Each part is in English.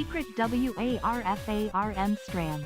Secret Warframe Strand.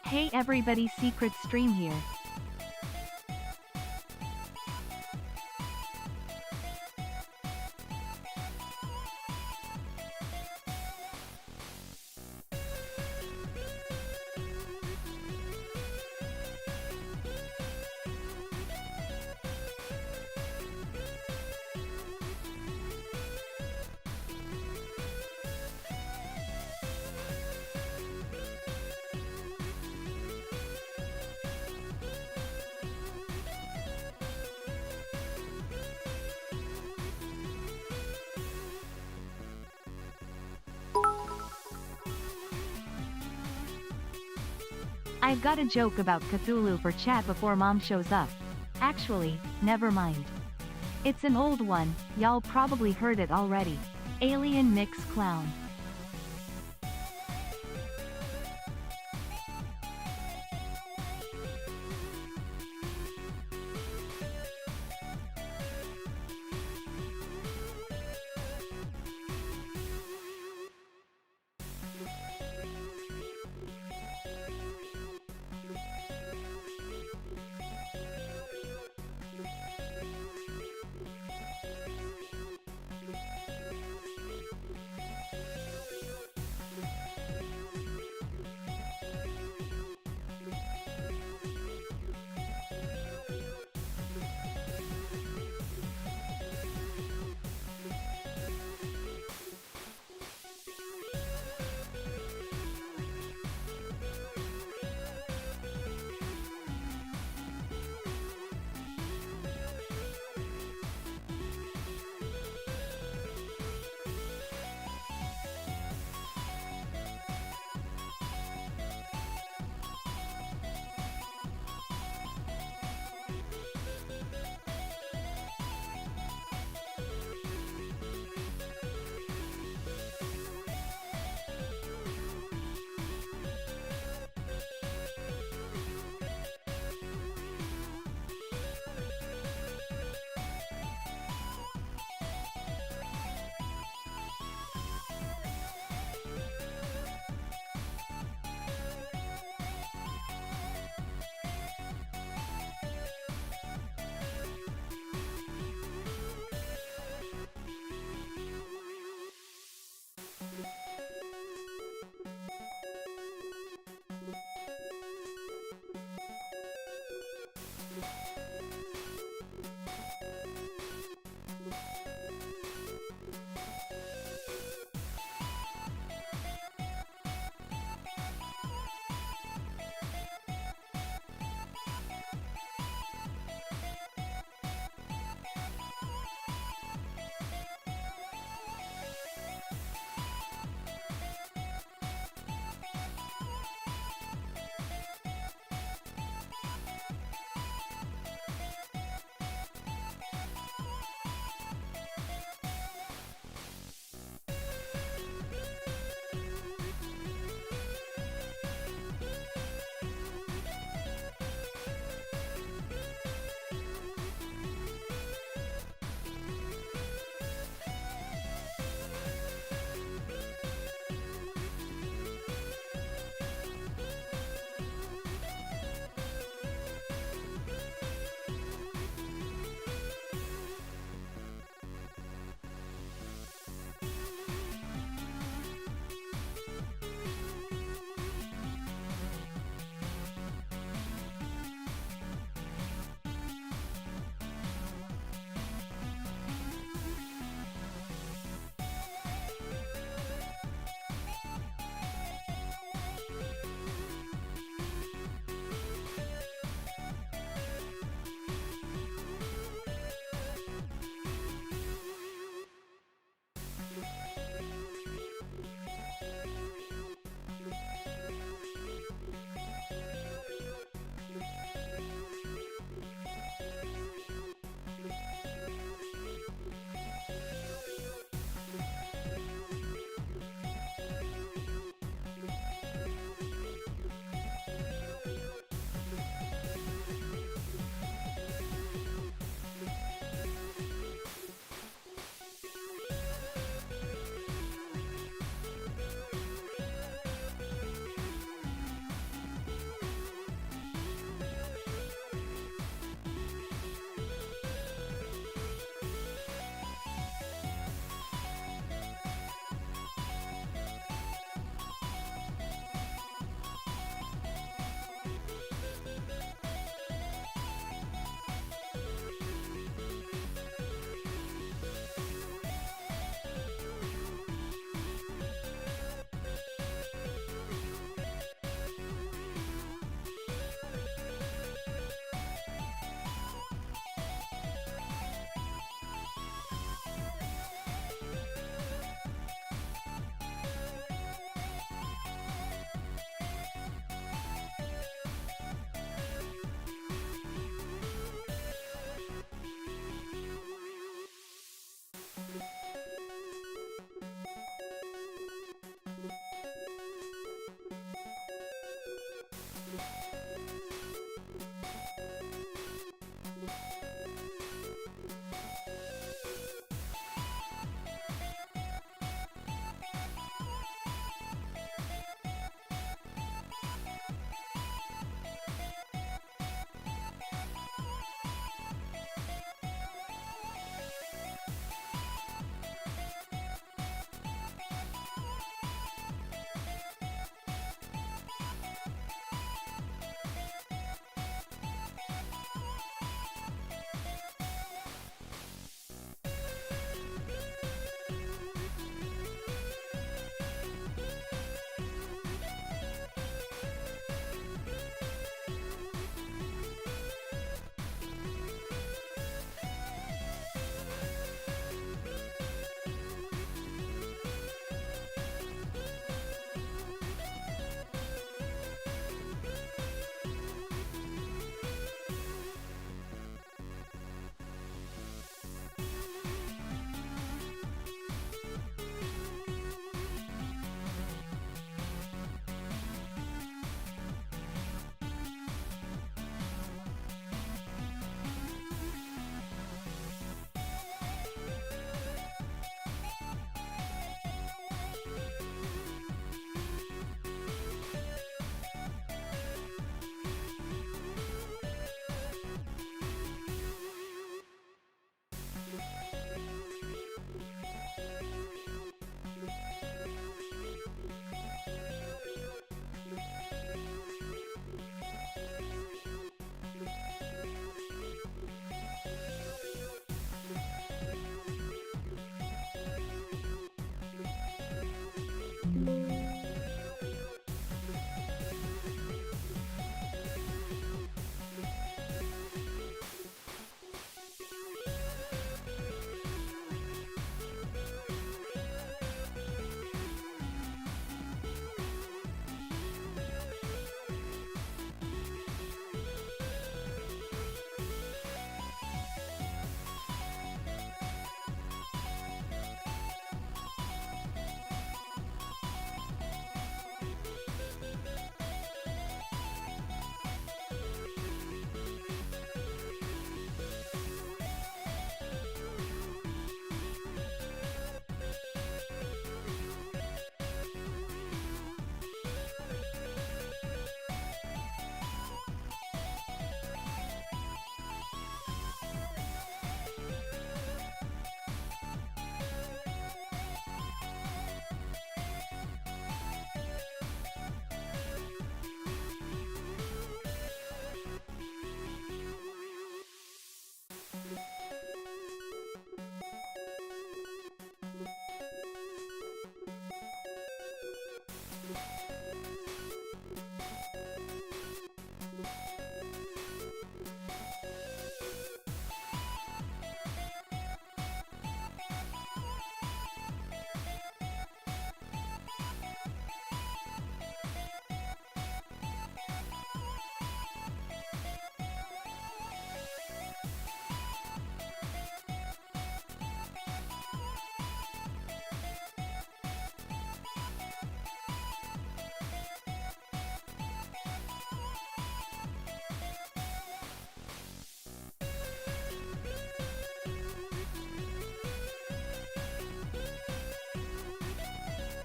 Hey everybody, Secret Stream here. I've got a joke about Cthulhu for chat before mom shows up. Actually, never mind. It's an old one, y'all probably heard it already. Alien mix clown.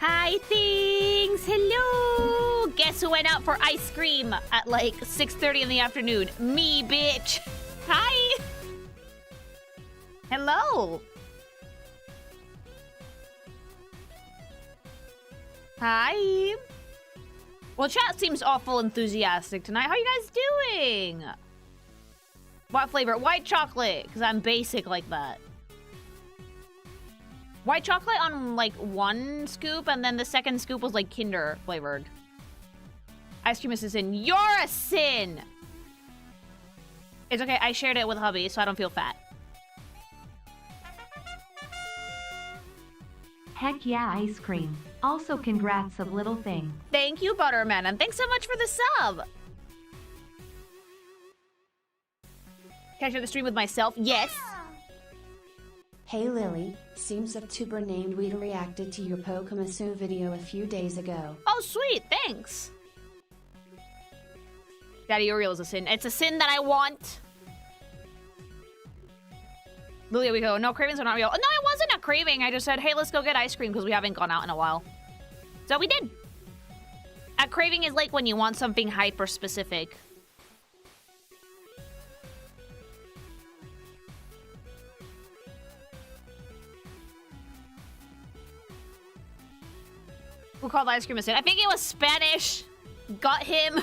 Hi, things! Hello! Guess who went out for ice cream at like 6:30 in the afternoon? Me, bitch! Hi! Hello! Hi! Well, chat seems awful enthusiastic tonight. How are you guys doing? What flavor? White chocolate, because I'm basic like that. White chocolate on, like, one scoop, and then the second scoop was, like, Kinder flavored. Ice cream is a sin. You're a sin! It's okay, I shared it with hubby, so I don't feel fat. Heck yeah, ice cream. Also, congrats of little thing. Thank you, Butterman, and thanks so much for the sub! Can I share the stream with myself? Yes! Hey Lily, seems a tuber named Weeda reacted to your Pokemasu video a few days ago. Oh, sweet, thanks! Daddy Oriole is a sin. It's a sin that I want! Lilia, we go, no, cravings are not real. No, it wasn't a craving. I just said, hey, let's go get ice cream because we haven't gone out in a while. So we did. A craving is like when you want something hyper specific. Who called ice cream a sin? I think it was Spanish. Got him.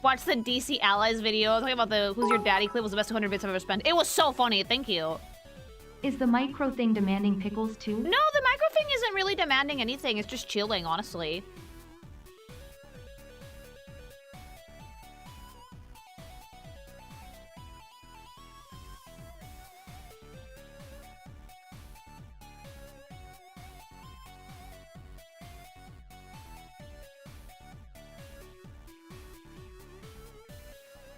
Watch the DC Allies video. Talking about the Who's Your Daddy clip was the best 200 bits I've ever spent. It was so funny. Thank you. Is the micro thing demanding pickles too? No, the micro thing isn't really demanding anything. It's just chilling, honestly.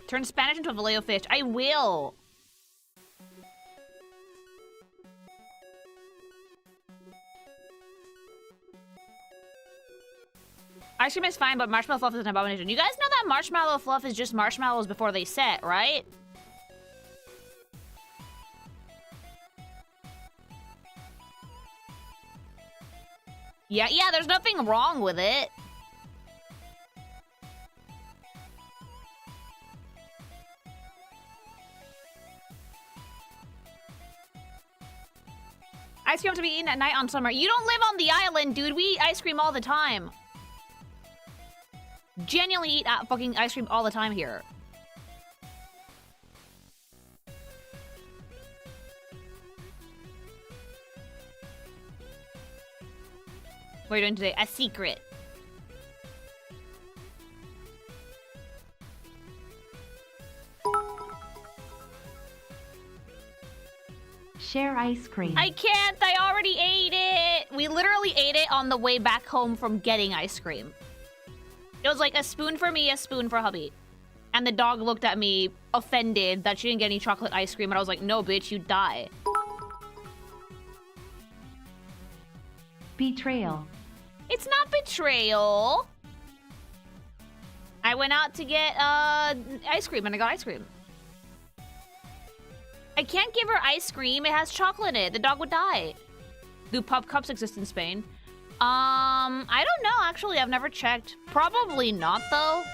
Turn Spanish into a Vallejo fish. I will. Ice cream is fine, but marshmallow fluff is an abomination. You guys know that marshmallow fluff is just marshmallows before they set, right? Yeah, there's nothing wrong with it. Ice cream to be eaten at night on summer. You don't live on the island, dude. We eat ice cream all the time. Genuinely eat fucking ice cream all the time here. What are you doing today? A secret. Share ice cream. I can't. I already ate it. We literally ate it on the way back home from getting ice cream. It was like a spoon for me, a spoon for hubby. And the dog looked at me offended that she didn't get any chocolate ice cream. And I was like, no, bitch, you die. Betrayal. It's not betrayal. I went out to get ice cream and I got ice cream. I can't give her ice cream. It has chocolate in it. The dog would die. Do pup cups exist in Spain? I don't know, actually. I've never checked. Probably not, though.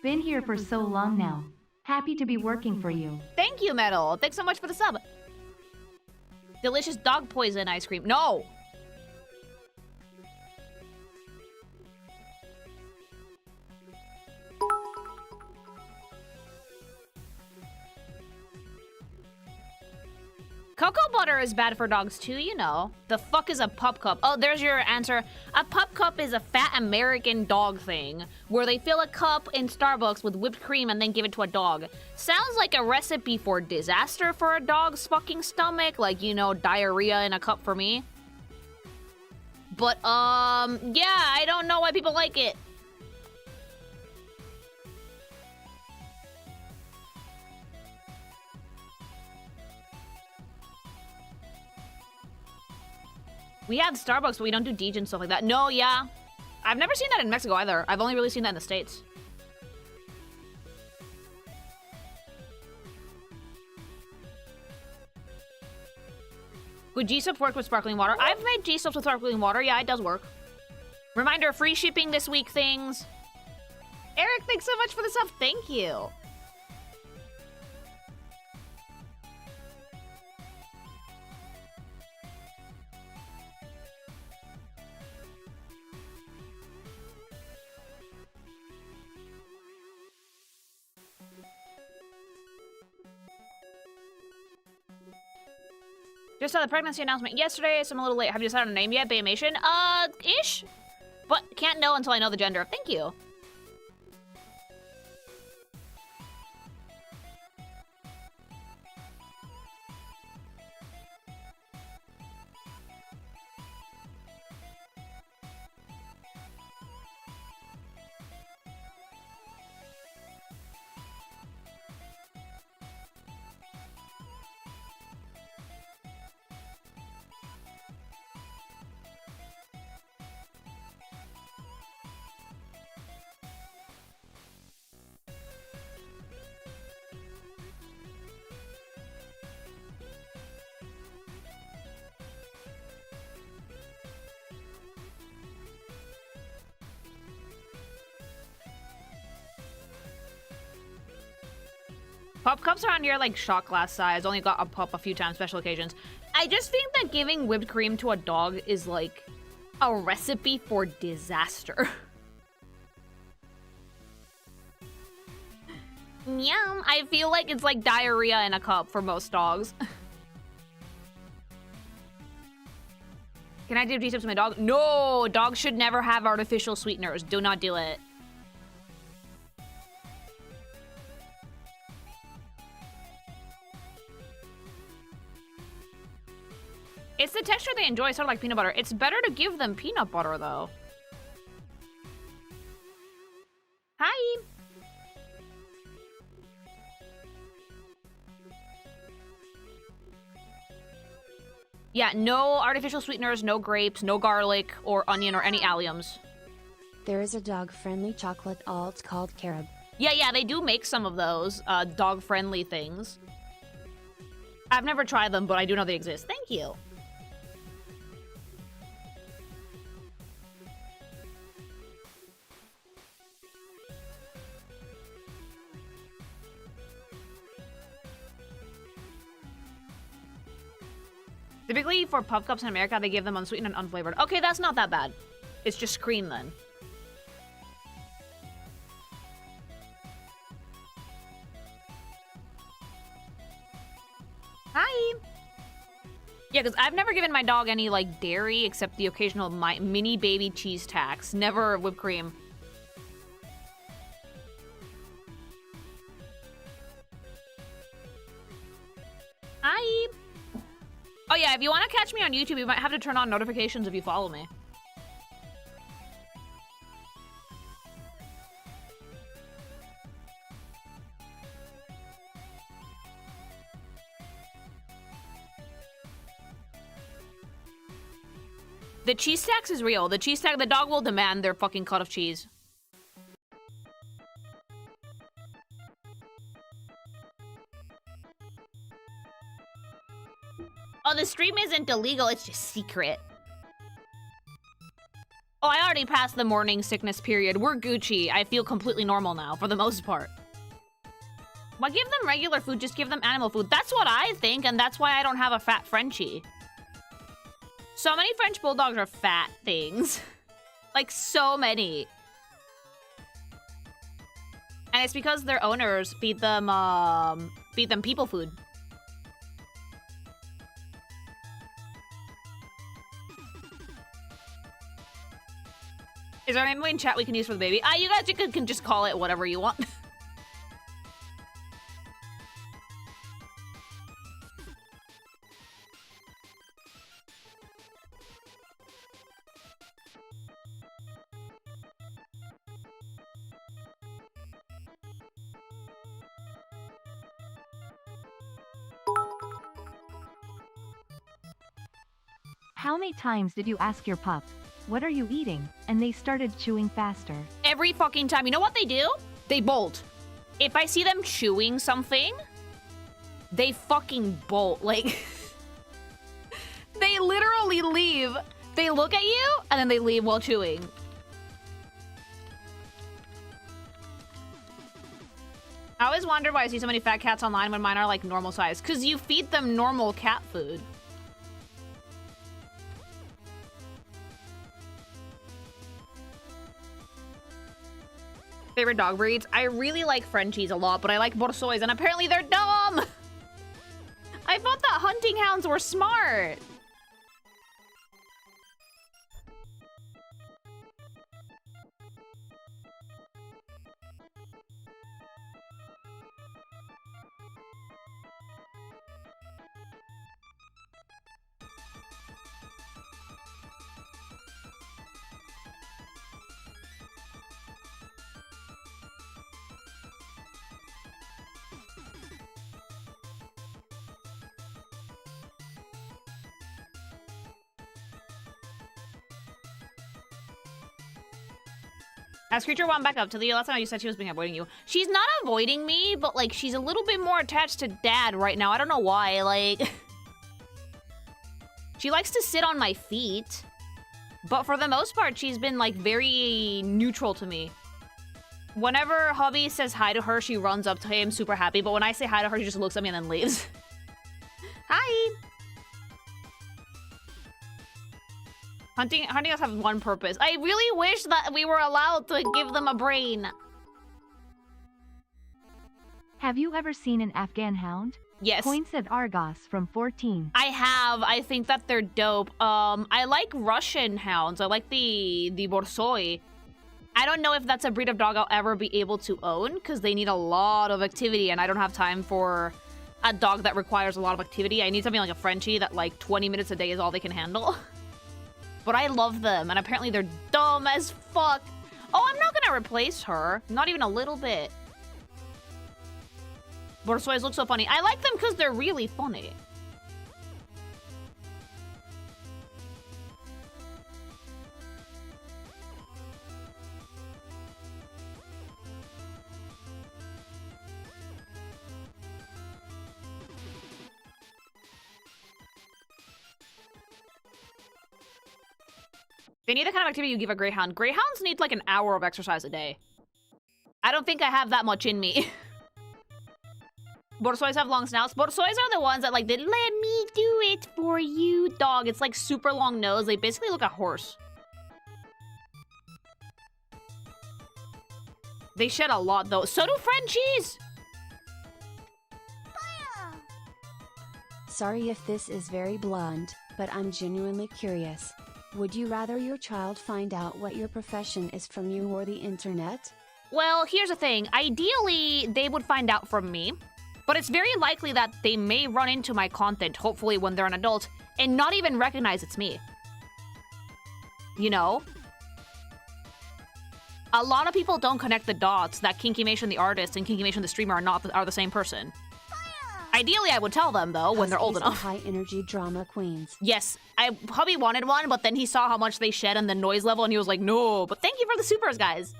Been here for so long now. Happy to be working for you. Thank you, Metal. Thanks so much for the sub. Delicious dog poison ice cream. No! Cocoa butter is bad for dogs too, you know. The fuck is a pup cup? Oh, there's your answer. A pup cup is a fat American dog thing where they fill a cup in Starbucks with whipped cream and then give it to a dog. Sounds like a recipe for disaster for a dog's fucking stomach, like, you know, diarrhea in a cup for me. But, yeah, I don't know why people like it. We have Starbucks, but we don't do Deej and stuff like that. No, yeah. I've never seen that in Mexico either. I've only really seen that in the States. Would gsupps work with sparkling water? I've made gsupps with sparkling water. Yeah, it does work. Reminder, free shipping this week things. Eric, thanks so much for the sub. Thank you. Just saw the pregnancy announcement yesterday, so I'm a little late. Have you decided on a name yet? Baymation? Ish? But can't know until I know the gender. Thank you. Pop cups around here like shot glass size. Only got a pop a few times, special occasions. I just think that giving whipped cream to a dog is like a recipe for disaster. Yum. I feel like it's like diarrhea in a cup for most dogs. Can I do gsupps to my dog? No, dogs should never have artificial sweeteners. Do not do it. It's the texture they enjoy, sort of like peanut butter. It's better to give them peanut butter, though. Hi! Yeah, no artificial sweeteners, no grapes, no garlic, or onion, or any alliums. There is a dog-friendly chocolate alt called Carob. Yeah, they do make some of those dog-friendly things. I've never tried them, but I do know they exist. Thank you. Typically, for puff cups in America, they give them unsweetened and unflavored. Okay, that's not that bad. It's just cream, then. Hi! Yeah, because I've never given my dog any, like, dairy, except the occasional mini baby cheese tax. Never whipped cream. Hi! Oh yeah, if you want to catch me on YouTube, you might have to turn on notifications if you follow me. The cheese tax is real. The cheese tax, the dog will demand their fucking cut of cheese. Oh, the stream isn't illegal, it's just secret. Oh, I already passed the morning sickness period. We're Gucci. I feel completely normal now, for the most part. Why give them regular food? Just give them animal food. That's what I think, and that's why I don't have a fat Frenchie. So many French bulldogs are fat things. Like, so many. And it's because their owners feed them people food. Is there any way in chat we can use for the baby? You guys can just call it whatever you want. How many times did you ask your pup, what are you eating? And they started chewing faster. Every fucking time. You know what they do? They bolt. If I see them chewing something, they fucking bolt. Like, they literally leave. They look at you, and then they leave while chewing. I always wonder why I see so many fat cats online when mine are like normal size. Because you feed them normal cat food. Favorite dog breeds? I really like Frenchies a lot, but I like Borsois, and apparently they're dumb! I thought that hunting hounds were smart! As Creature wound back up to the last time you said she was being avoiding you. She's not avoiding me, but like she's a little bit more attached to Dad right now. I don't know why, like... She likes to sit on my feet. But for the most part, she's been like very neutral to me. Whenever Hubby says hi to her, she runs up to him super happy. But when I say hi to her, she just looks at me and then leaves. Hi! Hunting us have one purpose. I really wish that we were allowed to give them a brain. Have you ever seen an Afghan hound? Yes. Points at Argos from 14. I have. I think that they're dope. I like Russian hounds. I like the Borsoi. I don't know if that's a breed of dog I'll ever be able to own because they need a lot of activity and I don't have time for a dog that requires a lot of activity. I need something like a Frenchie that like 20 minutes a day is all they can handle. But I love them, and apparently they're dumb as fuck. Oh, I'm not gonna replace her. Not even a little bit. Borsois look so funny. I like them because they're really funny. They need the kind of activity you give a greyhound. Greyhounds need like an hour of exercise a day. I don't think I have that much in me. Borsois have long snouts. Borsois are the ones that like, let me do it for you, dog. It's like super long nose. They basically look like a horse. They shed a lot though. So do Frenchies! Sorry if this is very blunt, but I'm genuinely curious. Would you rather your child find out what your profession is from you or the internet? Well, here's the thing. Ideally, they would find out from me. But it's very likely that they may run into my content, hopefully when they're an adult, and not even recognize it's me. You know? A lot of people don't connect the dots that Kinkymation the artist and Kinkymation the streamer are the same person. Ideally, I would tell them, though, when they're old enough. High-energy drama queens. Yes, Hubby wanted one, but then he saw how much they shed and the noise level, and he was like, no. But thank you for the supers, guys.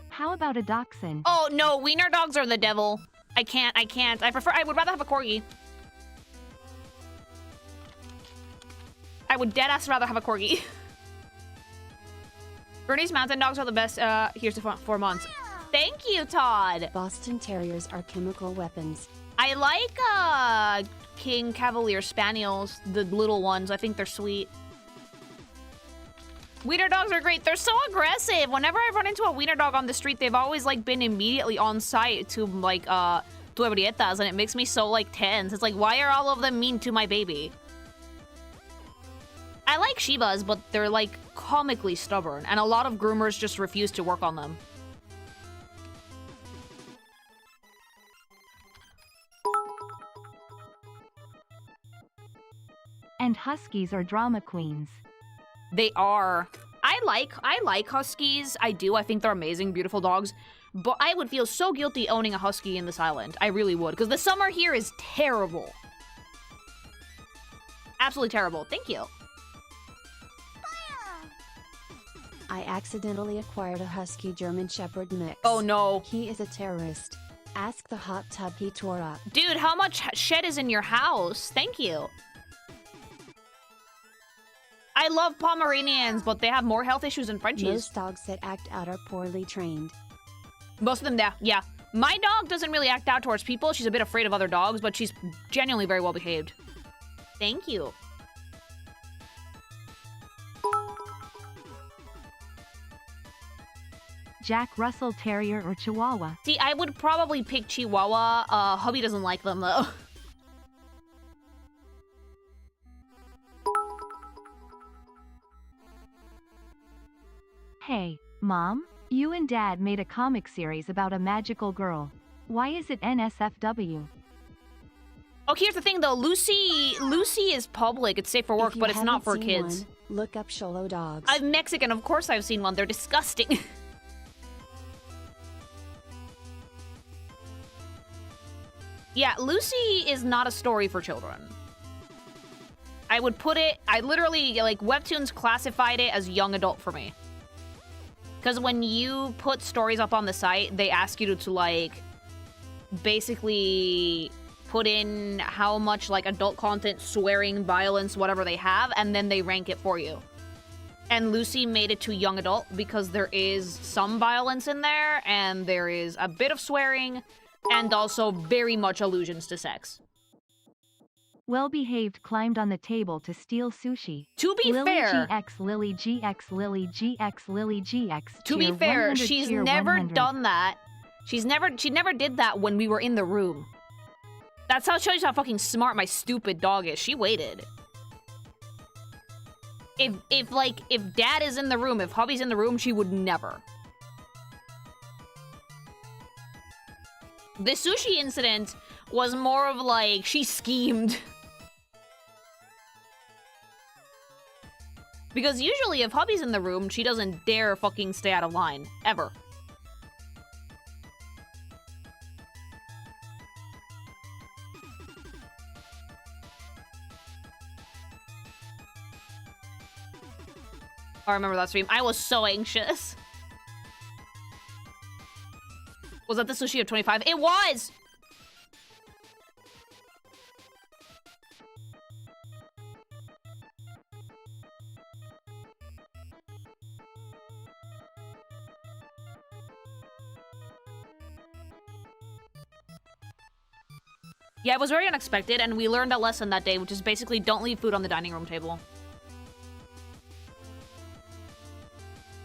How about a dachshund? Oh, no, wiener dogs are the devil. I can't. I would rather have a corgi. I would deadass rather have a corgi. Bernie's mountain dogs are the best. Here's to 4 months. Thank you, Todd. Boston Terriers are chemical weapons. I like King Cavalier Spaniels, the little ones. I think they're sweet. Wiener dogs are great. They're so aggressive. Whenever I run into a wiener dog on the street, they've always like been immediately on site to like tuebrietas, and it makes me so like tense. It's like, why are all of them mean to my baby? I like Shibas, but they're like comically stubborn, and a lot of groomers just refuse to work on them. And Huskies are drama queens. They are. I I like huskies. I do. I think they're amazing, beautiful dogs. But I would feel so guilty owning a husky in this island. I really would, because the summer here is terrible. Absolutely terrible. Thank you. I accidentally acquired a husky German Shepherd mix. Oh no. He is a terrorist. Ask the hot tub he tore up. Dude, how much shed is in your house? Thank you. I love Pomeranians, but they have more health issues than Frenchies. Most dogs that act out are poorly trained. Most of them, yeah. My dog doesn't really act out towards people. She's a bit afraid of other dogs, but she's genuinely very well behaved. Thank you. Jack Russell Terrier or Chihuahua? See, I would probably pick Chihuahua. Hubby doesn't like them, though. Hey, Mom? You and Dad made a comic series about a magical girl. Why is it NSFW? Oh, here's the thing, though. Lucy is public. It's safe for work, but it's not for kids. Look up Sholo dogs. I'm Mexican. Of course I've seen one. They're disgusting. Yeah, Lucy is not a story for children. I would put it... I literally, like, Webtoons classified it as young adult for me. Because when you put stories up on the site, they ask you to like, basically put in how much, like, adult content, swearing, violence, whatever they have, and then they rank it for you. And Lucy made it to young adult because there is some violence in there, and there is a bit of swearing, and also very much allusions to sex. Well-behaved climbed on the table to steal sushi. To be Lily fair... GX, Lily GX, Lily GX, Lily GX. To be fair, she's never done that. She never did that when we were in the room. That's how shows you how fucking smart my stupid dog is. She waited. If Dad is in the room, if Hubby's in the room, she would never. The sushi incident was more of like, she schemed. Because usually if Hubby's in the room, she doesn't dare fucking stay out of line. Ever. I remember that stream. I was so anxious. Was that the sushi of 25? It was! Yeah, it was very unexpected, and we learned a lesson that day, which is basically don't leave food on the dining room table.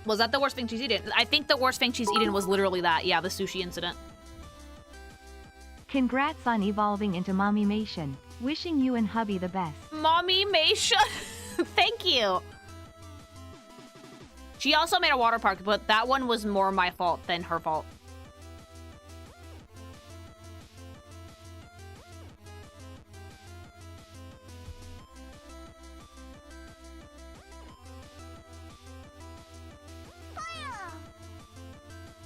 Was that the worst thing she's eaten? I think the worst thing she's eaten was literally that. Yeah, the sushi incident. Congrats on evolving into Mommy-mation. Wishing you and Hubby the best. Mommy-mation? Thank you. She also made a water park, but that one was more my fault than her fault.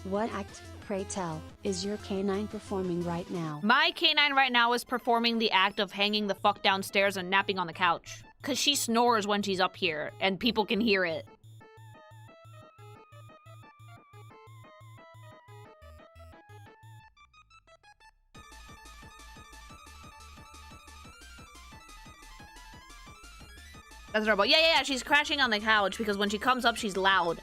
What act, pray tell, is your canine performing right now? My canine right now is performing the act of hanging the fuck downstairs and napping on the couch. Because she snores when she's up here, and people can hear it. That's adorable. Yeah, she's crashing on the couch because when she comes up, she's loud.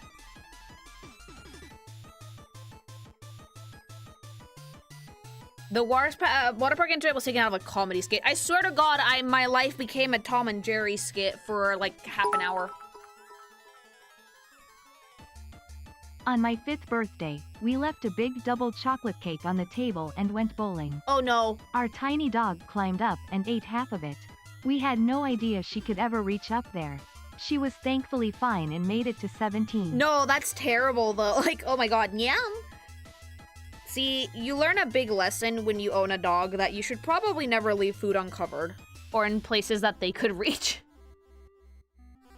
The water park incident was taken out of a comedy skit. I swear to God, my life became a Tom and Jerry skit for like half an hour. On my 5th birthday, we left a big double chocolate cake on the table and went bowling. Oh no. Our tiny dog climbed up and ate half of it. We had no idea she could ever reach up there. She was thankfully fine and made it to 17. No, that's terrible though. Like, oh my God, yum. See, you learn a big lesson when you own a dog that you should probably never leave food uncovered or in places that they could reach.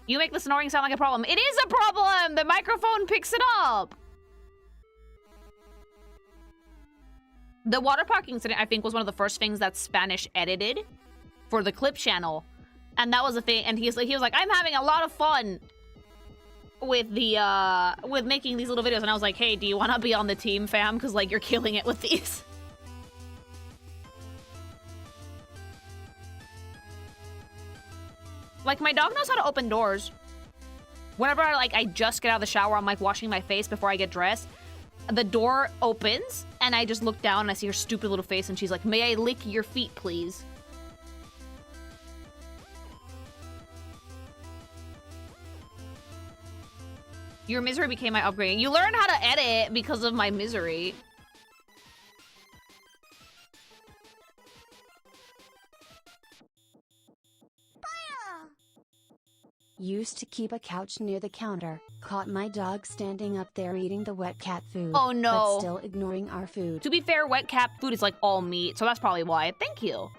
You make the snoring sound like a problem. It is a problem! The microphone picks it up! The water park incident, I think, was one of the first things that Spanish edited for the clip channel. And that was a thing, and he was like, I'm having a lot of fun with the, with making these little videos. And I was like, hey, do you want to be on the team, fam? Because, like, you're killing it with these. Like, my dog knows how to open doors. Whenever I just get out of the shower, I'm, like, washing my face before I get dressed. The door opens, and I just look down, and I see her stupid little face, and she's like, may I lick your feet, please? Your misery became my upbringing. You learned how to edit because of my misery. Used to keep a couch near the counter. Caught my dog standing up there eating the wet cat food. Oh no. But still ignoring our food. To be fair, wet cat food is like all meat, so that's probably why. Thank you.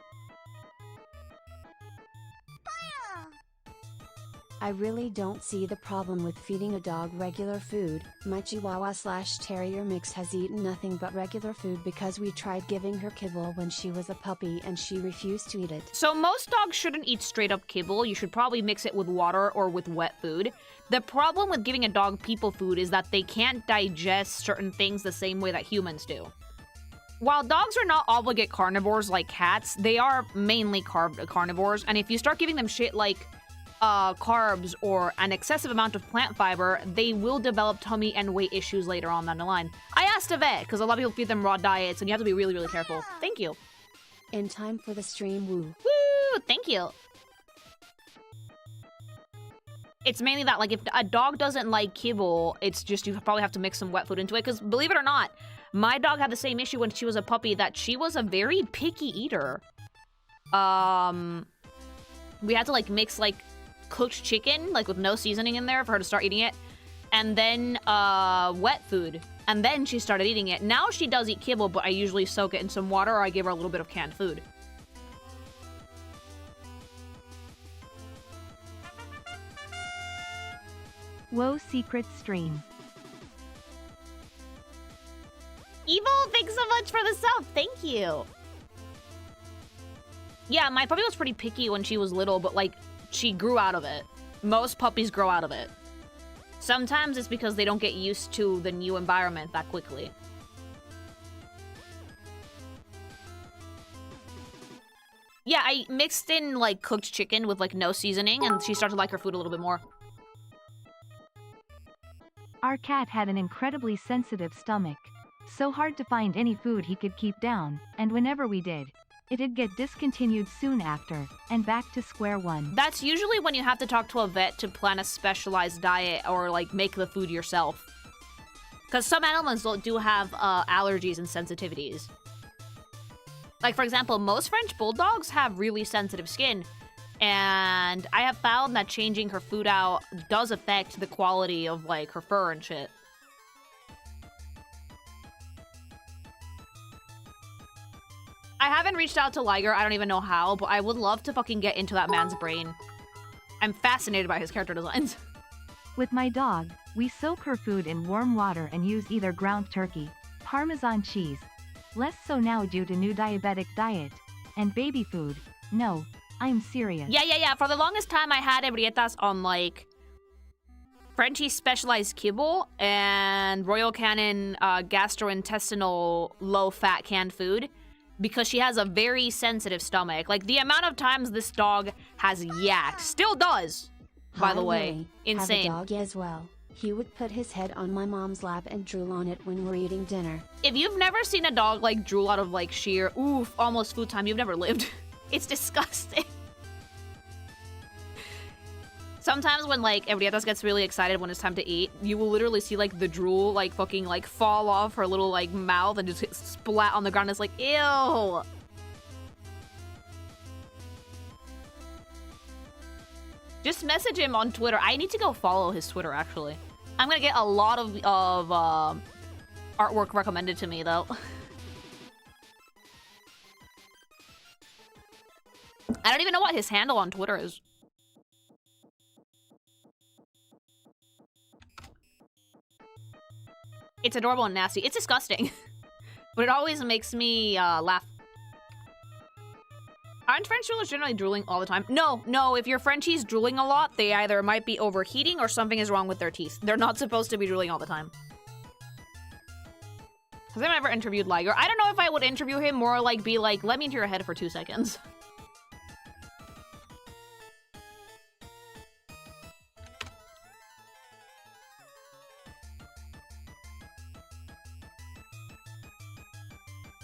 I really don't see the problem with feeding a dog regular food. My Chihuahua/Terrier mix has eaten nothing but regular food because we tried giving her kibble when she was a puppy and she refused to eat it. So most dogs shouldn't eat straight up kibble. You should probably mix it with water or with wet food. The problem with giving a dog people food is that they can't digest certain things the same way that humans do. While dogs are not obligate carnivores like cats, they are mainly carnivores, and if you start giving them shit like carbs or an excessive amount of plant fiber, they will develop tummy and weight issues later on down the line. I asked a vet, because a lot of people feed them raw diets, and you have to be really, really careful. Thank you. In time for the stream, woo. Woo! Thank you. It's mainly that, like, if a dog doesn't like kibble, it's just you probably have to mix some wet food into it, because believe it or not, my dog had the same issue when she was a puppy, that she was a very picky eater. We had to, like, mix, like, cooked chicken, like with no seasoning in there for her to start eating it, and then wet food, and then she started eating it. Now she does eat kibble, but I usually soak it in some water or I give her a little bit of canned food. Whoa, secret stream. Evil, thanks so much for the sub. Thank you. Yeah, my puppy was pretty picky when she was little, but like she grew out of it. Most puppies grow out of it. Sometimes it's because they don't get used to the new environment that quickly. Yeah, I mixed in like cooked chicken with like no seasoning, and she started to like her food a little bit more. Our cat had an incredibly sensitive stomach. So hard to find any food he could keep down, and whenever we did, it'd get discontinued soon after, and back to square one. That's usually when you have to talk to a vet to plan a specialized diet or, like, make the food yourself. Because some animals do have allergies and sensitivities. Like, for example, most French bulldogs have really sensitive skin, and I have found that changing her food out does affect the quality of, like, her fur and shit. I haven't reached out to Liger, I don't even know how, but I would love to fucking get into that man's brain. I'm fascinated by his character designs. With my dog, we soak her food in warm water and use either ground turkey, Parmesan cheese, less so now due to new diabetic diet, and baby food. No, I'm serious. Yeah. For the longest time, I had ebrietas on, like, Frenchie's specialized kibble and Royal Canin gastrointestinal low-fat canned food, because she has a very sensitive stomach. Like, the amount of times this dog has yacked, still does, by the way. Lily. Insane. Have a dog as well. He would put his head on my mom's lap and drool on it when we're eating dinner. If you've never seen a dog, like, drool out of, like, sheer, oof, almost food time, you've never lived. It's disgusting. Sometimes when, like, Ebrietas gets really excited when it's time to eat, you will literally see, like, the drool, like, fucking, like, fall off her little, like, mouth and just splat on the ground. It's like, ew! Just message him on Twitter. I need to go follow his Twitter, actually. I'm gonna get a lot of artwork recommended to me, though. I don't even know what his handle on Twitter is. It's adorable and nasty. It's disgusting. But it always makes me laugh. Aren't French droolers generally drooling all the time? No, no, if your Frenchie's drooling a lot, they either might be overheating or something is wrong with their teeth. They're not supposed to be drooling all the time. Has anyone ever interviewed Liger? I don't know if I would interview him, more like be like, let me into your head for 2 seconds.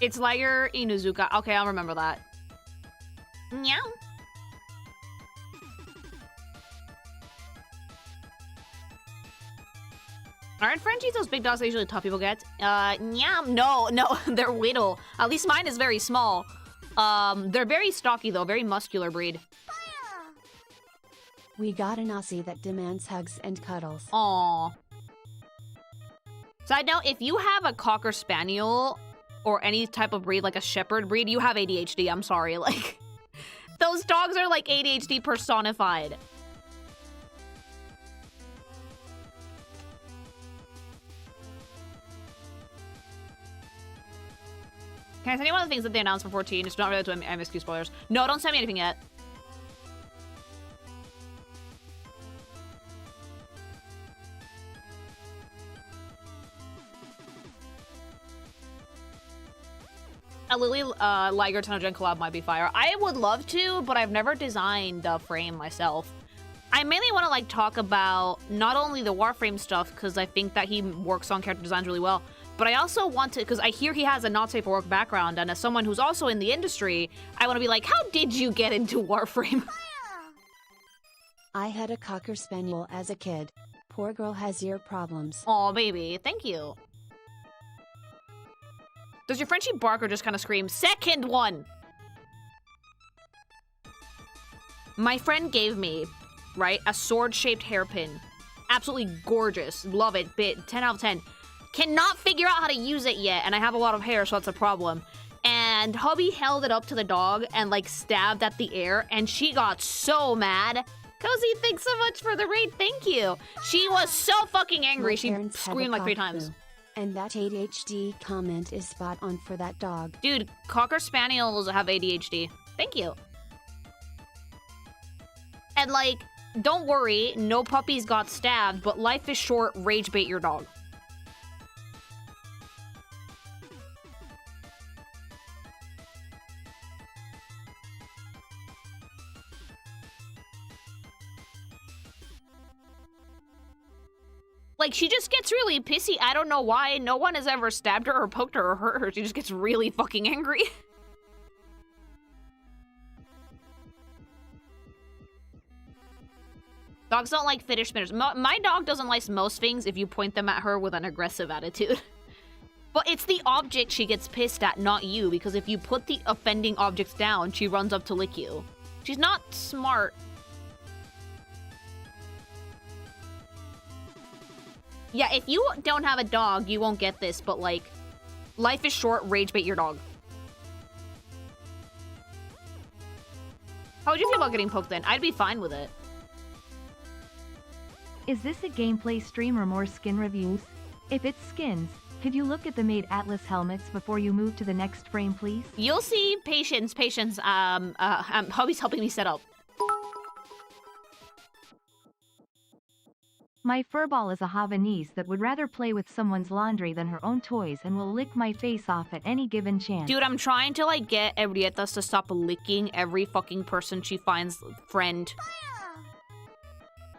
It's Liger Inuzuka. Okay, I'll remember that. Meow. Aren't Frenchies those big dogs that usually tough people get? Yeah, no, they're whittle. At least mine is very small. They're very stocky though, very muscular breed. We got an Aussie that demands hugs and cuddles. Aww. Side note, if you have a Cocker Spaniel or any type of breed, like a Shepherd breed, you have ADHD, I'm sorry, like... Those dogs are like ADHD personified. Can I send you one of the things that they announced for 14? It's not related to MSQ spoilers. No, don't send me anything yet. A Lily Liger Tenogen collab might be fire. I would love to, but I've never designed a frame myself. I mainly want to like talk about not only the Warframe stuff, because I think that he works on character designs really well, but I also want to, because I hear he has a not safe for work background, and as someone who's also in the industry, I want to be like, how did you get into Warframe? I had a Cocker Spaniel as a kid. Poor girl has ear problems. Aw, baby, thank you. Does your Frenchie bark or just kind of scream? Second one! My friend gave me, right, a sword-shaped hairpin. Absolutely gorgeous. Love it. 10 out of 10. Cannot figure out how to use it yet, and I have a lot of hair, so that's a problem. And hubby held it up to the dog and, like, stabbed at the air, and she got so mad. Cozy, thanks so much for the raid. Thank you. She was so fucking angry. She screamed like 3 times. And that ADHD comment is spot on for that dog. Dude, Cocker Spaniels have ADHD. Thank you. And like, don't worry, no puppies got stabbed, but life is short, rage bait your dog. Like, she just gets really pissy. I don't know why. No one has ever stabbed her or poked her or hurt her. She just gets really fucking angry. Dogs don't like fidget spinners. My dog doesn't like most things if you point them at her with an aggressive attitude. But it's the object she gets pissed at, not you. Because if you put the offending objects down, she runs up to lick you. She's not smart. Yeah, if you don't have a dog, you won't get this, but like, life is short, rage bait your dog. How would you feel about getting poked then? I'd be fine with it. Is this a gameplay stream or more skin reviews? If it's skins, could you look at the made Atlas helmets before you move to the next frame, please? You'll see. Patience. Hubby's helping me set up. My furball is a Havanese that would rather play with someone's laundry than her own toys and will lick my face off at any given chance. Dude, I'm trying to like get Evrietas to stop licking every fucking person she finds friend.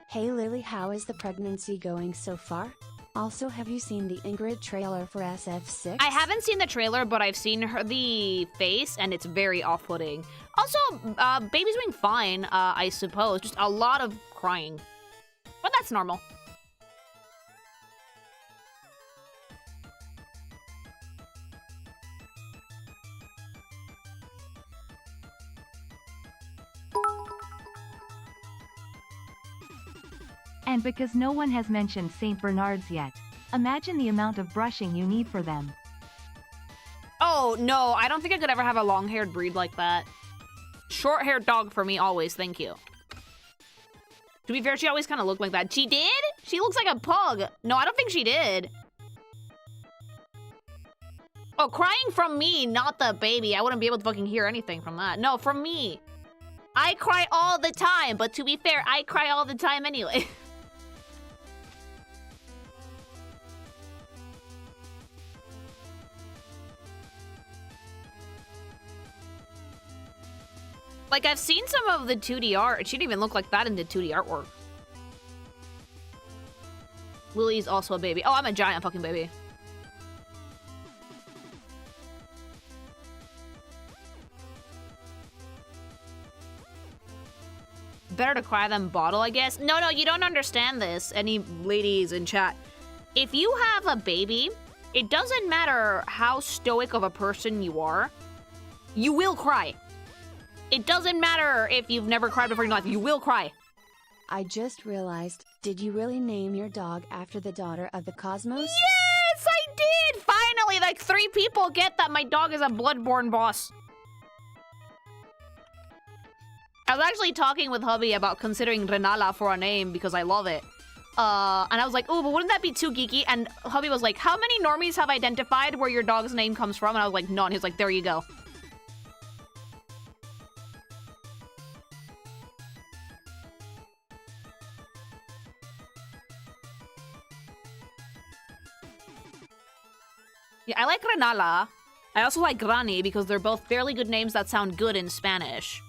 Hey Lily, how is the pregnancy going so far? Also, have you seen the Ingrid trailer for SF6? I haven't seen the trailer, but I've seen the face, and it's very off-putting. Also, baby's doing fine, I suppose. Just a lot of crying. But that's normal. And because no one has mentioned St. Bernards yet, imagine the amount of brushing you need for them. Oh, no, I don't think I could ever have a long-haired breed like that. Short-haired dog for me always, thank you. To be fair, she always kind of looked like that. She did? She looks like a pug. No, I don't think she did. Oh, crying from me, not the baby. I wouldn't be able to fucking hear anything from that. No, from me. I cry all the time, but to be fair, I cry all the time anyway. Like, I've seen some of the 2D art. She didn't even look like that in the 2D artwork. Lily's also a baby. Oh, I'm a giant fucking baby. Better to cry than bottle, I guess. No, you don't understand this, any ladies in chat. If you have a baby, it doesn't matter how stoic of a person you are, you will cry. It doesn't matter if you've never cried before in your life, you will cry. I just realized, did you really name your dog after the daughter of the cosmos? Yes, I did! Finally, like 3 people get that my dog is a bloodborne boss. I was actually talking with hubby about considering Renala for a name because I love it. And I was like, oh, but wouldn't that be too geeky? And hubby was like, how many normies have identified where your dog's name comes from? And I was like, none. He's like, there you go. Yeah, I like Renala. I also like Grani because they're both fairly good names that sound good in Spanish.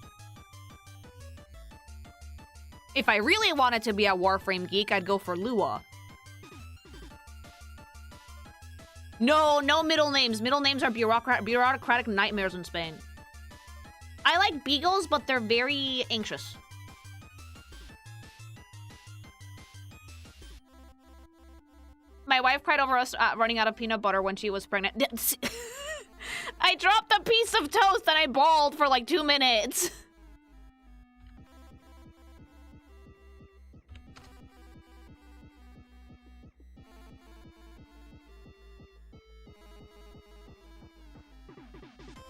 If I really wanted to be a Warframe geek, I'd go for Lua. No middle names. Middle names are bureaucratic nightmares in Spain. I like beagles, but they're very anxious. My wife cried over us running out of peanut butter when she was pregnant. I dropped a piece of toast and I bawled for like 2 minutes.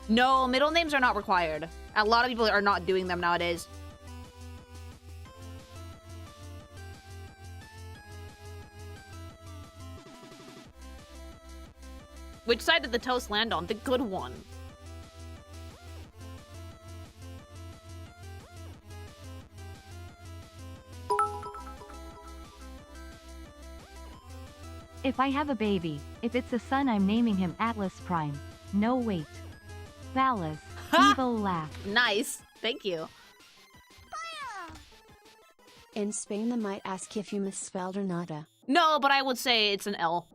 No, middle names are not required. A lot of people are not doing them nowadays. Which side did the toast land on? The good one. If I have a baby, if it's a son, I'm naming him Atlas Prime. No, wait. Valas. Evil laugh. Nice. Thank you. In Spain, they might ask if you misspelled or nada. No, but I would say it's an L.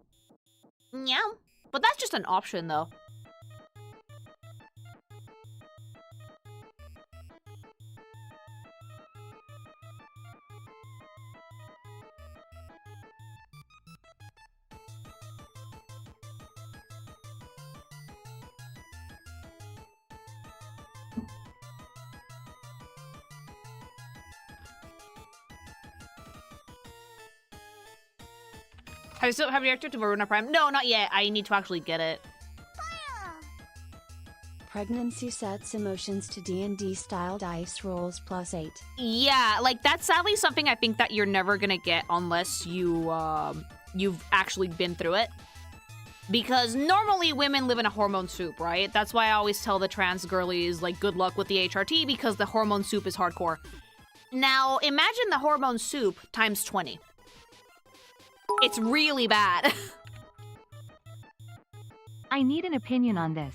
Yeah. But that's just an option, though. Have you reacted to Varuna Prime? No, not yet. I need to actually get it. Pregnancy sets emotions to D&D style dice rolls +8. Yeah, like that's sadly something I think that you're never gonna get unless you you've actually been through it. Because normally women live in a hormone soup, right? That's why I always tell the trans girlies like good luck with the HRT because the hormone soup is hardcore. Now imagine the hormone soup times 20. It's really bad. I need an opinion on this.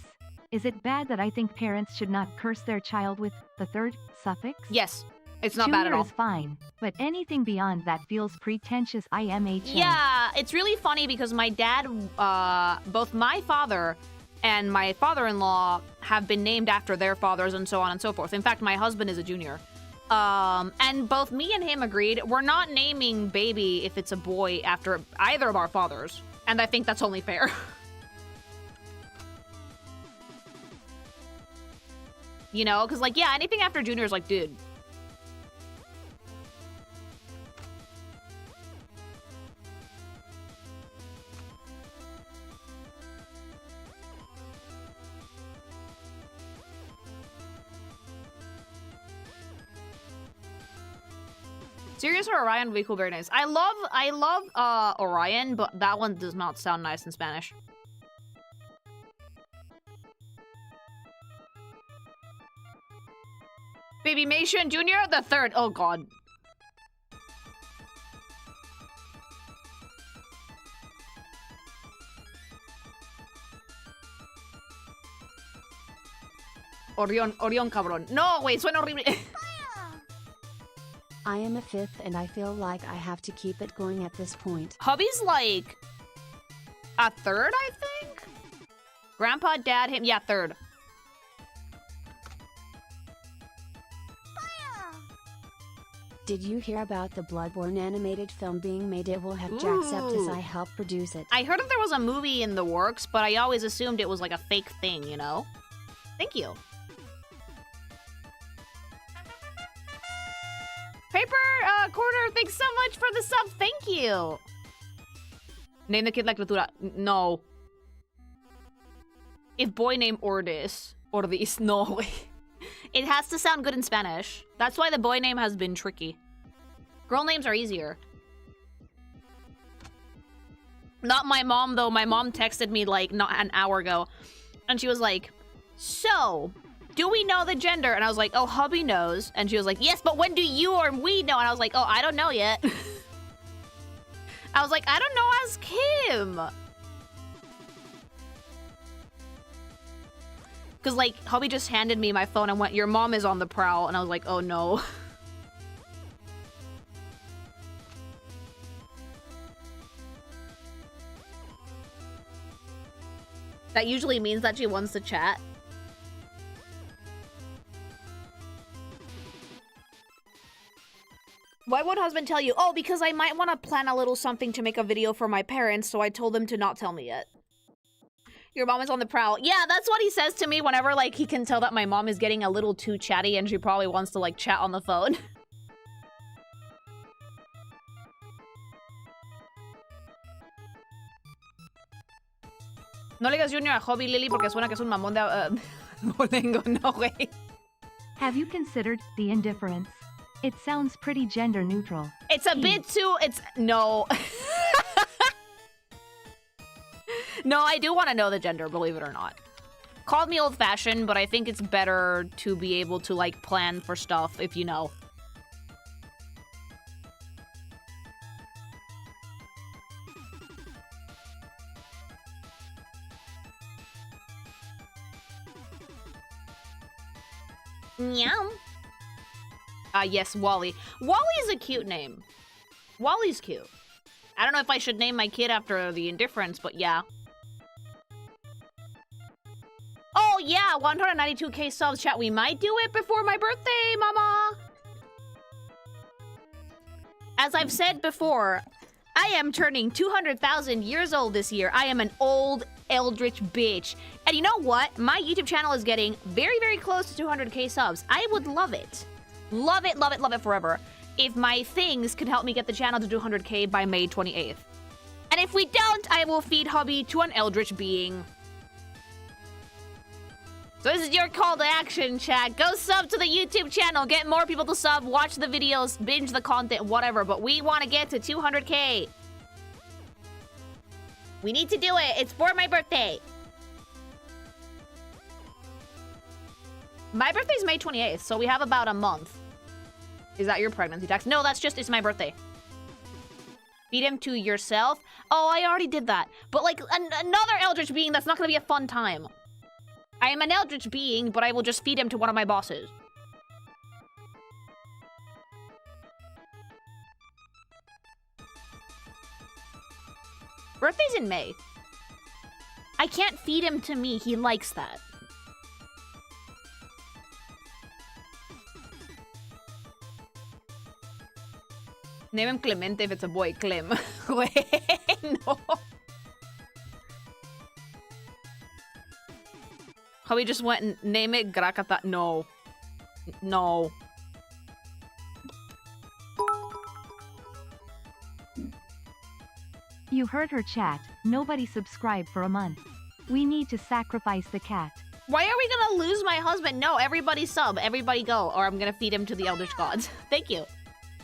Is it bad that I think parents should not curse their child with the third suffix? Yes, it's not bad at Junior all. is fine, but anything beyond that feels pretentious. IMHN. Yeah, it's really funny because my dad, both my father and my father-in-law have been named after their fathers and so on and so forth. In fact, my husband is a junior. And both me and him agreed we're not naming baby if it's a boy after either of our fathers. And I think that's only fair. You know, because like, yeah, anything after junior is like, dude. Sirius or Orion would be cool, very nice. I love Orion, but that one does not sound nice in Spanish. Baby Mason Jr. the third. Oh god. Orión cabrón. No, güey, suena horrible. I am a fifth and I feel like I have to keep it going at this point. Hubby's like a third, I think? Grandpa, dad, him. Yeah, third. Did you hear about the Bloodborne animated film being made? It will have Jacksepticeye as I helped produce it. I heard that there was a movie in the works, but I always assumed it was like a fake thing, you know? Thank you. Paper Quarter, thanks so much for the sub. Thank you. Name the kid like Criatura. No. If boy name Ordis. No. It has to sound good in Spanish. That's why the boy name has been tricky. Girl names are easier. Not my mom, though. My mom texted me like not an hour ago. And she was like, so, do we know the gender? And I was like, oh, hubby knows. And she was like, yes, but when do you or we know? And I was like, oh, I don't know yet. I was like, I don't know, ask him. Because, like, hubby just handed me my phone and went, your mom is on the prowl. And I was like, oh, no. That usually means that she wants to chat. Why won't husband tell you? Oh, because I might want to plan a little something to make a video for my parents, so I told them to not tell me yet. Your mom is on the prowl. Yeah, that's what he says to me whenever, like, he can tell that my mom is getting a little too chatty and she probably wants to, like, chat on the phone. No le digas Junior a Hobby Lily porque suena que es un mamón de... Bolengo, no, güey. Have you considered the indifference? It sounds pretty gender neutral. It's a bit too... No. No, I do want to know the gender, believe it or not. Called me old-fashioned, but I think it's better to be able to, like, plan for stuff if you know. Meow. Yes, Wally. Wally is a cute name. Wally's cute. I don't know if I should name my kid after the indifference, but yeah. Oh, yeah, 192k subs, chat. We might do it before my birthday, mama. As I've said before, I am turning 200,000 years old this year. I am an old eldritch bitch. And you know what? My YouTube channel is getting very, very close to 200k subs. I would love it. Love it, love it, love it forever. If my things could help me get the channel to 200k by May 28th. And if we don't, I will feed hubby to an eldritch being. So this is your call to action, chat. Go sub to the YouTube channel. Get more people to sub. Watch the videos. Binge the content. Whatever. But we want to get to 200k. We need to do it. It's for my birthday. My birthday's May 28th, so we have about a month. Is that your pregnancy tax? No, that's just, it's my birthday. Feed him to yourself? Oh, I already did that. But like, another eldritch being, that's not going to be a fun time. I am an eldritch being, but I will just feed him to one of my bosses. Birthday's in May. I can't feed him to me. He likes that. Name him Clemente if it's a boy. Clem. Wait, no. How we just went and name it Grakata. No. No. You heard her, chat. Nobody subscribed for a month. We need to sacrifice the cat. Why are we gonna lose my husband? No, everybody sub. Everybody go. Or I'm gonna feed him to the Eldritch Gods. Thank you.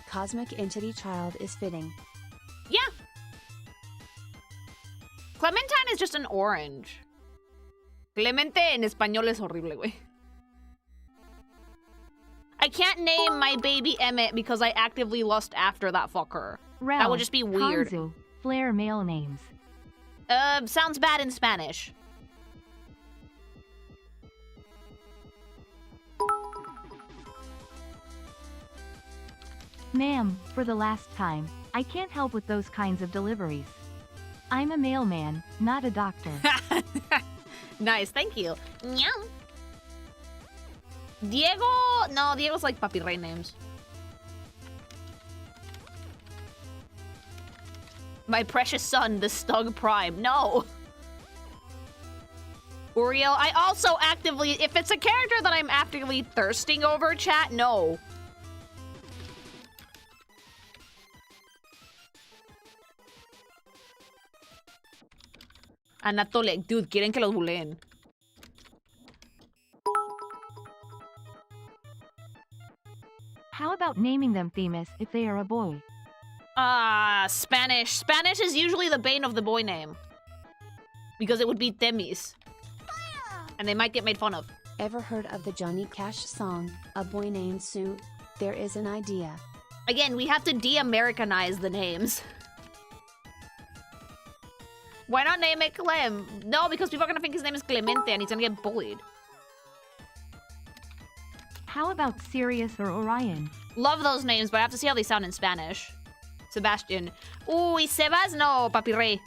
Cosmic Entity Child is fitting. Yeah. Clementine is just an orange. Clemente en español es horrible, güey. I can't name my baby Emmett because I actively lust after that fucker. Rel, That would just be weird. Kanzu, Flair male names. Sounds bad in Spanish. Ma'am, for the last time, I can't help with those kinds of deliveries. I'm a mailman, not a doctor. Nice, thank you. Meow. Diego? No, Diego's like puppy Rey names. My precious son, the Stug Prime. No. Uriel, I also actively, if it's a character that I'm actively thirsting over, chat, no. Anatole, dude, quieren que los buleen. How about naming them Themis if they are a boy? Spanish. Spanish is usually the bane of the boy name. Because it would be Temis. And they might get made fun of. Ever heard of the Johnny Cash song, A Boy Named Sue? There is an idea. Again, we have to de-Americanize the names. Why not name it Clem? No, because people are gonna think his name is Clemente and he's gonna get bullied. How about Sirius or Orion? Love those names, but I have to see how they sound in Spanish. Sebastian. Uy, Sebas? No, Papi Rey.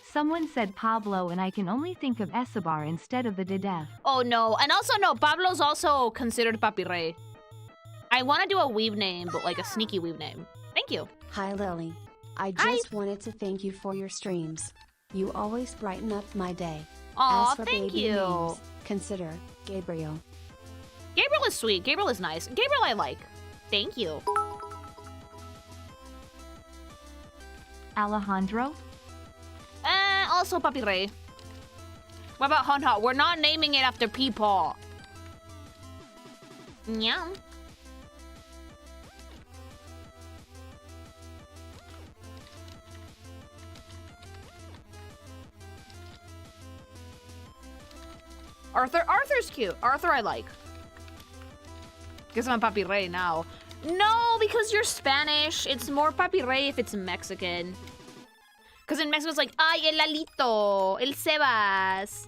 Someone said Pablo and I can only think of Escobar instead of the Dedef. Oh no, and also no, Pablo's also considered Papi Rey. I want to do a weave name, but like a sneaky weave name. Thank you. Hi Lily. I just wanted to thank you for your streams. You always brighten up my day. Aw, As for thank baby you. names, consider Gabriel. Gabriel is sweet. Gabriel is nice. Gabriel I like. Thank you. Alejandro? Also Papi Rey. What about Hunha? We're not naming it after Peepaw. Yeah. Arthur's cute. Arthur I like. Guess I'm Papi Rey now. No, because you're Spanish. It's more Papi Rey if it's Mexican. Because in Mexico it's like, ay, el Lalito, el Sebas,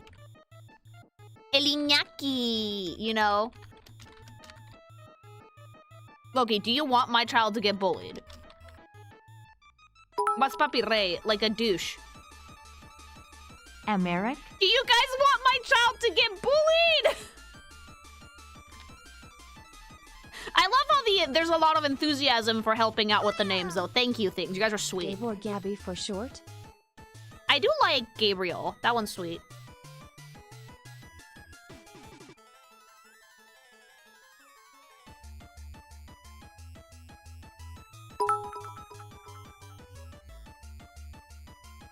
el Iñaki, you know? Loki, do you want my child to get bullied? What's Papi Rey? Like a douche. Americ? Do you guys want my child to get bullied? I love how there's a lot of enthusiasm for helping out with the names, though. Thank you, things. You guys are sweet. Gabe or Gabby for short? I do like Gabriel. That one's sweet.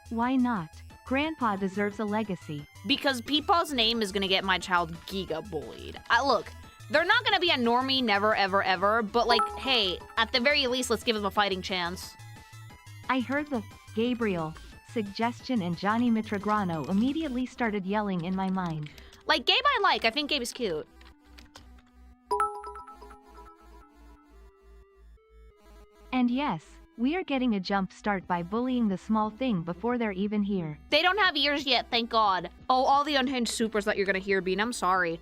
Why not? Grandpa deserves a legacy. Because Peepaw's name is gonna get my child giga bullied. Look, they're not gonna be a normie never, ever, ever, but like, hey, at the very least, let's give them a fighting chance. I heard the Gabriel suggestion and Johnny Mitragrano immediately started yelling in my mind. Like, Gabe I like. I think Gabe is cute. And yes, we are getting a jump start by bullying the small thing before they're even here. They don't have ears yet, thank God. Oh, all the unhinged supers that you're gonna hear, Bean, I'm sorry.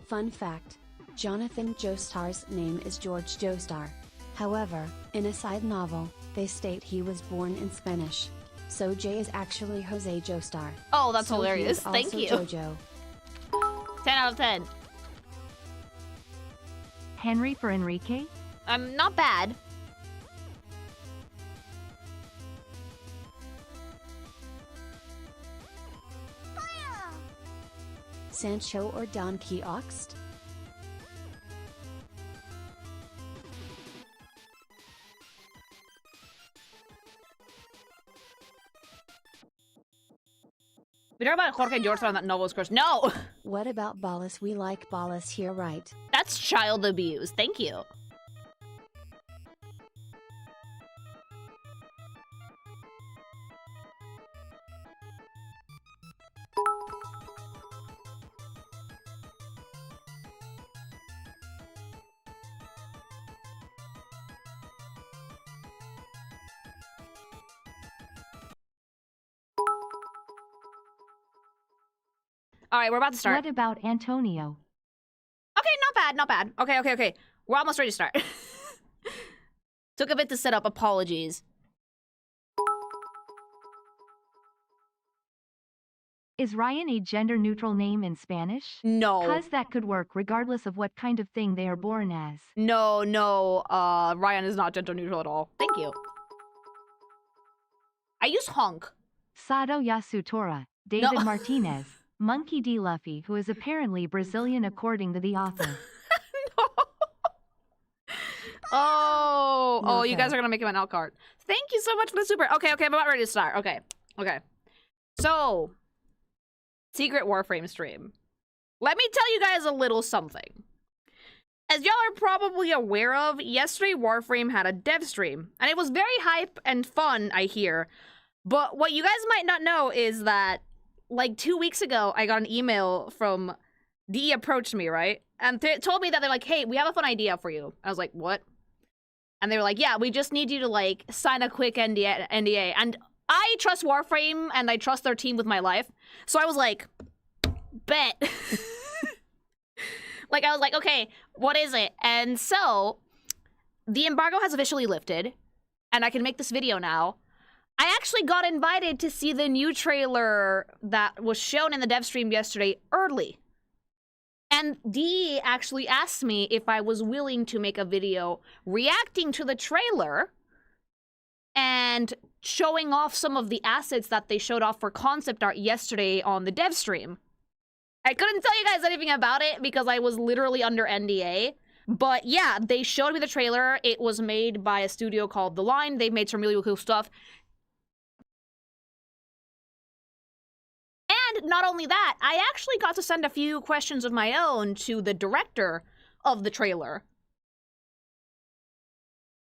Fun fact, Jonathan Joestar's name is George Joestar. However, in a side novel, they state he was born in Spanish. So Jay is actually Jose Joestar. Oh, that's So he hilarious. is Thank also you. Jojo. 10 out of 10. Henry for Enrique? Not bad. Sancho or Don Quixote? We talk about Jorge George on that novel's curse. No! What about Ballas? We like Ballas here, right? That's child abuse. Thank you. All right, we're about to start. What about Antonio? Okay, not bad, not bad. Okay. We're almost ready to start. Took a bit to set up. Apologies. Is Ryan a gender-neutral name in Spanish? No. Cause that could work regardless of what kind of thing they are born as. No. Ryan is not gender neutral at all. Thank you. I use honk. Sado Yasutora, David Martinez, Monkey D. Luffy, who is apparently Brazilian according to the author. No. Oh, you Okay. guys are gonna make him an out card. Thank you so much for the super. Okay, I'm about ready to start. Okay. So, secret Warframe stream. Let me tell you guys a little something. As y'all are probably aware of, yesterday Warframe had a dev stream, and it was very hype and fun, I hear. But what you guys might not know is that, like 2 weeks ago, I got an email from DE approached me, right? And told me that they're like, hey, we have a fun idea for you. I was like, what? And they were like, yeah, we just need you to like sign a quick NDA. And I trust Warframe and I trust their team with my life. So I was like, bet. Like, I was like, okay, what is it? And so the embargo has officially lifted and I can make this video now. I actually got invited to see the new trailer that was shown in the dev stream yesterday early. And DE actually asked me if I was willing to make a video reacting to the trailer and showing off some of the assets that they showed off for concept art yesterday on the dev stream. I couldn't tell you guys anything about it because I was literally under NDA. But yeah, they showed me the trailer. It was made by a studio called The Line. They've made some really cool stuff. And not only that, I actually got to send a few questions of my own to the director of the trailer.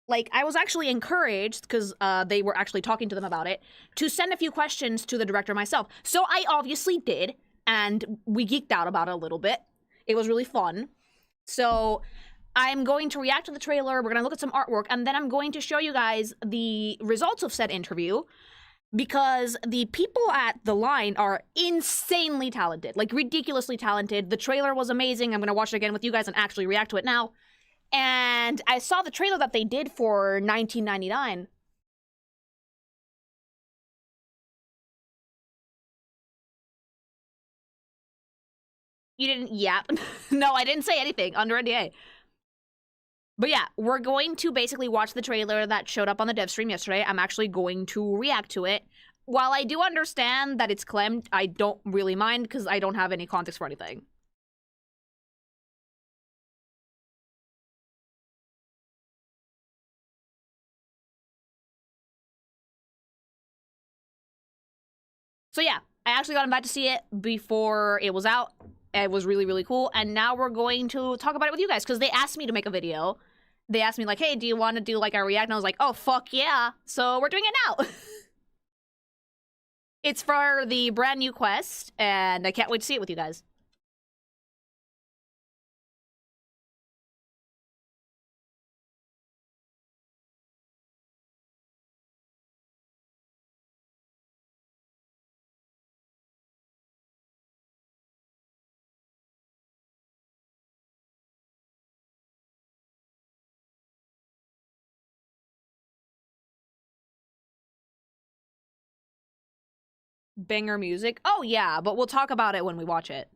Like, I was actually encouraged, because they were actually talking to them about it, to send a few questions to the director myself. So I obviously did, and we geeked out about it a little bit. It was really fun. So I'm going to react to the trailer, we're going to look at some artwork, and then I'm going to show you guys the results of said interview. Because the people at The Line are insanely talented, like ridiculously talented. The trailer was amazing. I'm gonna watch it again with you guys and actually react to it now. And I saw the trailer that they did for $19.99. You didn't yap? No, I didn't say anything under NDA. But yeah, we're going to basically watch the trailer that showed up on the dev stream yesterday. I'm actually going to react to it. While I do understand that it's clemmed, I don't really mind because I don't have any context for anything. So yeah, I actually got invited to see it before it was out. It was really, really cool. And now we're going to talk about it with you guys because they asked me to make a video. They asked me like, hey, do you want to do like a react? And I was like, oh, fuck yeah. So we're doing it now. It's for the brand new quest, and I can't wait to see it with you guys. Banger music? Oh yeah, but we'll talk about it when we watch it.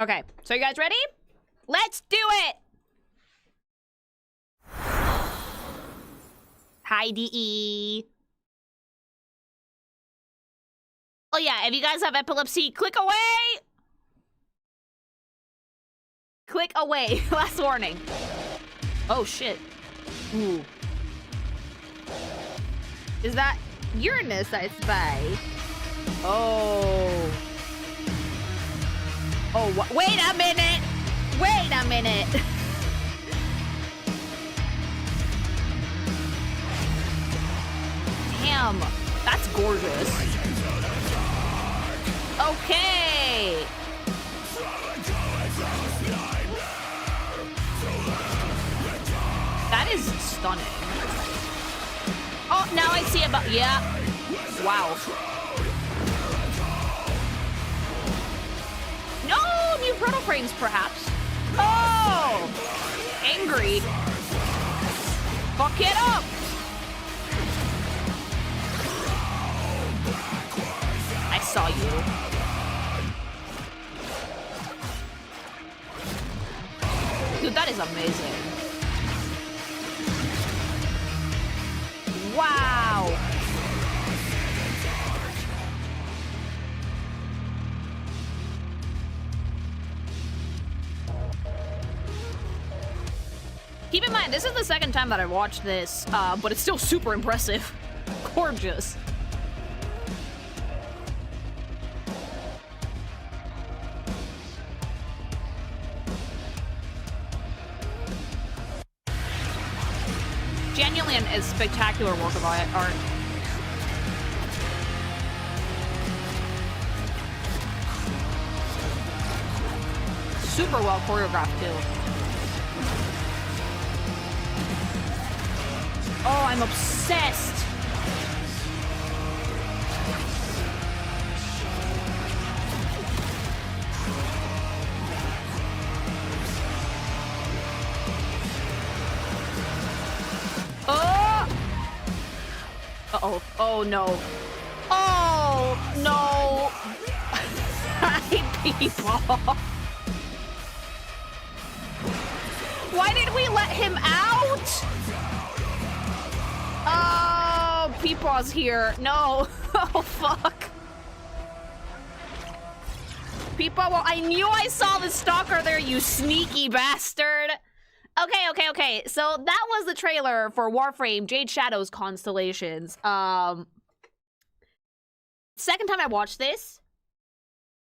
Okay, so you guys ready? Let's do it! Hi, DE. Oh yeah, if you guys have epilepsy, click away! Click away. Last warning. Oh, shit. Ooh. Is that Uranus, I spy? Oh. Oh, wait a minute. Wait a minute. Damn. That's gorgeous. Okay. That is stunning. Oh, now I see about, yeah. Wow. No, new proto frames, perhaps. Oh, angry. Fuck it up. I saw you. Dude, that is amazing. Wow. Keep in mind, this is the second time that I watched this, but it's still super impressive. Gorgeous. Genuinely a spectacular work of art. Super well choreographed too. Oh, I'm obsessed. Uh-oh. Oh, no. Oh, no. Hi, people. Why did we let him out? Oh, Peepaw's here. No. Oh, fuck. Peepaw, well, I knew I saw the stalker there, you sneaky bastard. Okay. So that was the trailer for Warframe Jade Shadows Constellations. Second time I watched this,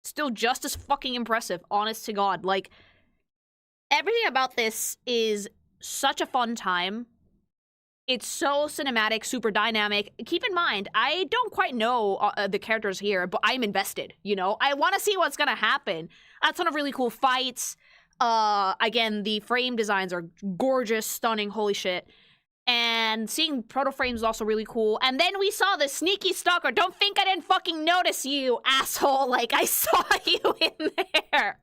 still just as fucking impressive, honest to God. Like, everything about this is such a fun time. It's so cinematic, super dynamic. Keep in mind, I don't quite know the characters here, but I'm invested, you know? I want to see what's gonna happen. A ton of really cool fights. Again, the frame designs are gorgeous, stunning, holy shit. And seeing proto frames is also really cool. And then we saw the sneaky stalker. Don't think I didn't fucking notice you, asshole. Like, I saw you in there.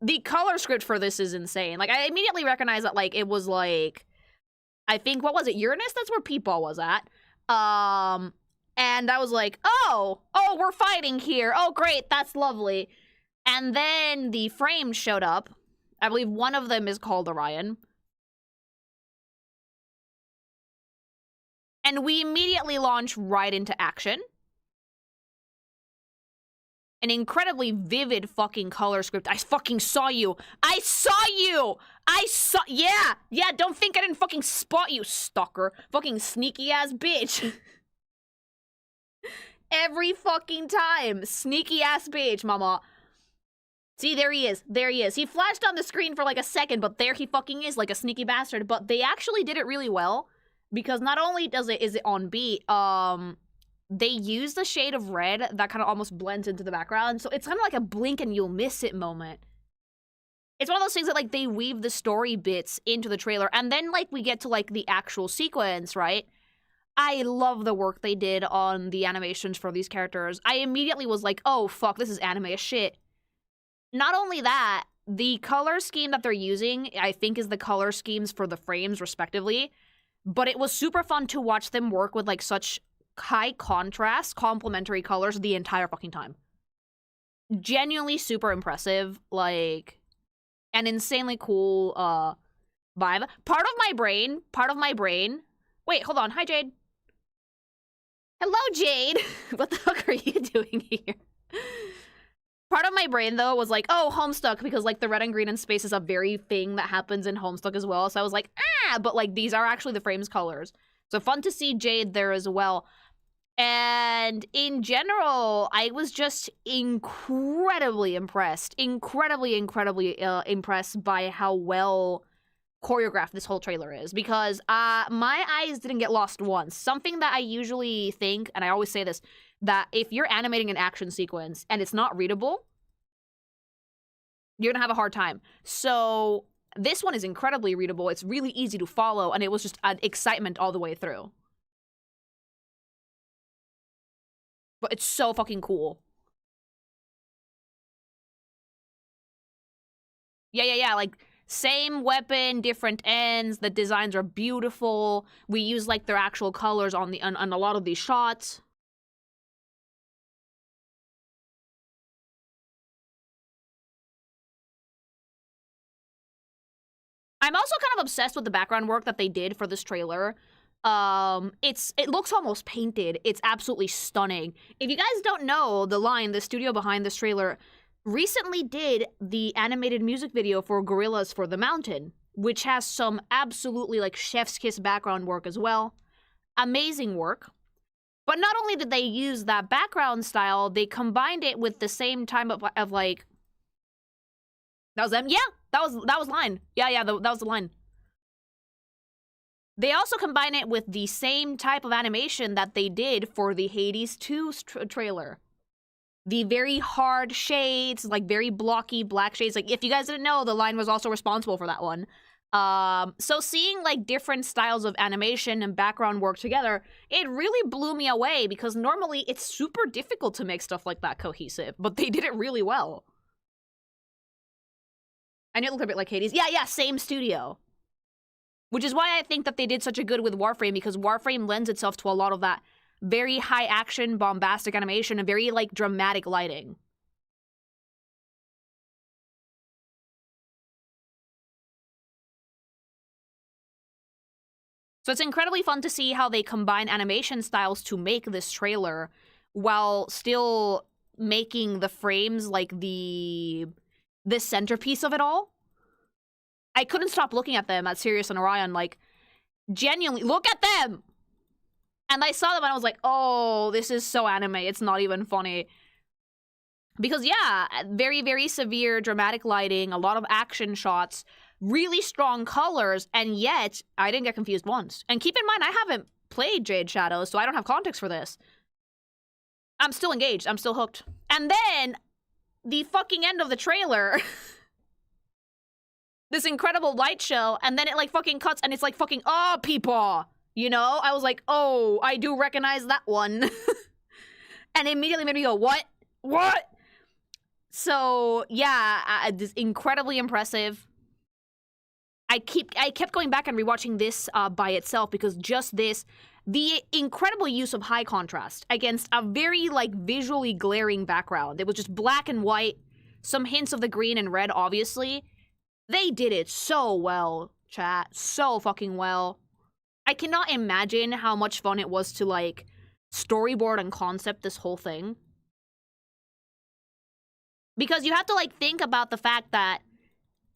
The color script for this is insane. Like, I immediately recognized that, like, it was, like, I think, what was it, Uranus? That's where Peepaw was at. And I was like, oh, we're fighting here. Oh, great, that's lovely. And then the frames showed up. I believe one of them is called Orion. And we immediately launch right into action. An incredibly vivid fucking color script. I fucking saw you. I saw you. Yeah, don't think I didn't fucking spot you, stalker. Fucking sneaky ass bitch. Every fucking time. Sneaky ass bitch, mama. See, there he is. He flashed on the screen for like a second, but there he fucking is, like a sneaky bastard. But they actually did it really well. Because not only is it on beat, they use the shade of red that kind of almost blends into the background. So it's kind of like a blink and you'll miss it moment. It's one of those things that, like, they weave the story bits into the trailer. And then, like, we get to, like, the actual sequence, right? I love the work they did on the animations for these characters. I immediately was like, oh, fuck, this is anime as shit. Not only that, the color scheme that they're using, I think, is the color schemes for the frames, respectively. But it was super fun to watch them work with, like, such high contrast, complementary colors the entire fucking time. Genuinely super impressive, like, an insanely cool, vibe. Part of my brain, wait, hold on, hi, Jade. Hello, Jade. What the fuck are you doing here? Part of my brain, though, was like, oh, Homestuck, because, like, the red and green in space is a very thing that happens in Homestuck as well. So I was like, but, like, these are actually the frame's colors. So fun to see Jade there as well. And in general, I was just incredibly impressed. Incredibly impressed by how well choreographed this whole trailer is. Because my eyes didn't get lost once. Something that I usually think, and I always say this, that if you're animating an action sequence and it's not readable, you're gonna have a hard time. So this one is incredibly readable. It's really easy to follow, and it was just an excitement all the way through. But it's so fucking cool. Yeah. Like, same weapon, different ends. The designs are beautiful. We use, like, their actual colors on a lot of these shots. I'm also kind of obsessed with the background work that they did for this trailer. It looks almost painted. It's absolutely stunning. If you guys don't know, the studio behind this trailer recently did the animated music video for Gorillas for the Mountain, which has some absolutely, like, chef's kiss background work as well. Amazing work. But not only did they use that background style, they combined it with the same type of like... That was them? Yeah, that was line. Yeah, that was the line. They also combine it with the same type of animation that they did for the Hades 2 trailer. The very hard shades, like very blocky black shades. Like, if you guys didn't know, the line was also responsible for that one. So seeing, like, different styles of animation and background work together, it really blew me away, because normally it's super difficult to make stuff like that cohesive, but they did it really well. I know it looked a bit like Hades. Yeah, same studio. Which is why I think that they did such a good with Warframe, because Warframe lends itself to a lot of that very high action, bombastic animation and very, like, dramatic lighting. So it's incredibly fun to see how they combine animation styles to make this trailer while still making the frames, like, the centerpiece of it all. I couldn't stop looking at them, at Sirius and Orion, like, genuinely, look at them! And I saw them and I was like, oh, this is so anime, it's not even funny. Because, yeah, very, very severe dramatic lighting, a lot of action shots, really strong colors, and yet, I didn't get confused once. And keep in mind, I haven't played Jade Shadows, so I don't have context for this. I'm still engaged, I'm still hooked. And then, the fucking end of the trailer... this incredible light show, and then it, like, fucking cuts, and it's like fucking, oh, people! You know? I was like, oh, I do recognize that one. And it immediately made me go, what? What? So, yeah, this incredibly impressive. I kept going back and rewatching this by itself, because just this, the incredible use of high contrast against a very, like, visually glaring background. It was just black and white, some hints of the green and red, obviously. They did it so well, chat. So fucking well. I cannot imagine how much fun it was to, like, storyboard and concept this whole thing. Because you have to, like, think about the fact that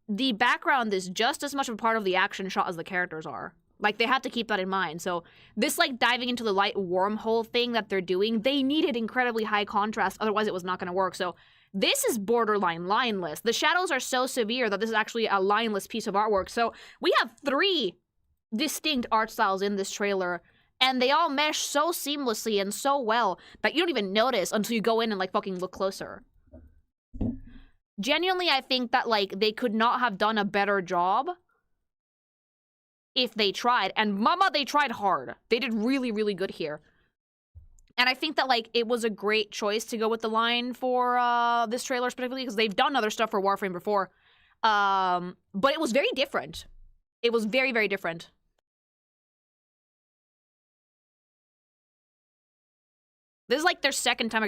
the background is just as much a part of the action shot as the characters are. Like, they had to keep that in mind. So this, like, diving into the light wormhole thing that they're doing, they needed incredibly high contrast, otherwise it was not going to work. So this is borderline lineless. The shadows are so severe that this is actually a lineless piece of artwork. So we have 3 distinct art styles in this trailer, and they all mesh so seamlessly and so well that you don't even notice until you go in and, like, fucking look closer. Genuinely, I think that, like, they could not have done a better job if they tried. And mama, they tried hard. They did really, really good here. And I think that, like, it was a great choice to go with the line for this trailer specifically, because they've done other stuff for Warframe before. But it was very different. It was very, very different. This is, like, their second time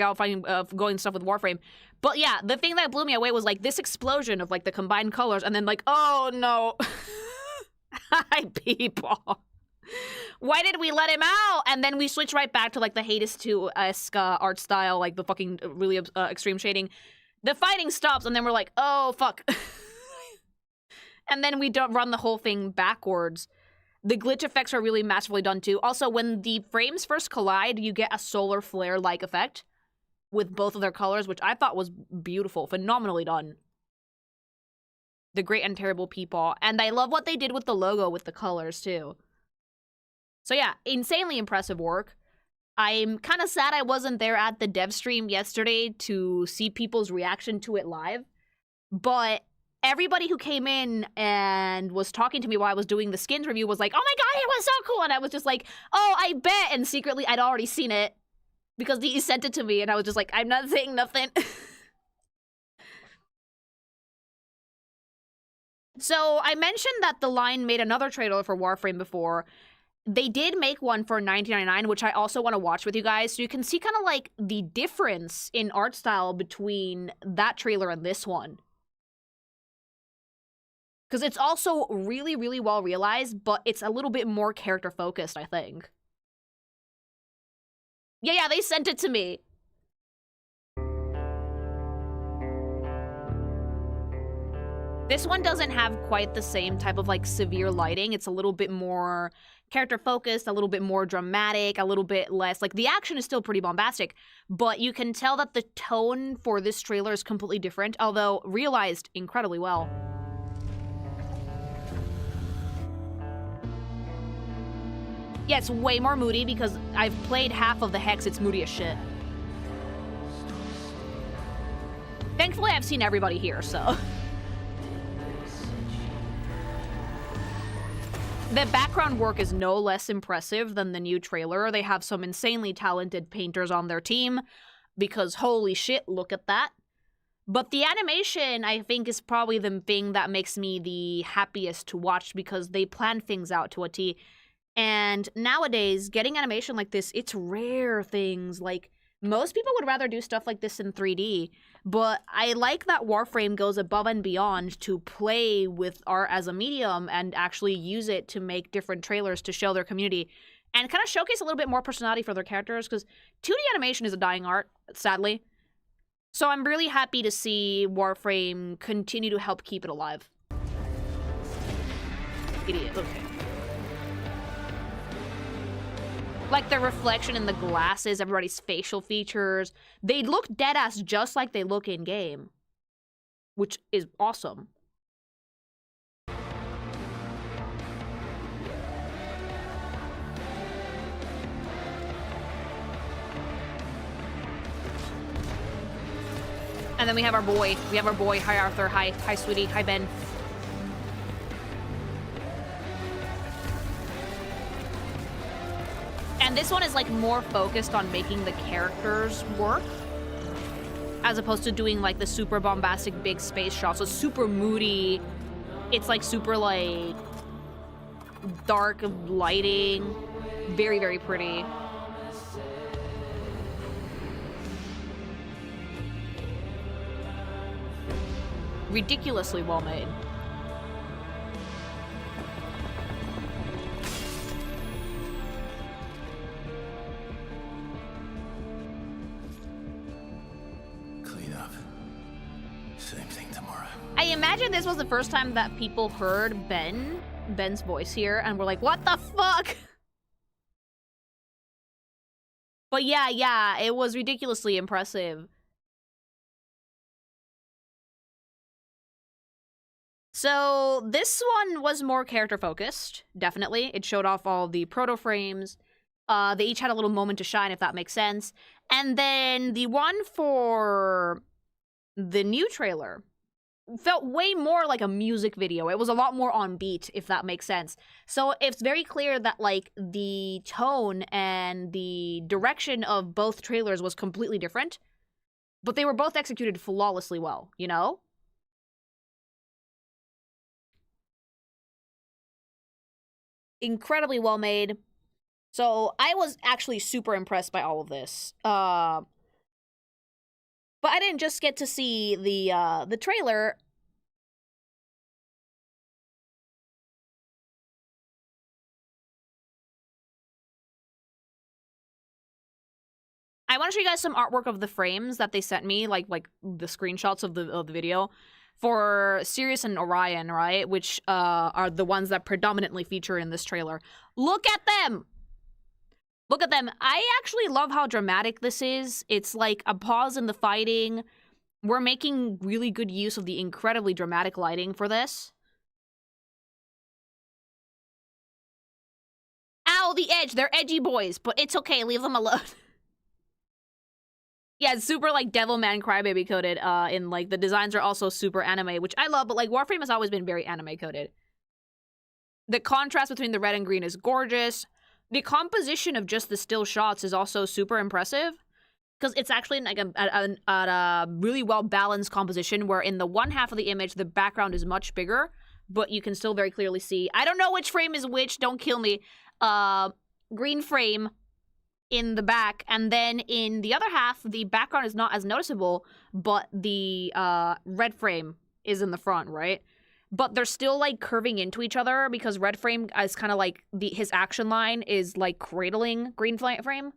going stuff with Warframe. But yeah, the thing that blew me away was, like, this explosion of, like, the combined colors, and then, like, oh no. Hi, people. Why did we let him out? And then we switch right back to, like, the Hades 2-esque art style, like the fucking really extreme shading. The fighting stops, and then we're like, oh, fuck. And then we don't run the whole thing backwards. The glitch effects are really massively done, too. Also, when the frames first collide, you get a solar flare-like effect with both of their colors, which I thought was beautiful, phenomenally done. The Great and Terrible People. And I love what they did with the logo with the colors, too. So yeah, insanely impressive work. I'm kind of sad I wasn't there at the dev stream yesterday to see people's reaction to it live. But everybody who came in and was talking to me while I was doing the skins review was like, oh my god, it was so cool! And I was just like, oh, I bet! And secretly, I'd already seen it. Because he sent it to me, and I was just like, I'm not saying nothing. So, I mentioned that the line made another trailer for Warframe before. They did make one for $19.99, which I also want to watch with you guys. So you can see kind of like the difference in art style between that trailer and this one. Because it's also really, really well realized, but it's a little bit more character focused, I think. Yeah, they sent it to me. This one doesn't have quite the same type of, like, severe lighting. It's a little bit more character-focused, a little bit more dramatic, a little bit less... Like, the action is still pretty bombastic, but you can tell that the tone for this trailer is completely different, although realized incredibly well. Yeah, it's way more moody because I've played half of the Hex. It's moody as shit. Thankfully, I've seen everybody here, so... The background work is no less impressive than the new trailer. They have some insanely talented painters on their team, because holy shit, look at that. But the animation, I think, is probably the thing that makes me the happiest to watch, because they plan things out to a T. And nowadays, getting animation like this, it's rare things. Like, most people would rather do stuff like this in 3D, but I like that Warframe goes above and beyond to play with art as a medium and actually use it to make different trailers to show their community and kind of showcase a little bit more personality for their characters, because 2D animation is a dying art, sadly. So I'm really happy to see Warframe continue to help keep it alive. Idiot, okay. Like the reflection in the glasses, everybody's facial features. They look deadass just like they look in-game. Which is awesome. And then we have our boy. Hi Arthur, hi sweetie, hi Ben. And this one is, like, more focused on making the characters work, as opposed to doing, like, the super bombastic big space shots. So super moody. It's, like, super, like, dark lighting. Very, very pretty. Ridiculously well made. I imagine this was the first time that people heard Ben's voice here and were like, what the fuck? But yeah, it was ridiculously impressive. So this one was more character focused, definitely. It showed off all the proto frames. They each had a little moment to shine, if that makes sense. And then the one for the new trailer felt way more like a music video. It was a lot more on beat, if that makes sense. So it's very clear that, like, the tone and the direction of both trailers was completely different, but they were both executed flawlessly well, you know? Incredibly well made. So I was actually super impressed by all of this. But I didn't just get to see the trailer. I want to show you guys some artwork of the frames that they sent me, like the screenshots of the video for Sirius and Orion, right? Which are the ones that predominantly feature in this trailer. Look at them! Look at them. I actually love how dramatic this is. It's like a pause in the fighting. We're making really good use of the incredibly dramatic lighting for this. Ow, the edge. They're edgy boys, but it's okay. Leave them alone. Yeah, it's super like Devilman Crybaby coded. And like the designs are also super anime, which I love, but like Warframe has always been very anime coded. The contrast between the red and green is gorgeous. The composition of just the still shots is also super impressive. Because it's actually like a really well-balanced composition where in the one half of the image, the background is much bigger, but you can still very clearly see. I don't know which frame is which, don't kill me. Green frame in the back, and then in the other half, the background is not as noticeable, but the red frame is in the front, right? But they're still like curving into each other because red frame is kind of like his action line is like cradling green frame.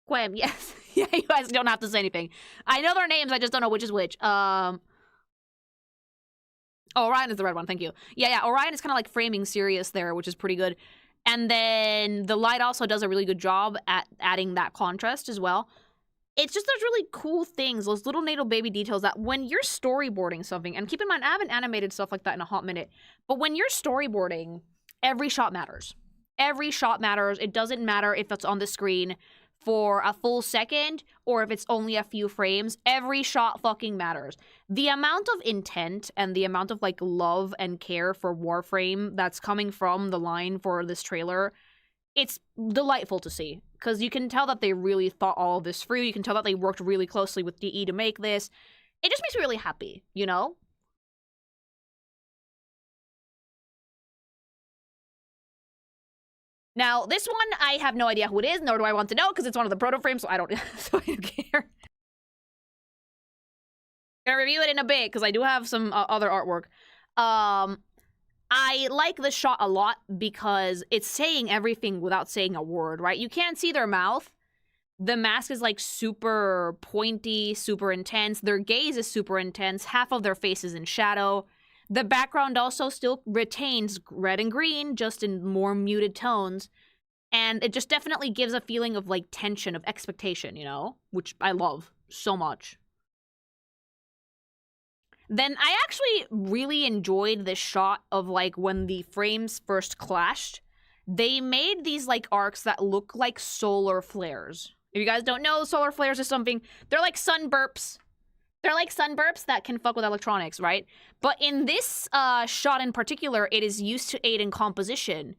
Quam, yes. Yeah, you guys don't have to say anything. I know their names, I just don't know which is which. Oh, Orion is the red one, thank you. Yeah, Orion is kind of like framing Sirius there, which is pretty good. And then the light also does a really good job at adding that contrast as well. It's just those really cool things, those little natal baby details that when you're storyboarding something, and keep in mind, I haven't animated stuff like that in a hot minute, but when you're storyboarding, every shot matters. Every shot matters. It doesn't matter if it's on the screen for a full second or if it's only a few frames. Every shot fucking matters. The amount of intent and the amount of like love and care for Warframe that's coming from the line for this trailer, it's delightful to see because you can tell that they really thought all of this through. You can tell that they worked really closely with DE to make this. It just makes me really happy, you know? Now, this one, I have no idea who it is, nor do I want to know, because it's one of the proto frames, so I don't care. Gonna review it in a bit, because I do have some other artwork. I like this shot a lot, because it's saying everything without saying a word, right? You can't see their mouth. The mask is, like, super pointy, super intense. Their gaze is super intense. Half of their face is in shadow. The background also still retains red and green, just in more muted tones. And it just definitely gives a feeling of, like, tension, of expectation, you know? Which I love so much. Then I actually really enjoyed this shot of, like, when the frames first clashed. They made these, like, arcs that look like solar flares. If you guys don't know, solar flares is something... They're like sun burps. They're like sun burps that can fuck with electronics, right? But in this shot in particular, it is used to aid in composition,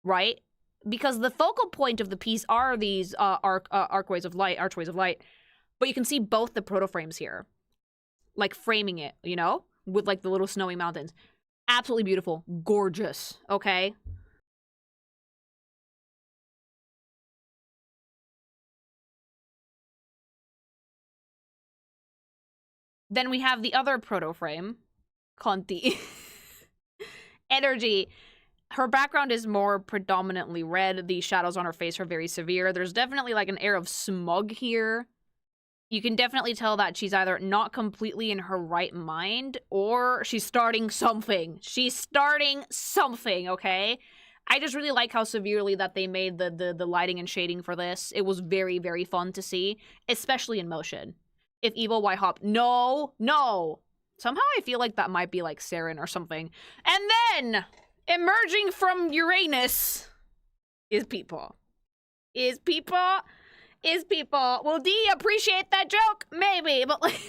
right? Because the focal point of the piece are these archways of light. But you can see both the proto frames here. Like framing it, you know? With like the little snowy mountains. Absolutely beautiful. Gorgeous, okay? Then we have the other proto frame, Conti. Energy. Her background is more predominantly red. The shadows on her face are very severe. There's definitely like an air of smug here. You can definitely tell that she's either not completely in her right mind or she's starting something. She's starting something, okay? I just really like how severely that they made the lighting and shading for this. It was very, very fun to see, especially in motion. If Evil White Hop, no. Somehow I feel like that might be like Saren or something. And then, emerging from Uranus is people. Will D appreciate that joke? Maybe, but like...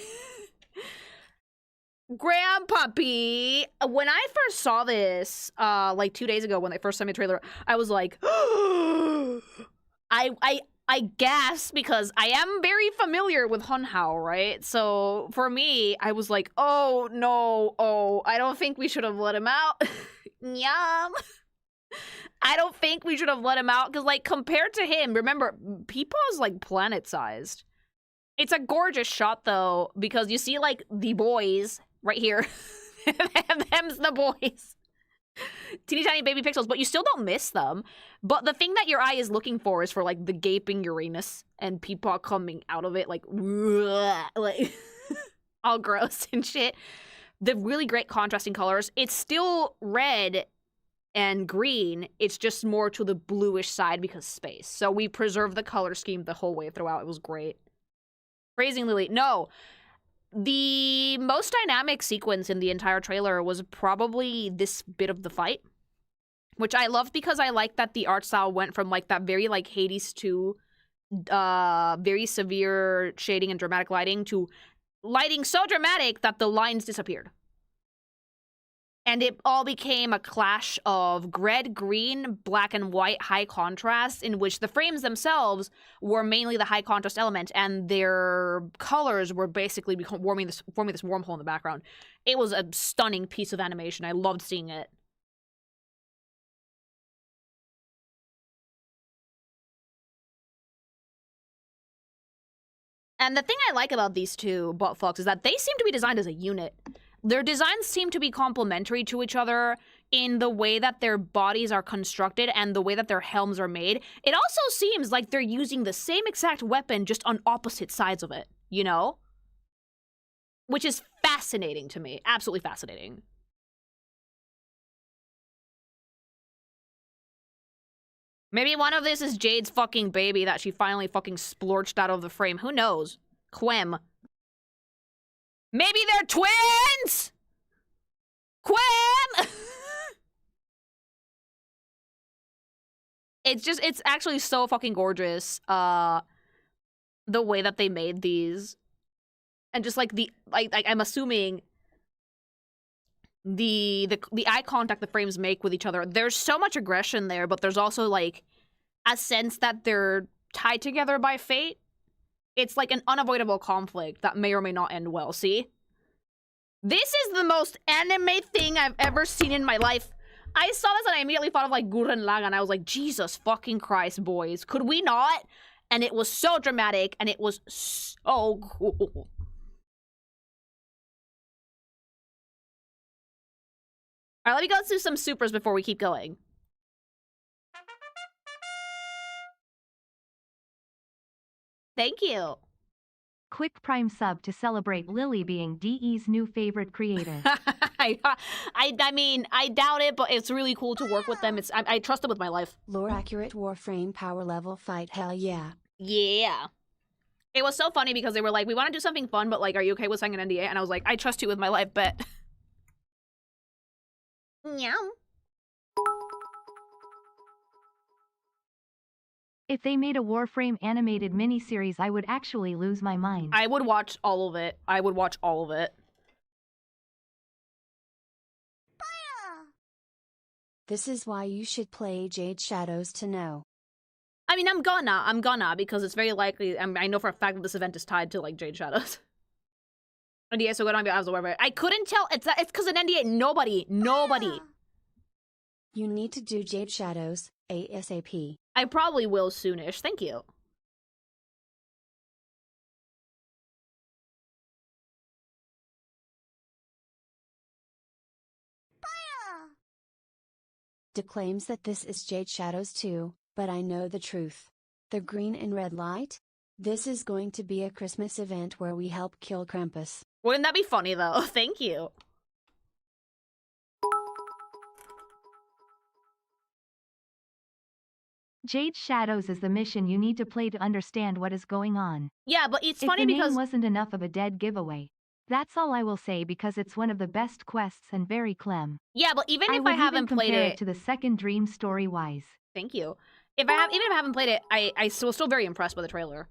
Grandpappy. When I first saw this, like 2 days ago when they first sent me a trailer, I was like, I gasped because I am very familiar with Hunhao, right? So for me, I was like, oh no, I don't think we should have let him out. Yum. I don't think we should have let him out because, like, compared to him, remember, Peepaw is like planet-sized. It's a gorgeous shot though because you see like the boys right here. Them's the boys. Teeny tiny baby pixels, but you still don't miss them. But the thing that your eye is looking for is for like the gaping Uranus and Peepaw coming out of it like all gross and shit. The really great contrasting colors. It's still red and green. It's just more to the bluish side because space. So we preserved the color scheme the whole way throughout. It was great. Praising Lily. No. The most dynamic sequence in the entire trailer was probably this bit of the fight, which I loved because I liked that the art style went from like that very like Hades 2 very severe shading and dramatic lighting to lighting so dramatic that the lines disappeared. And it all became a clash of red, green, black, and white high contrast, in which the frames themselves were mainly the high contrast element, and their colors were basically forming this wormhole in the background. It was a stunning piece of animation. I loved seeing it. And the thing I like about these two buttfucks is that they seem to be designed as a unit. Their designs seem to be complementary to each other in the way that their bodies are constructed and the way that their helms are made. It also seems like they're using the same exact weapon just on opposite sides of it, you know? Which is fascinating to me. Absolutely fascinating. Maybe one of this is Jade's fucking baby that she finally fucking splorched out of the frame. Who knows? Quem. Maybe they're twins! Quem! It's actually so fucking gorgeous, the way that they made these. And just like I'm assuming the eye contact the frames make with each other. There's so much aggression there, but there's also like a sense that they're tied together by fate. It's like an unavoidable conflict that may or may not end well, see? This is the most anime thing I've ever seen in my life. I saw this and I immediately thought of like Gurren Lagann. I was like, Jesus fucking Christ, boys. Could we not? And it was so dramatic and it was so cool. Alright, let me go through some supers before we keep going. Thank you. Quick Prime sub to celebrate Lily being DE's new favorite creator. I mean, I doubt it, but it's really cool to work with them. I trust them with my life. Lore accurate Warframe power level fight, hell yeah. Yeah. It was so funny because they were like, we want to do something fun, but like, are you okay with signing an NDA? And I was like, I trust you with my life, bet. Meow. If they made a Warframe animated miniseries, I would actually lose my mind. I would watch all of it. I would watch all of it. This is why you should play Jade Shadows to know. I mean, I'm gonna, because it's very likely, I know for a fact that this event is tied to, like, Jade Shadows. NDA, so good on behalf of whatever. I couldn't tell, it's because an NDA, nobody. You need to do Jade Shadows, ASAP. I probably will soonish, thank you. Claims that this is Jade Shadows 2, but I know the truth. The green and red light? This is going to be a Christmas event where we help kill Krampus. Wouldn't that be funny though? Thank you. Jade Shadows is the mission you need to play to understand what is going on. Yeah, but it's funny if the because name wasn't enough of a dead giveaway. That's all I will say because it's one of the best quests and very clem. Yeah, but even if I haven't played it to the second dream story-wise. Thank you. Even if I haven't played it, I was still very impressed by the trailer.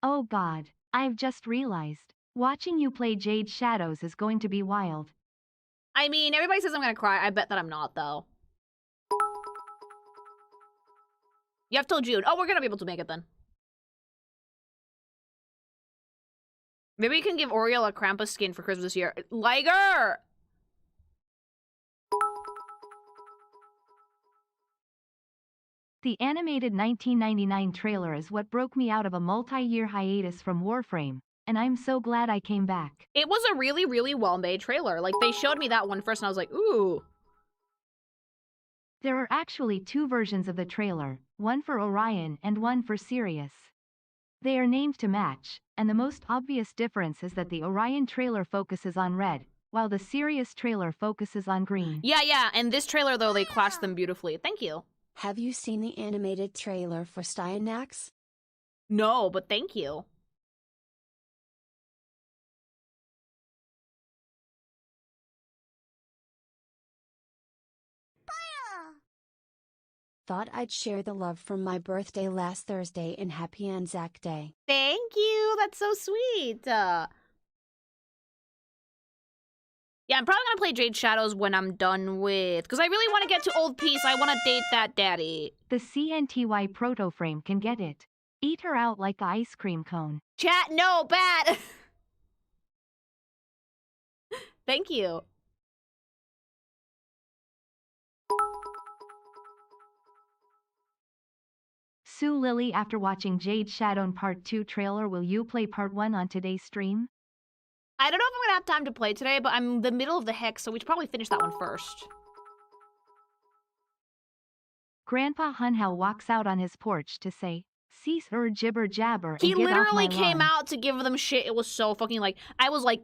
Oh god, I've just realized. Watching you play Jade Shadows is going to be wild. I mean, everybody says I'm gonna cry. I bet that I'm not, though. You have till June. Oh, we're gonna be able to make it then. Maybe we can give Oriel a Krampus skin for Christmas this year. Liger! The animated 1999 trailer is what broke me out of a multi-year hiatus from Warframe, and I'm so glad I came back. It was a really, really well-made trailer. Like, they showed me that one first, and I was like, ooh. There are actually two versions of the trailer, one for Orion and one for Sirius. They are named to match, and the most obvious difference is that the Orion trailer focuses on red, while the Sirius trailer focuses on green. Yeah, in this trailer though, they classed them beautifully. Thank you. Have you seen the animated trailer for Styanax? No, but thank you. Thought I'd share the love from my birthday last Thursday and happy Anzac Day. Thank you. That's so sweet. Yeah, I'm probably gonna play Jade Shadows when I'm done with, because I really want to get to Old Peace. I want to date that daddy. The CNTY proto-frame can get it. Eat her out like an ice cream cone. Chat, no, bad. Thank you. Sue Lily, after watching Jade Shadow Part 2 trailer, will you play Part 1 on today's stream? I don't know if I'm gonna have time to play today, but I'm in the middle of the hex, so we should probably finish that one first. Grandpa Hunhell walks out on his porch to say, "Cease jibber jabber and He get off my literally came lawn." out to give them shit. It was so fucking like, I was like,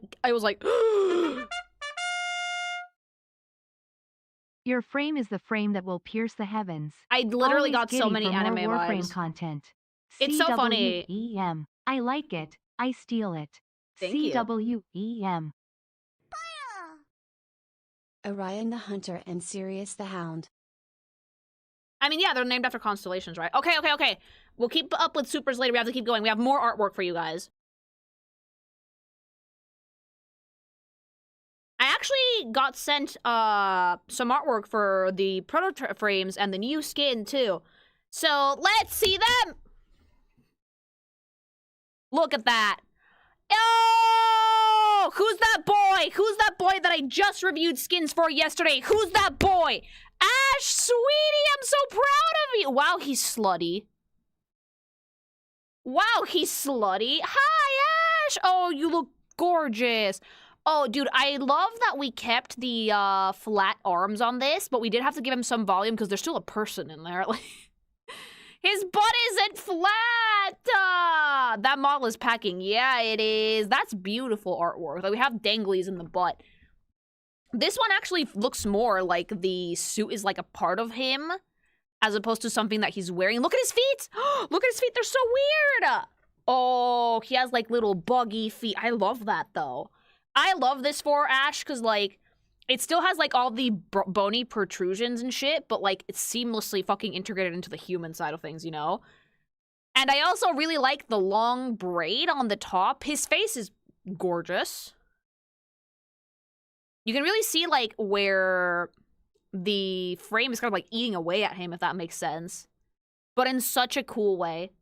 Your frame is the frame that will pierce the heavens. I literally Always got so giddy many for more anime Warframe vibes. content. It's so funny. CWEM. I like it. I steal it. Thank you. CWEM. Orion the Hunter and Sirius the Hound. I mean, yeah, they're named after constellations, right? Okay. We'll keep up with supers later. We have to keep going. We have more artwork for you guys. I actually got sent some artwork for the proto frames and the new skin too. So let's see them. Look at that. Oh, who's that boy? Who's that boy that I just reviewed skins for yesterday? Who's that boy? Ash, sweetie, I'm so proud of you. Wow, he's slutty. Wow, he's slutty. Hi, Ash. Oh, you look gorgeous. Oh, dude, I love that we kept the flat arms on this, but we did have to give him some volume because there's still a person in there. Like, his butt isn't flat. That model is packing. Yeah, it is. That's beautiful artwork. Like, we have danglies in the butt. This one actually looks more like the suit is like a part of him as opposed to something that he's wearing. Look at his feet. Look at his feet. They're so weird. Oh, he has like little buggy feet. I love that though. I love this for Ash because, like, it still has, like, all the bony protrusions and shit, but, like, it's seamlessly fucking integrated into the human side of things, you know? And I also really like the long braid on the top. His face is gorgeous. You can really see, like, where the frame is kind of, like, eating away at him, if that makes sense. But in such a cool way.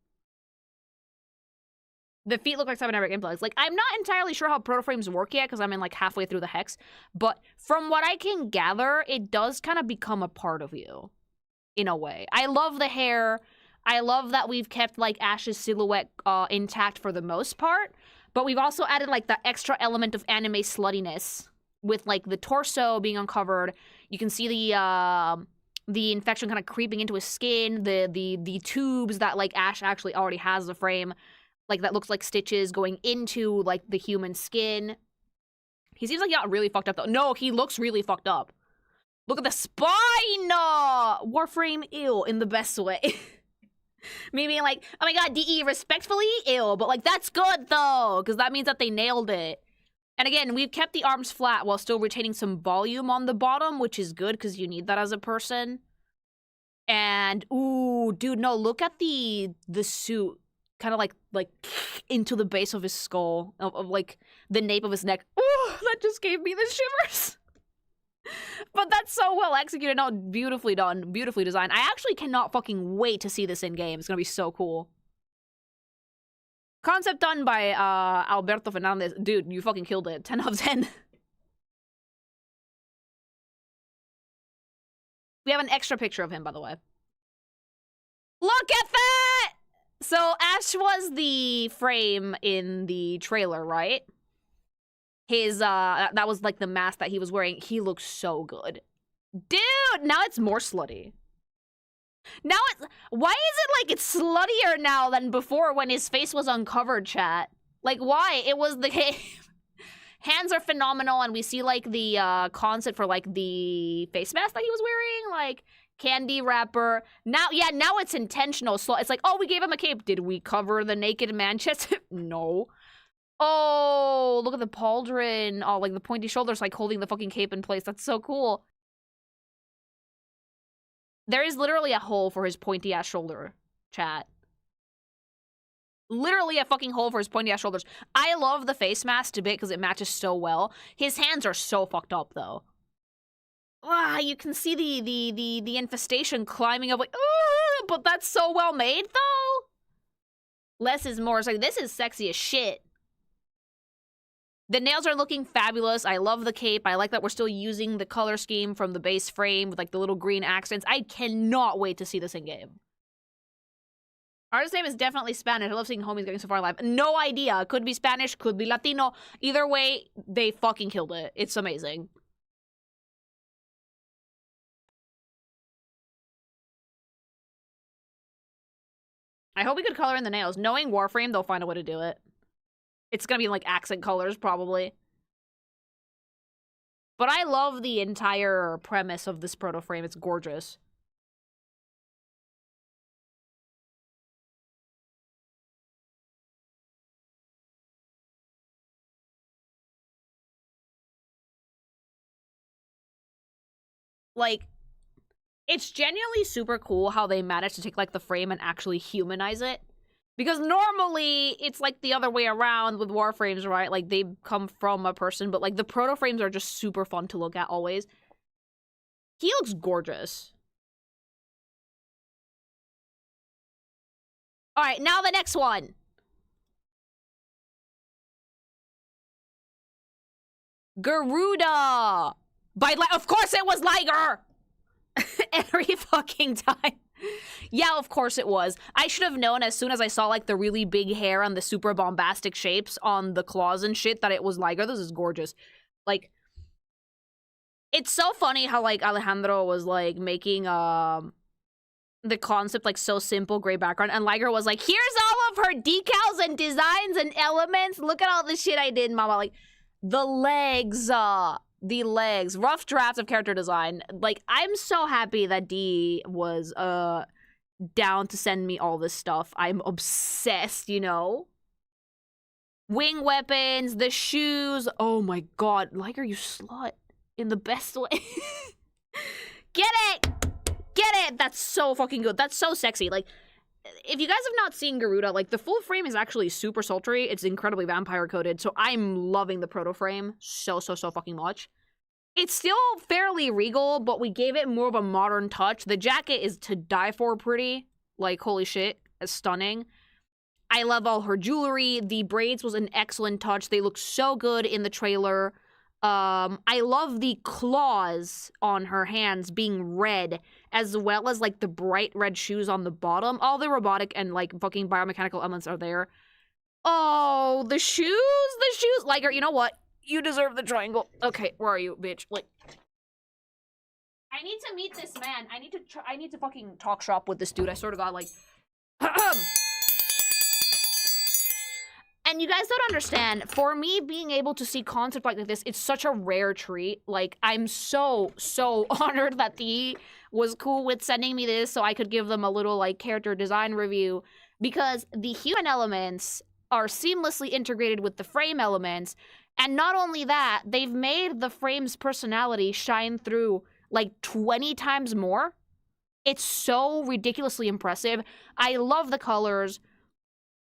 The feet look like cybernetic implants. Like, I'm not entirely sure how protoframes work yet because I'm in, like, halfway through the hex. But from what I can gather, it does kind of become a part of you. In a way. I love the hair. I love that we've kept, like, Ash's silhouette intact for the most part. But we've also added, like, the extra element of anime sluttiness. With, like, the torso being uncovered. You can see the infection kind of creeping into his skin. The tubes that, like, Ash actually already has the frame. Like, that looks like stitches going into, like, the human skin. He seems like he got really fucked up, though. No, he looks really fucked up. Look at the spine! Warframe, ill, in the best way. Me being like, oh my god, DE, respectfully, ill. But, like, that's good, though, because that means that they nailed it. And again, we've kept the arms flat while still retaining some volume on the bottom, which is good, because you need that as a person. And, ooh, dude, no, look at the suit. Kind of like into the base of his skull, of like the nape of his neck. Ooh, that just gave me the shivers. But that's so well executed. No, beautifully done, beautifully designed. I actually cannot fucking wait to see this in game. It's gonna be so cool. Concept done by Alberto Fernandez. Dude, you fucking killed it. 10 out of 10. We have an extra picture of him, by the way. Look at that! So Ash was the frame in the trailer, right? His, that was like the mask that he was wearing. He looks so good. Dude, now it's more slutty. Now it's... Why is it like it's sluttier now than before when his face was uncovered, chat? Like, why? It was the... Hands are phenomenal, and we see, like, the concept for, like, the face mask that he was wearing, like, candy wrapper. Now, yeah, now it's intentional. So it's like, oh, we gave him a cape. Did we cover the naked man chest? No. Oh, look at the pauldron. Oh, like, the pointy shoulders, like, holding the fucking cape in place. That's so cool. There is literally a hole for his pointy-ass shoulder, chat. Literally a fucking hole for his pointy-ass shoulders. I love the face mask a bit because it matches so well. His hands are so fucked up, though. Ah, you can see the infestation climbing up, like, but that's so well made, though. Less is more. It's like, this is sexy as shit. The nails are looking fabulous. I love the cape. I like that we're still using the color scheme from the base frame with, like, the little green accents. I cannot wait to see this in game. Artist's name is definitely Spanish. I love seeing homies getting so far alive. No idea. Could be Spanish, could be Latino. Either way, they fucking killed it. It's amazing. I hope we could color in the nails. Knowing Warframe, they'll find a way to do it. It's gonna be like accent colors, probably. But I love the entire premise of this proto frame. It's gorgeous. Like, it's genuinely super cool how they managed to take, like, the frame and actually humanize it. Because normally, it's, like, the other way around with Warframes, right? Like, they come from a person, but, like, the proto-frames are just super fun to look at always. He looks gorgeous. Alright, now the next one. Garuda! Of course it was Liger! Every fucking time. Yeah, of course it was. I should have known as soon as I saw, like, the really big hair and the super bombastic shapes on the claws and shit that it was Liger. This is gorgeous. Like, it's so funny how, like, Alejandro was, like, making, the concept, like, so simple, gray background, and Liger was like, here's all of her decals and designs and elements. Look at all the shit I did, mama. Like, the legs, rough draft of character design. Like, I'm so happy that D was, down to send me all this stuff. I'm obsessed, you know? Wing weapons, the shoes. Oh my god, Liger, you slut. In the best way. Get it! Get it! That's so fucking good. That's so sexy. Like, if you guys have not seen Garuda, like, the full frame is actually super sultry. It's incredibly vampire-coded, so I'm loving the proto-frame so fucking much. It's still fairly regal, but we gave it more of a modern touch. The jacket is to die for pretty. Like, holy shit, it's stunning. I love all her jewelry. The braids was an excellent touch. They look so good in the trailer. I love the claws on her hands being red, as well as, like, the bright red shoes on the bottom. All the robotic and, like, fucking biomechanical elements are there. Oh, the shoes! The shoes! Liger, you know what? You deserve the triangle. Okay, where are you, bitch? Like, I need to meet this man. I need to fucking talk shop with this dude. I sort of got, like, and you guys don't understand. For me, being able to see concept like this, it's such a rare treat. Like, I'm so honored that he was cool with sending me this so I could give them a little, like, character design review, because the human elements are seamlessly integrated with the frame elements. And not only that, they've made the frame's personality shine through, like, 20 times more. It's so ridiculously impressive. I love the colors.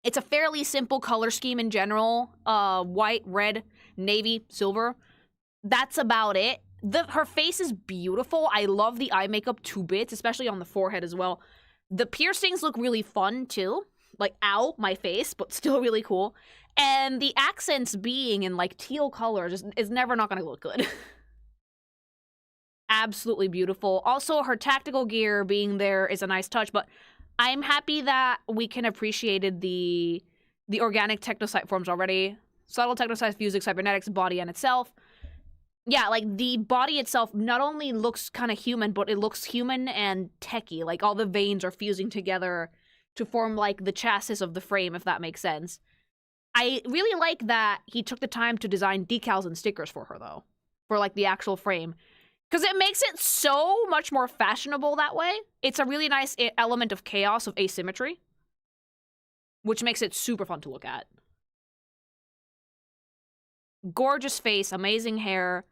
It's a fairly simple color scheme in general. White, red, navy, silver. That's about it. Her face is beautiful. I love the eye makeup to bits, especially on the forehead as well. The piercings look really fun, too. Like, ow, my face, but still really cool. And the accents being in, like, teal colors is never not gonna look good. Absolutely beautiful. Also, her tactical gear being there is a nice touch, but I'm happy that we can appreciate the organic technocyte forms already. Subtle technocyte, physics, cybernetics, body and itself. Yeah, like the body itself not only looks kind of human, but it looks human and techy. Like all the veins are fusing together to form like the chassis of the frame, if that makes sense. I really like that he took the time to design decals and stickers for her, though, for like the actual frame. Because it makes it so much more fashionable that way. It's a really nice element of chaos, of asymmetry, which makes it super fun to look at. Gorgeous face, amazing hair,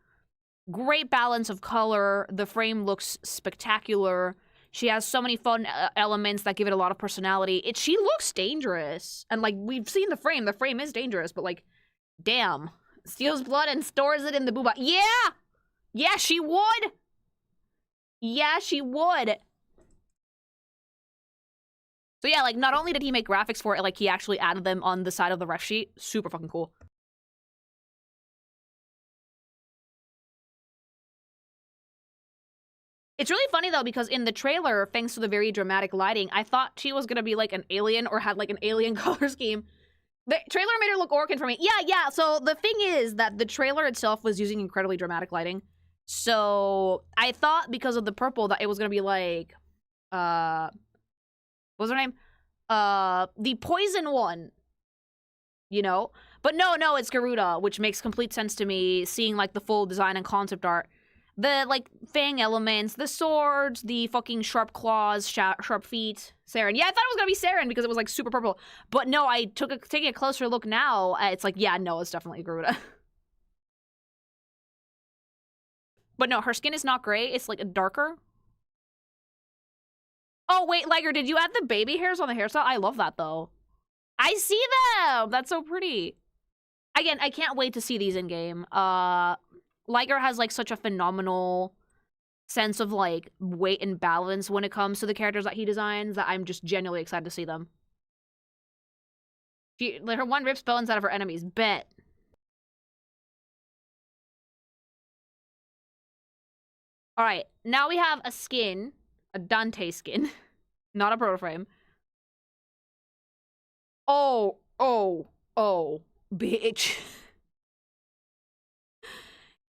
great balance of color. The frame looks spectacular. She has so many fun elements that give it a lot of personality. She looks dangerous. And, like, we've seen the frame. The frame is dangerous, but, like, damn. Steals blood and stores it in the booba. Yeah! Yeah, she would! Yeah, she would. So, yeah, like, not only did he make graphics for it, like, he actually added them on the side of the ref sheet. Super fucking cool. It's really funny, though, because in the trailer, thanks to the very dramatic lighting, I thought she was gonna be, like, an alien or had, like, an alien color scheme. The trailer made her look Orcan for me. Yeah, so the thing is that the trailer itself was using incredibly dramatic lighting. So I thought because of the purple that it was gonna be, like, what was her name? The poison one. You know? But no, it's Garuda, which makes complete sense to me, seeing, like, the full design and concept art. The, like, fang elements, the swords, the fucking sharp claws, sharp feet. Saren. Yeah, I thought it was gonna be Saren because it was, like, super purple. But no, taking a closer look now, it's like, yeah, no, it's definitely Garuda. But no, her skin is not gray. It's, like, a darker. Oh, wait, Liger, did you add the baby hairs on the hairstyle? I love that, though. I see them! That's so pretty. Again, I can't wait to see these in-game. Liger has, like, such a phenomenal sense of, like, weight and balance when it comes to the characters that he designs that I'm just genuinely excited to see them. Her one rips bones out of her enemies. Bet. Alright, now we have a skin. A Dante skin. Not a proto frame. Oh, bitch.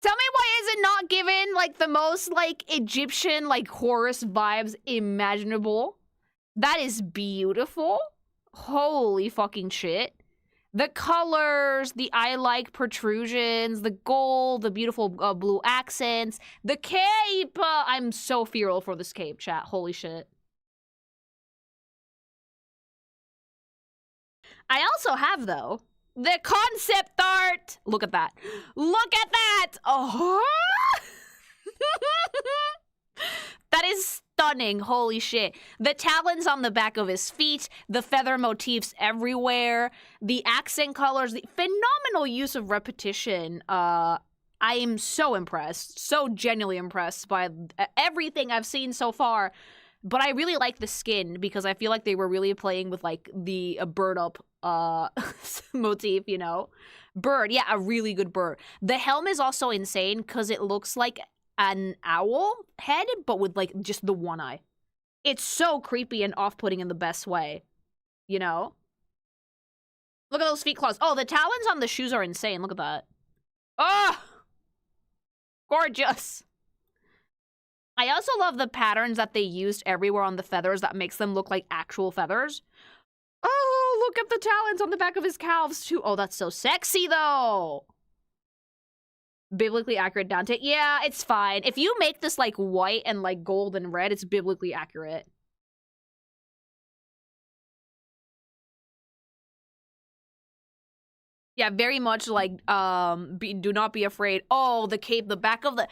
Tell me why is it not given, like, the most, like, Egyptian, like, Horus vibes imaginable? That is beautiful. Holy fucking shit. The colors, the eye-like protrusions, the gold, the beautiful blue accents, the cape! I'm so feral for this cape, chat. Holy shit. I also have, though, the concept art! Look at that. Look at that! Oh! That is stunning. Holy shit. The talons on the back of his feet, the feather motifs everywhere, the accent colors, the phenomenal use of repetition. I am so impressed. So genuinely impressed by everything I've seen so far. But I really like the skin because I feel like they were really playing with, like, the bird up motif, you know? Bird, yeah, a really good bird. The helm is also insane because it looks like an owl head, but with, like, just the one eye. It's so creepy and off-putting in the best way, you know? Look at those feet claws. Oh, the talons on the shoes are insane. Look at that. Oh! Gorgeous. I also love the patterns that they used everywhere on the feathers that makes them look like actual feathers. Oh, look at the talons on the back of his calves, too. Oh, that's so sexy, though. Biblically accurate Dante. Yeah, it's fine. If you make this, like, white and, like, gold and red, it's biblically accurate. Yeah, very much like, do not be afraid. Oh, the cape, the back of the...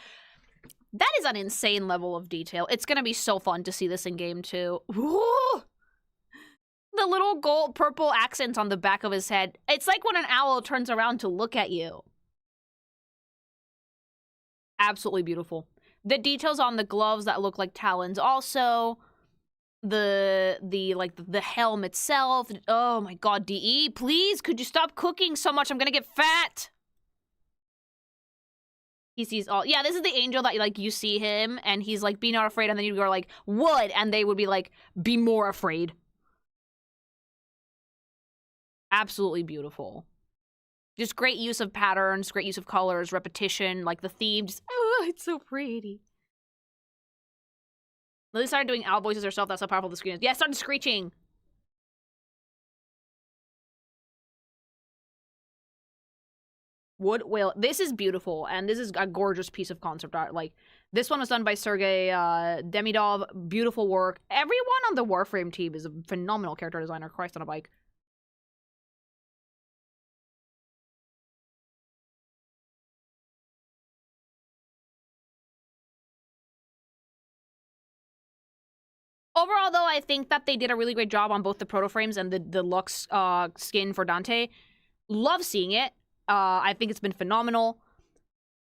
That is an insane level of detail. It's gonna be so fun to see this in game too. Ooh! The little gold purple accents on the back of his head. It's like when an owl turns around to look at you. Absolutely beautiful. The details on the gloves that look like talons also. The helm itself. Oh my god, DE, please, could you stop cooking so much? I'm gonna get fat. He sees all. Yeah, this is the angel that, like, you see him and he's like, be not afraid, and then you go like, would, and they would be like, be more afraid. Absolutely beautiful. Just great use of patterns, great use of colors, repetition, like the theme. Just, oh, it's so pretty. Lily started doing owl voices herself. That's how powerful the screen is. Yeah, started screeching. Wood whale. This is beautiful, and this is a gorgeous piece of concept art. Like, this one was done by Sergey Demidov. Beautiful work. Everyone on the Warframe team is a phenomenal character designer. Christ on a bike. Overall, though, I think that they did a really great job on both the proto frames and the Lux skin for Dante. Love seeing it. I think it's been phenomenal.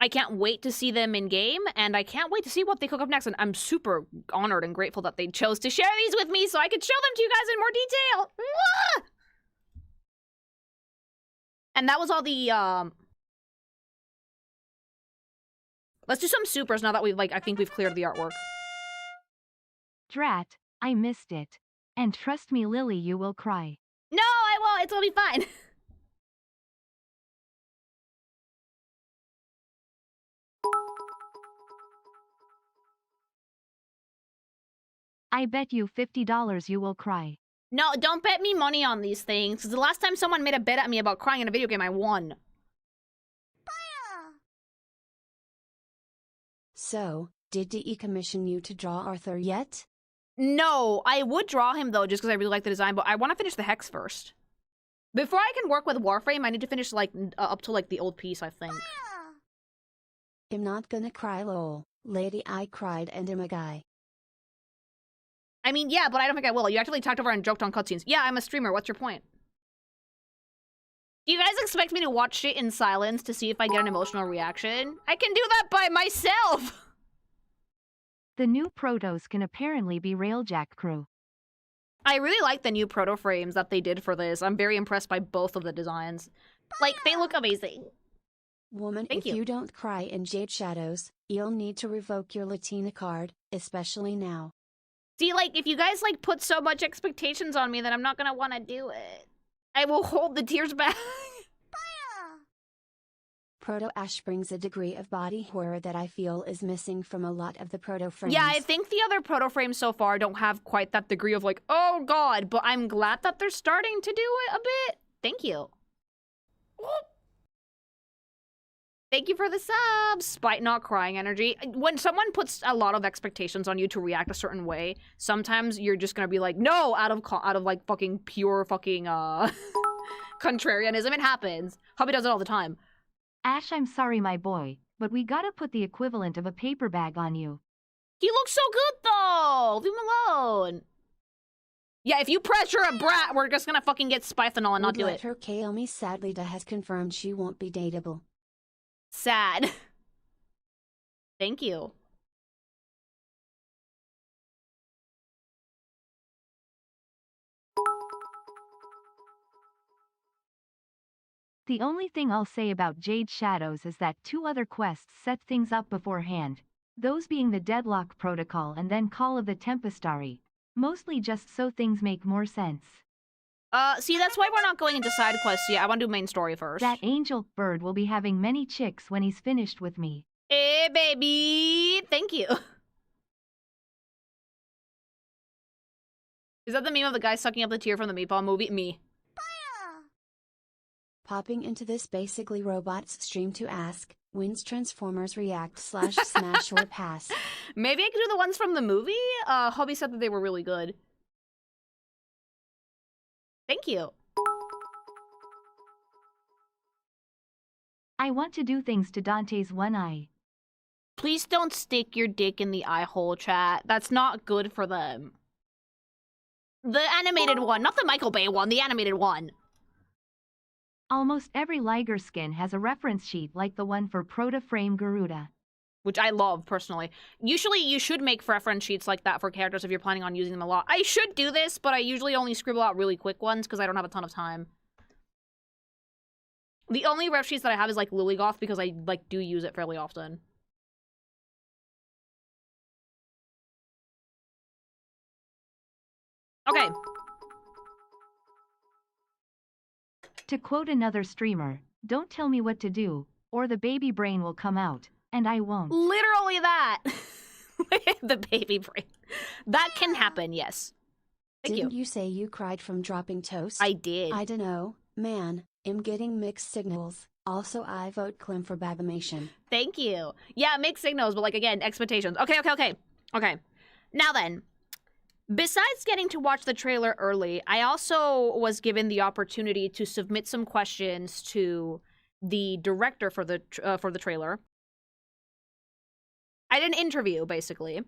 I can't wait to see them in game, and I can't wait to see what they cook up next. And I'm super honored and grateful that they chose to share these with me so I could show them to you guys in more detail. Mwah! And that was all the Let's do some supers now that we've I think we've cleared the artwork. Drat, I missed it. And trust me, Lily, you will cry. No, I won't. It's gonna be fine. I bet you $50 you will cry. No, don't bet me money on these things, because the last time someone made a bet at me about crying in a video game, I won. So, did DE commission you to draw Arthur yet? No, I would draw him, though, just because I really like the design, but I want to finish the Hex first. Before I can work with Warframe, I need to finish, up to, the old piece, I think. I'm not gonna cry lol. Lady, I cried and am a guy. I mean, yeah, but I don't think I will. You actually talked over and joked on cutscenes. Yeah, I'm a streamer. What's your point? Do you guys expect me to watch shit in silence to see if I get an emotional reaction? I can do that by myself! The new protos can apparently be Railjack crew. I really like the new proto frames that they did for this. I'm very impressed by both of the designs. They look amazing. Woman, Thank if you. you don't cry in Jade Shadows, you'll need to revoke your Latina card, especially now. See, if you guys, put so much expectations on me, then I'm not gonna want to do it. I will hold the tears back. Proto Ash brings a degree of body horror that I feel is missing from a lot of the proto frames. Yeah, I think the other proto frames so far don't have quite that degree of oh god, but I'm glad that they're starting to do it a bit. Thank you. Thank you for the subs. Spite not crying energy. When someone puts a lot of expectations on you to react a certain way, sometimes you're just gonna be no, out of fucking pure fucking contrarianism. It happens. Hubby does it all the time. Ash, I'm sorry, my boy, but we gotta put the equivalent of a paper bag on you. He looks so good, though! Leave him alone! Yeah, if you pressure a brat, we're just gonna fucking get spithanol and not do it. Her kill me. Sadly, Da has confirmed she won't be dateable. Sad. Thank you. The only thing I'll say about Jade Shadows is that 2 other quests set things up beforehand, those being the Deadlock Protocol and then Call of the Tempestari, mostly just so things make more sense. See, that's why we're not going into side quests yet. I want to do main story first. That angel bird will be having many chicks when he's finished with me. Hey, baby! Thank you. Is that the meme of the guy sucking up the tear from the Meatball movie? Me. Popping into this basically robots stream to ask, when's Transformers React / Smash or Pass? Maybe I could do the ones from the movie? Hubby said that they were really good. Thank you. I want to do things to Dante's one eye. Please don't stick your dick in the eye hole, chat. That's not good for them. The animated one, not the Michael Bay one, the animated one. Almost every Liger skin has a reference sheet like the one for Proto Frame Garuda. Which I love, personally. Usually, you should make reference sheets like that for characters if you're planning on using them a lot. I should do this, but I usually only scribble out really quick ones because I don't have a ton of time. The only ref sheets that I have is, Lilygoth because I, do use it fairly often. Okay. To quote another streamer, Don't tell me what to do, or the baby brain will come out, and I won't. Literally that. The baby brain. That can happen, yes. Thank Didn't you say you cried from dropping toast? I did. I dunno, man, I'm getting mixed signals. Also, I vote Clem for Babamation. Thank you. Yeah, mixed signals, but like, again, expectations. Okay. Now then, besides getting to watch the trailer early, I also was given the opportunity to submit some questions to the director for the trailer. I did an interview, basically.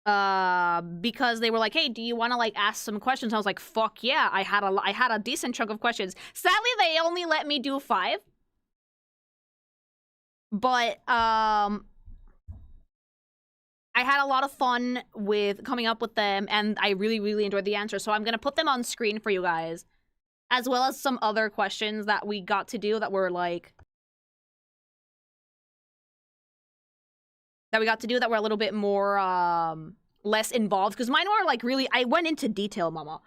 Because they were like, hey, do you want to like ask some questions? I was like, fuck yeah, I had a decent chunk of questions. Sadly, they only let me do 5. But I had a lot of fun with coming up with them, and I really, really enjoyed the answers. So I'm gonna put them on screen for you guys, as well as some other questions that we got to do that were like a little bit more less involved, because mine were like really, I went into detail, mama.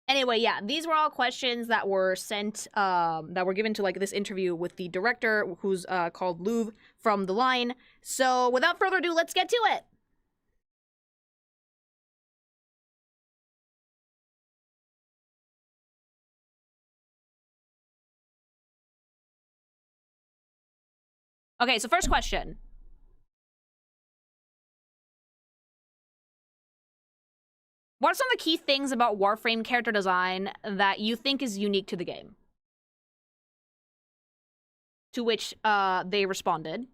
Anyway, yeah, these were all questions that were sent, that were given to like this interview with the director, who's called Louvre from The Line. So without further ado, let's get to it. Okay, so first question. What are some of the key things about Warframe character design that you think is unique to the game? To which they responded,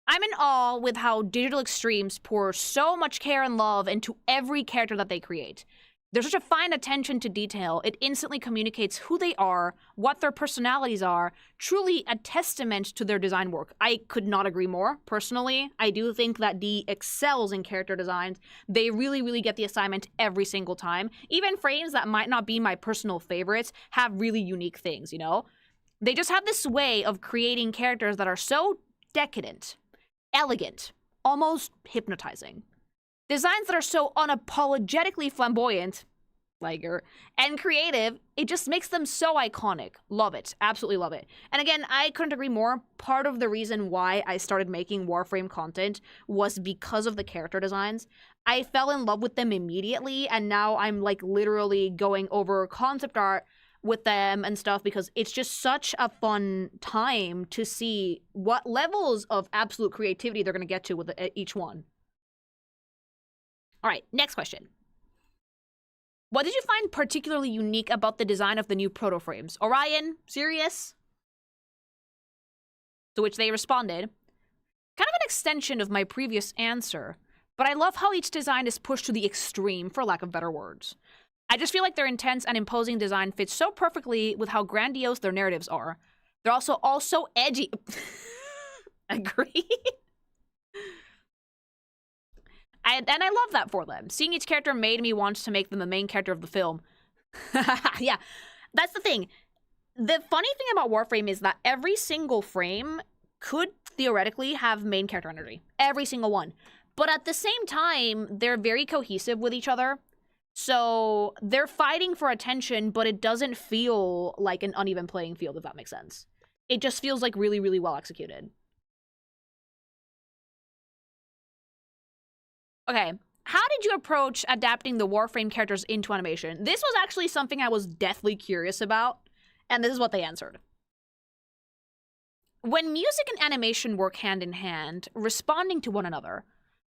I'm in awe with how Digital Extremes pour so much care and love into every character that they create. There's such a fine attention to detail. It instantly communicates who they are, what their personalities are, truly a testament to their design work. I could not agree more. Personally, I do think that D excels in character designs. They really, really get the assignment every single time. Even frames that might not be my personal favorites have really unique things, you know? They just have this way of creating characters that are so decadent, elegant, almost hypnotizing. Designs that are so unapologetically flamboyant, Liger, and creative, it just makes them so iconic. Love it. Absolutely love it. And again, I couldn't agree more. Part of the reason why I started making Warframe content was because of the character designs. I fell in love with them immediately, and now I'm like literally going over concept art with them and stuff because it's just such a fun time to see what levels of absolute creativity they're going to get to with each one. All right, next question. What did you find particularly unique about the design of the new proto-frames? Orion? Sirius? To which they responded, kind of an extension of my previous answer, but I love how each design is pushed to the extreme, for lack of better words. I just feel like their intense and imposing design fits so perfectly with how grandiose their narratives are. They're also so edgy. Agree? And I love that for them. Seeing each character made me want to make them the main character of the film. Yeah, that's the thing. The funny thing about Warframe is that every single frame could theoretically have main character energy. Every single one. But at the same time, they're very cohesive with each other. So they're fighting for attention, but it doesn't feel like an uneven playing field, if that makes sense. It just feels like really, really well executed. Okay, how did you approach adapting the Warframe characters into animation? This was actually something I was deathly curious about, and this is what they answered. When music and animation work hand in hand, responding to one another,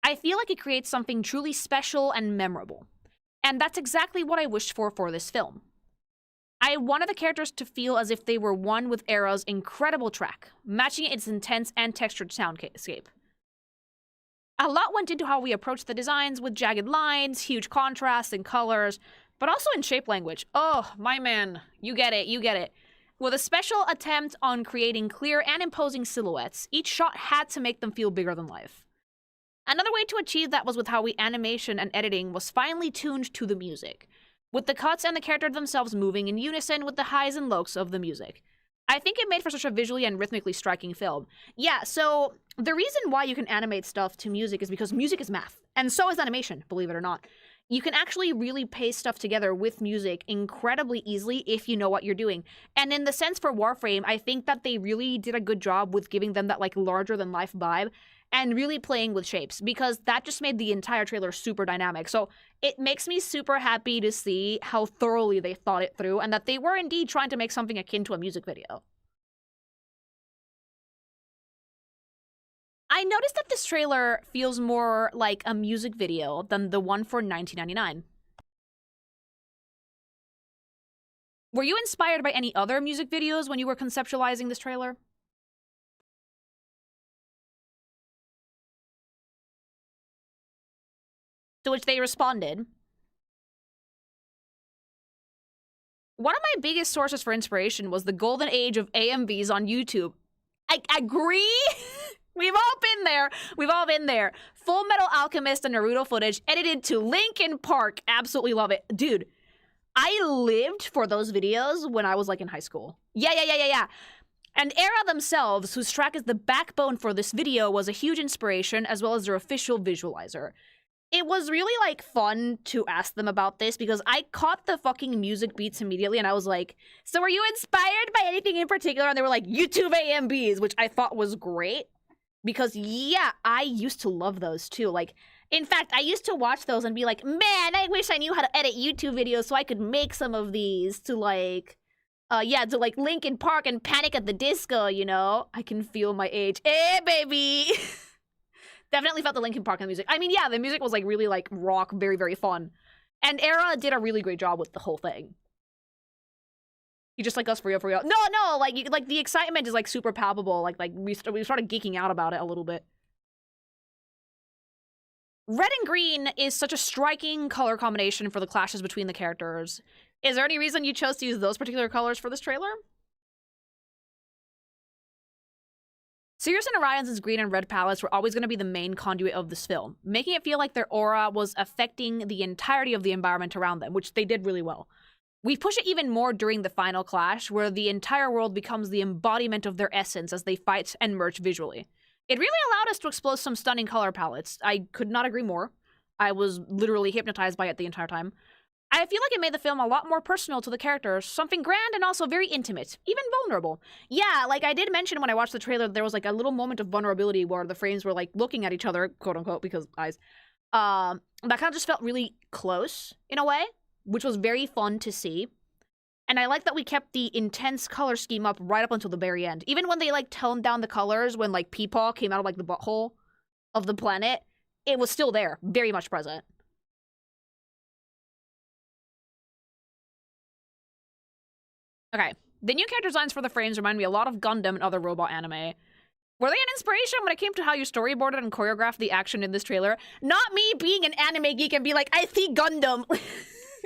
I feel like it creates something truly special and memorable. And that's exactly what I wished for this film. I wanted the characters to feel as if they were one with Era's incredible track, matching its intense and textured soundscape. A lot went into how we approached the designs with jagged lines, huge contrasts in colors, but also in shape language. Oh, my man, you get it, you get it. With a special attempt on creating clear and imposing silhouettes, each shot had to make them feel bigger than life. Another way to achieve that was with how animation and editing was finely tuned to the music, with the cuts and the characters themselves moving in unison with the highs and lows of the music. I think it made for such a visually and rhythmically striking film. Yeah, so the reason why you can animate stuff to music is because music is math. And so is animation, believe it or not. You can actually really paste stuff together with music incredibly easily if you know what you're doing. And in the sense for Warframe, I think that they really did a good job with giving them that like larger than life vibe and really playing with shapes, because that just made the entire trailer super dynamic. So it makes me super happy to see how thoroughly they thought it through and that they were indeed trying to make something akin to a music video. I noticed that this trailer feels more like a music video than the one for 1999. Were you inspired by any other music videos when you were conceptualizing this trailer? To which they responded, one of my biggest sources for inspiration was the golden age of AMVs on YouTube. I agree. We've all been there. We've all been there. Full Metal Alchemist and Naruto footage edited to Linkin Park. Absolutely love it. Dude, I lived for those videos when I was like in high school. Yeah. And Era themselves, whose track is the backbone for this video, was a huge inspiration as well as their official visualizer. It was really like fun to ask them about this because I caught the fucking music beats immediately and I was like, so were you inspired by anything in particular? And they were like, YouTube AMBs, which I thought was great. Because, yeah, I used to love those, too. Like, in fact, I used to watch those and be like, man, I wish I knew how to edit YouTube videos so I could make some of these to, like, Linkin Park and Panic at the Disco, you know? I can feel my age. Hey, baby! Definitely felt the Linkin Park in the music. I mean, yeah, the music was, like, really, like, rock, very, very fun. And Era did a really great job with the whole thing. You just like us for real. No, like the excitement is like super palpable. Like we started geeking out about it a little bit. Red and green is such a striking color combination for the clashes between the characters. Is there any reason you chose to use those particular colors for this trailer? Sirius and Orion's green and red palettes were always going to be the main conduit of this film, making it feel like their aura was affecting the entirety of the environment around them, which they did really well. We push it even more during the final clash, where the entire world becomes the embodiment of their essence as they fight and merge visually. It really allowed us to explore some stunning color palettes. I could not agree more. I was literally hypnotized by it the entire time. I feel like it made the film a lot more personal to the characters, something grand and also very intimate, even vulnerable. Yeah, like I did mention when I watched the trailer, there was like a little moment of vulnerability where the frames were like looking at each other, quote unquote, because eyes. That kind of just felt really close in a way, which was very fun to see. And I like that we kept the intense color scheme up right up until the very end. Even when they, like, toned down the colors when, like, Peepaw came out of, like, the butthole of the planet, it was still there, very much present. Okay, the new character designs for the frames remind me a lot of Gundam and other robot anime. Were they an inspiration when it came to how you storyboarded and choreographed the action in this trailer? Not me being an anime geek and be like, I see Gundam!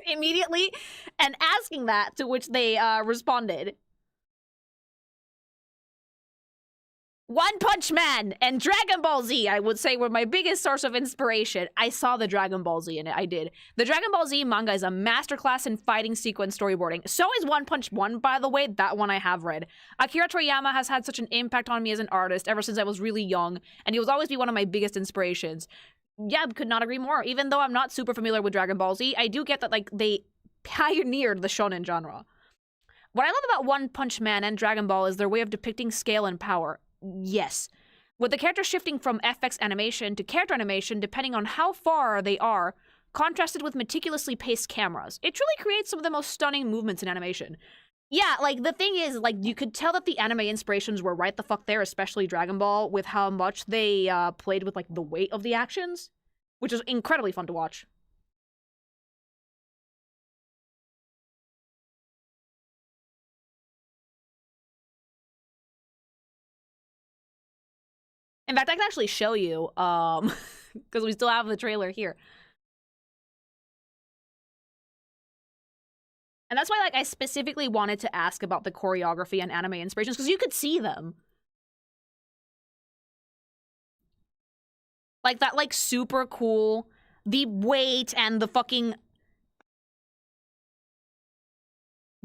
Immediately, and asking that, to which they responded. One Punch Man and Dragon Ball Z, I would say, were my biggest source of inspiration. I saw the Dragon Ball Z in it, I did. The Dragon Ball Z manga is a masterclass in fighting sequence storyboarding. So is One Punch One, by the way, that one I have read. Akira Toriyama has had such an impact on me as an artist ever since I was really young, and he will always be one of my biggest inspirations. Yeah, could not agree more. Even though I'm not super familiar with Dragon Ball Z, I do get that, like, they pioneered the shonen genre. What I love about One Punch Man and Dragon Ball is their way of depicting scale and power. Yes. With the characters shifting from FX animation to character animation depending on how far they are, contrasted with meticulously paced cameras. It truly creates some of the most stunning movements in animation. Yeah, like, the thing is, like, you could tell that the anime inspirations were right the fuck there, especially Dragon Ball, with how much they played with, like, the weight of the actions, which is incredibly fun to watch. In fact, I can actually show you, because we still have the trailer here. And that's why, like, I specifically wanted to ask about the choreography and anime inspirations, because you could see them. Like, that, like, super cool, the weight and the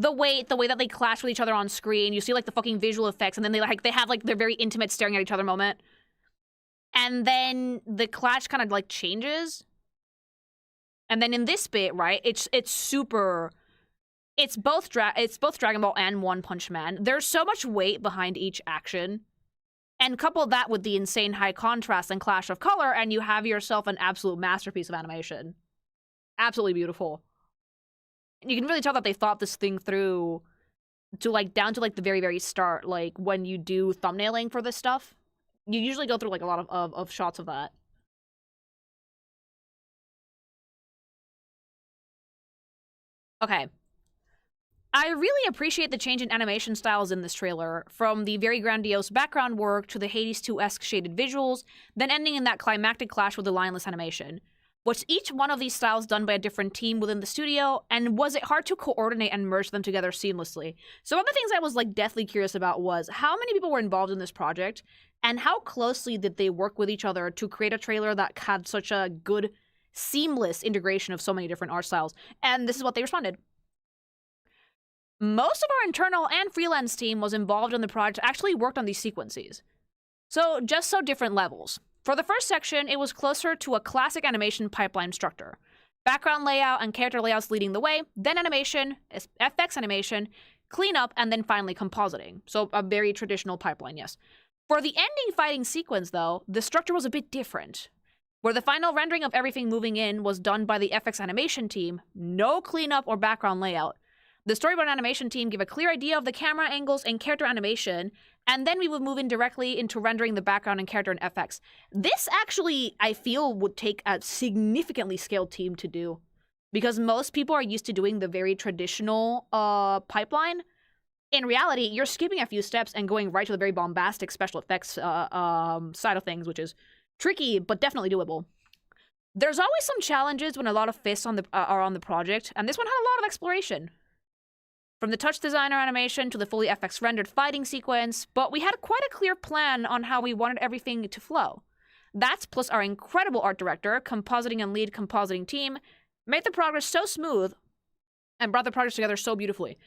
the way that they clash with each other on screen. You see like the fucking visual effects, and then they have like their very intimate staring at each other moment. And then the clash kind of like changes. And then in this bit, right, it's both Dragon Ball and One Punch Man. There's so much weight behind each action. And couple that with the insane high contrast and clash of color, and you have yourself an absolute masterpiece of animation. Absolutely beautiful. You can really tell that they thought this thing through to like down to like the very, very start. Like when you do thumbnailing for this stuff, you usually go through like a lot of shots of that. Okay. I really appreciate the change in animation styles in this trailer, from the very grandiose background work to the Hades 2-esque shaded visuals, then ending in that climactic clash with the lineless animation. Was each one of these styles done by a different team within the studio, and was it hard to coordinate and merge them together seamlessly? So one of the things I was like deathly curious about was how many people were involved in this project, and how closely did they work with each other to create a trailer that had such a good, seamless integration of so many different art styles. And this is what they responded. Most of our internal and freelance team was involved in the project, actually worked on these sequences. So different levels. For the first section, it was closer to a classic animation pipeline structure. Background layout and character layouts leading the way, then animation, FX animation, cleanup, and then finally compositing. So a very traditional pipeline, yes. For the ending fighting sequence, though, the structure was a bit different. Where the final rendering of everything moving in was done by the FX animation team, no cleanup or background layout. The storyboard animation team gave a clear idea of the camera angles and character animation, and then we would move in directly into rendering the background and character in FX. This actually, I feel, would take a significantly scaled team to do, because most people are used to doing the very traditional pipeline. In reality, you're skipping a few steps and going right to the very bombastic special effects side of things, which is tricky, but definitely doable. There's always some challenges when a lot of fists are on the project, and this one had a lot of exploration. From the touch designer animation to the fully FX rendered fighting sequence, but we had quite a clear plan on how we wanted everything to flow. That, plus our incredible art director, compositing and lead compositing team, made the progress so smooth and brought the project together so beautifully.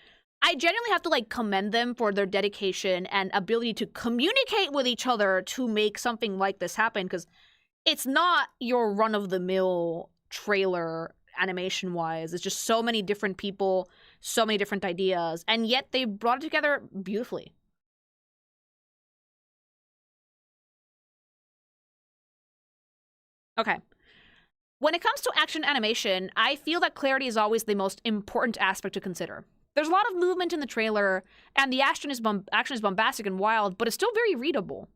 I genuinely have to like commend them for their dedication and ability to communicate with each other to make something like this happen, because it's not your run-of-the-mill trailer animation-wise. It's just so many different people, so many different ideas, and yet they brought it together beautifully. Okay. When it comes to action animation, I feel that clarity is always the most important aspect to consider. There's a lot of movement in the trailer, and the action is bombastic and wild, but it's still very readable.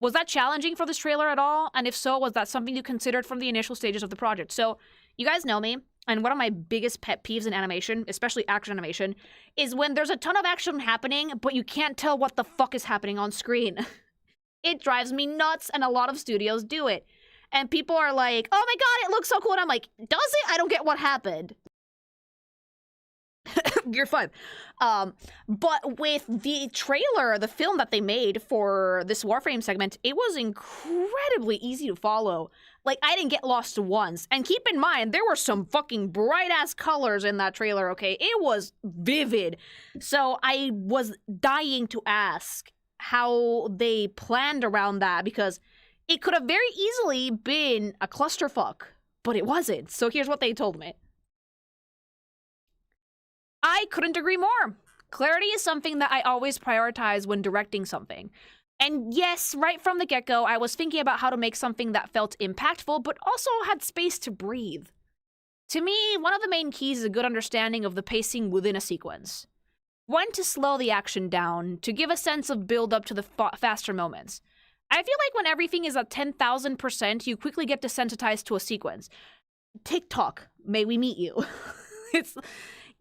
Was that challenging for this trailer at all? And if so, was that something you considered from the initial stages of the project? So, you guys know me, and one of my biggest pet peeves in animation, especially action animation, is when there's a ton of action happening, but you can't tell what the fuck is happening on screen. It drives me nuts, and a lot of studios do it. And people are like, oh my god, it looks so cool, and I'm like, does it? I don't get what happened. You're fine. But with the trailer, the film that they made for this Warframe segment, it was incredibly easy to follow. Like, I didn't get lost once. And keep in mind, there were some fucking bright-ass colors in that trailer, okay? It was vivid. So I was dying to ask how they planned around that, because it could have very easily been a clusterfuck, but it wasn't. So here's what they told me. I couldn't agree more. Clarity is something that I always prioritize when directing something. And yes, right from the get-go, I was thinking about how to make something that felt impactful, but also had space to breathe. To me, one of the main keys is a good understanding of the pacing within a sequence. When to slow the action down, to give a sense of build-up to the faster moments. I feel like when everything is at 10,000%, you quickly get desensitized to a sequence. TikTok, may we meet you.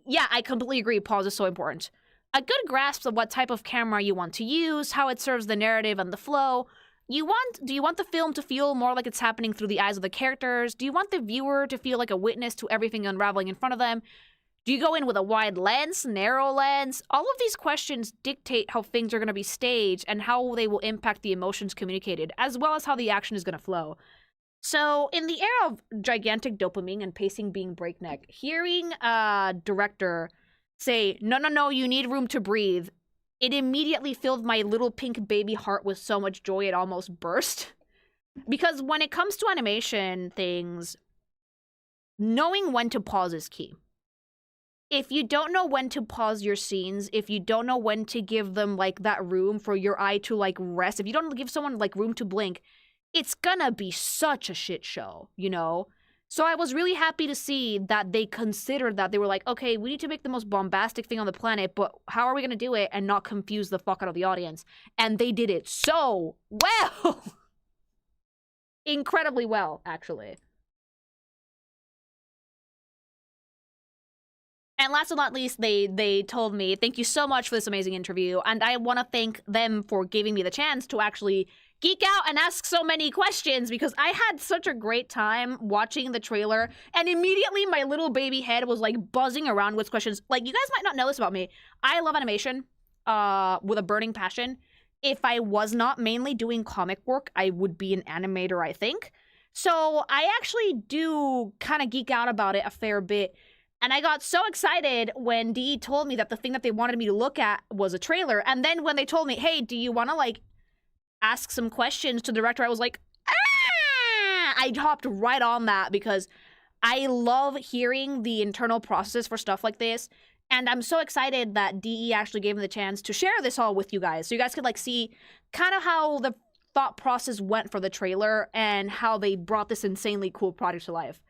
Yeah, I completely agree, pause is so important. A good grasp of what type of camera you want to use, how it serves the narrative and the flow. Do you want the film to feel more like it's happening through the eyes of the characters? Do you want the viewer to feel like a witness to everything unraveling in front of them? Do you go in with a wide lens, narrow lens? All of these questions dictate how things are going to be staged and how they will impact the emotions communicated, as well as how the action is going to flow. So, in the era of gigantic dopamine and pacing being breakneck, hearing a director say, no, you need room to breathe, it immediately filled my little pink baby heart with so much joy it almost burst. Because when it comes to animation things, knowing when to pause is key. If you don't know when to pause your scenes, if you don't know when to give them, like, that room for your eye to, like, rest, if you don't give someone, like, room to blink, it's gonna be such a shit show, you know? So I was really happy to see that they considered that. They were like, okay, we need to make the most bombastic thing on the planet, but how are we gonna do it and not confuse the fuck out of the audience? And they did it so well! Incredibly well, actually. And last but not least, they told me, thank you so much for this amazing interview, and I want to thank them for giving me the chance to actually geek out and ask so many questions, because I had such a great time watching the trailer, and immediately my little baby head was, like, buzzing around with questions. Like, you guys might not know this about me. I love animation with a burning passion. If I was not mainly doing comic work, I would be an animator, I think. So I actually do kind of geek out about it a fair bit. And I got so excited when DE told me that the thing that they wanted me to look at was a trailer. And then when they told me, hey, do you want to, like, ask some questions to the director, I was like, ah! I hopped right on that because I love hearing the internal process for stuff like this. And I'm so excited that DE actually gave me the chance to share this all with you guys. So you guys could, like, see kind of how the thought process went for the trailer and how they brought this insanely cool project to life.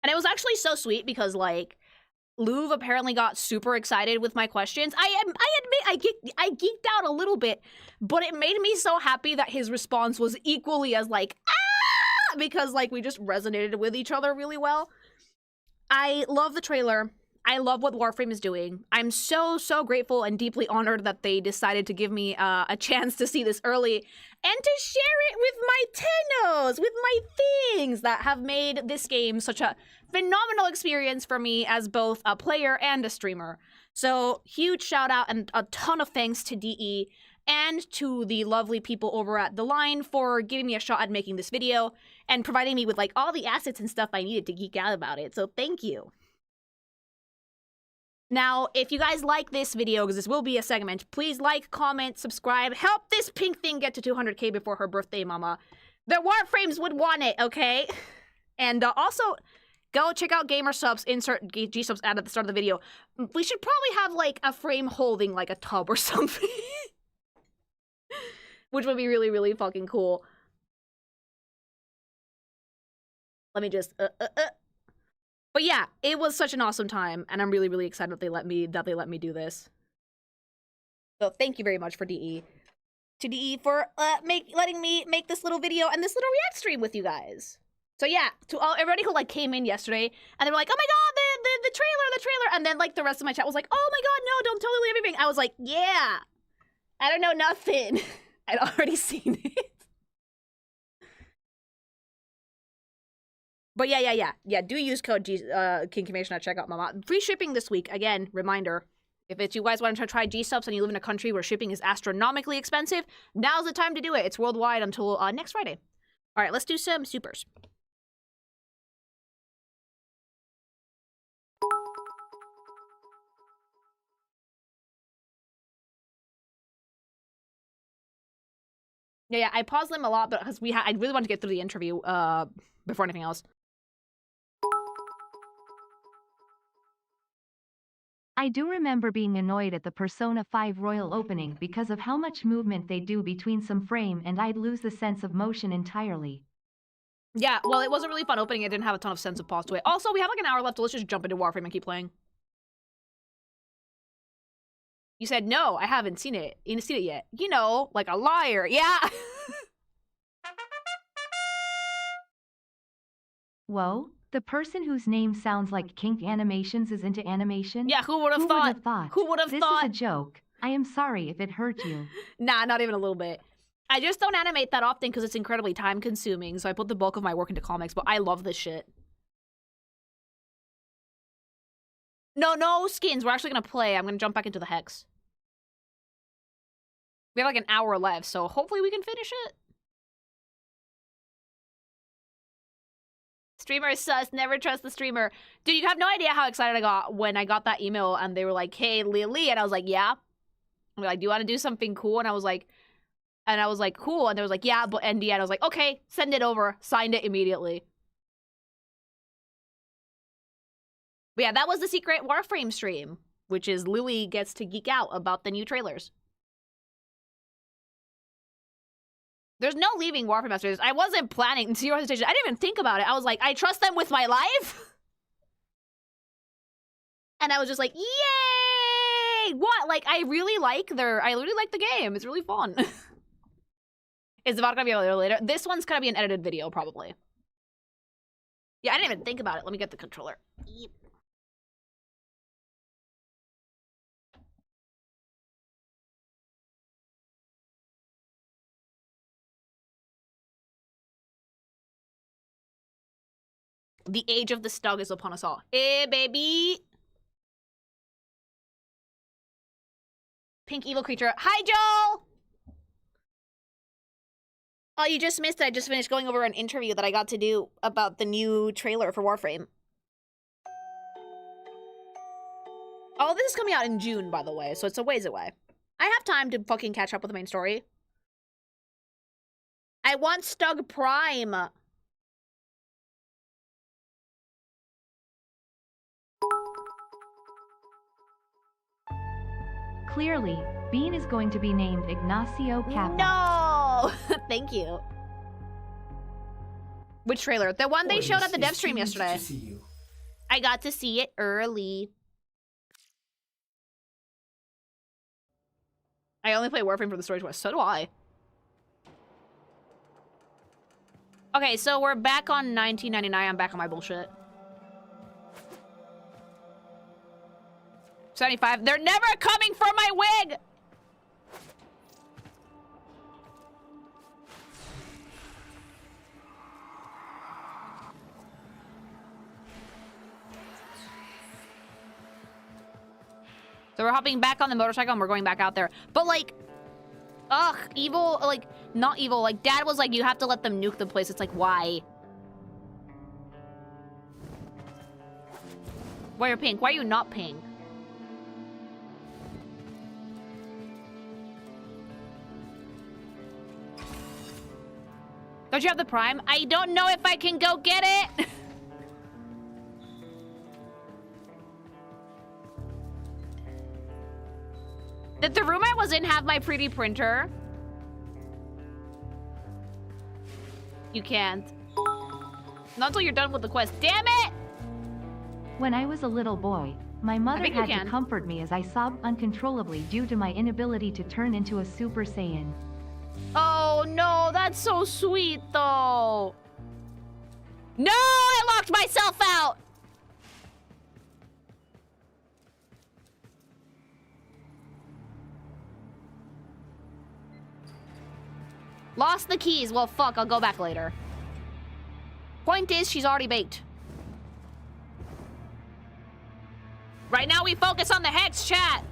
And it was actually so sweet because, like, Louv apparently got super excited with my questions. I admit I geeked out a little bit, but it made me so happy that his response was equally as, like, ah! Because, like, we just resonated with each other really well. I love the trailer. I love what Warframe is doing. I'm so grateful and deeply honored that they decided to give me a chance to see this early and to share it with my tennos, with my things that have made this game such a phenomenal experience for me as both a player and a streamer. So huge shout out and a ton of thanks to DE and to the lovely people over at The Line for giving me a shot at making this video and providing me with, like, all the assets and stuff I needed to geek out about it. So thank you. Now, if you guys like this video, because this will be a segment, please like, comment, subscribe, help this pink thing get to 200k before her birthday, mama. The Warframes would want it, okay? And also, go check out gsupps, insert gsupps ad at the start of the video. We should probably have, like, a frame holding, like, a tub or something. Which would be really fucking cool. Let me just, But yeah, it was such an awesome time, and I'm really excited that they let me do this. So thank you very much for DE. To DE for letting me make this little video and this little react stream with you guys. So yeah, to everybody who, like, came in yesterday and they were like, oh my god, the trailer, and then, like, the rest of my chat was like, oh my god, no, don't totally leave everything. I was like, yeah, I don't know nothing. I'd already seen it. But yeah, do use code KingComation at checkout, mama. Free shipping this week. Again, reminder, if it's you guys want to try gsupps and you live in a country where shipping is astronomically expensive, now's the time to do it. It's worldwide until next Friday. All right, let's do some supers. Yeah, I paused them a lot, but because I really wanted to get through the interview before anything else. I do remember being annoyed at the Persona 5 Royal opening because of how much movement they do between some frame and I'd lose the sense of motion entirely. Yeah, well, it wasn't really fun opening. It didn't have a ton of sense of pause to it. Also, we have like an hour left, so let's just jump into Warframe and keep playing. You said, no, I haven't seen it. You haven't seen it yet. You know, like a liar. Yeah. Whoa. The person whose name sounds like Kink Animations is into animation? Yeah, who would have thought? Who would have thought? This is a joke. I am sorry if it hurt you. Nah, not even a little bit. I just don't animate that often because it's incredibly time consuming, so I put the bulk of my work into comics, but I love this shit. No skins. We're actually gonna play. I'm gonna jump back into the Hex. We have like an hour left, so hopefully we can finish it. Streamer sus, never trust the streamer. Dude, you have no idea how excited I got when I got that email and they were like, hey, Lily. And I was like, yeah. They're like, do you want to do something cool? And I was like, cool. And they was like, yeah, but ND. And I was like, okay, send it over. Signed it immediately. But yeah, that was the secret Warframe stream, which is Lily gets to geek out about the new trailers. There's no leaving Warframe Masters. I wasn't planning zero hesitation. I didn't even think about it. I was like, I trust them with my life. And I was just like, yay! What? Like, I really like the game. It's really fun. Is the VOD gonna be a little later? This one's gonna be an edited video, probably. Yeah, I didn't even think about it. Let me get the controller. Eep. The age of the stug is upon us all. Hey, baby! Pink evil creature. Hi, Joel! Oh, you just missed it. I just finished going over an interview that I got to do about the new trailer for Warframe. Oh, this is coming out in June, by the way, so it's a ways away. I have time to fucking catch up with the main story. I want Stug Prime! Clearly, Bean is going to be named Ignacio Kappa. No! Thank you. Which trailer? The one they showed at the dev stream yesterday. I got to see it early. I only play Warframe for the story twist. So do I. Okay, so we're back on 1999. I'm back on my bullshit. 75. They're never coming for my wig! So we're hopping back on the motorcycle and we're going back out there. But like, ugh, evil, like, not evil. Like, Dad was like, you have to let them nuke the place. It's like, why? Why are you pink? Why are you not pink? Don't you have the Prime? I don't know if I can go get it! Did the room I was in have my pretty printer? You can't. Not until you're done with the quest. Damn it! When I was a little boy, my mother had to comfort me as I sobbed uncontrollably due to my inability to turn into a Super Saiyan. Oh no, that's so sweet though. No, I locked myself out. Lost the keys. Well, fuck, I'll go back later. Point is, she's already baked. Right now we focus on the hex, chat.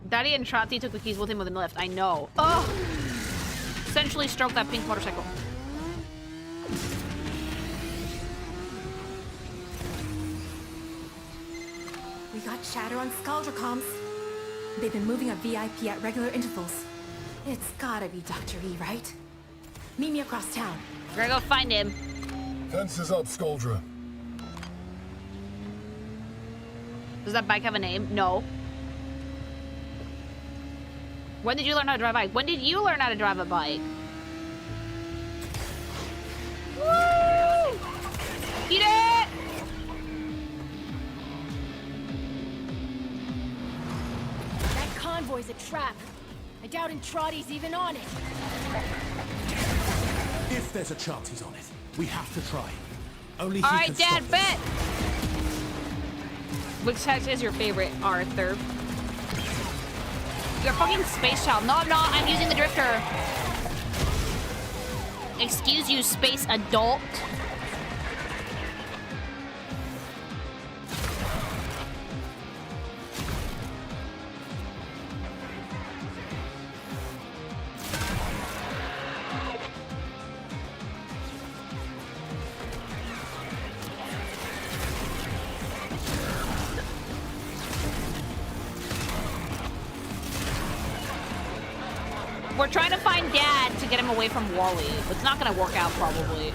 Daddy and Trotty took the keys with him with the lift. I know. Ugh. Essentially stroke that pink motorcycle. We got chatter on Scaldra comms. They've been moving a VIP at regular intervals. It's gotta be Dr. E, right? Meet me across town. We're gonna go find him. Fences up, Scaldra. Does that bike have a name? No. When did you learn how to drive a bike? When did you learn how to drive a bike? Woo! Eat it! That convoy's a trap. I doubt Trotty's even on it. If there's a chance he's on it, we have to try. Only he All can right, Dad, stop bet. Which text is your favorite, Arthur? You're a fucking space child. No, I'm not. I'm using the drifter. Excuse you, space adult. We're trying to find Dad to get him away from Wally. It's not gonna work out, probably.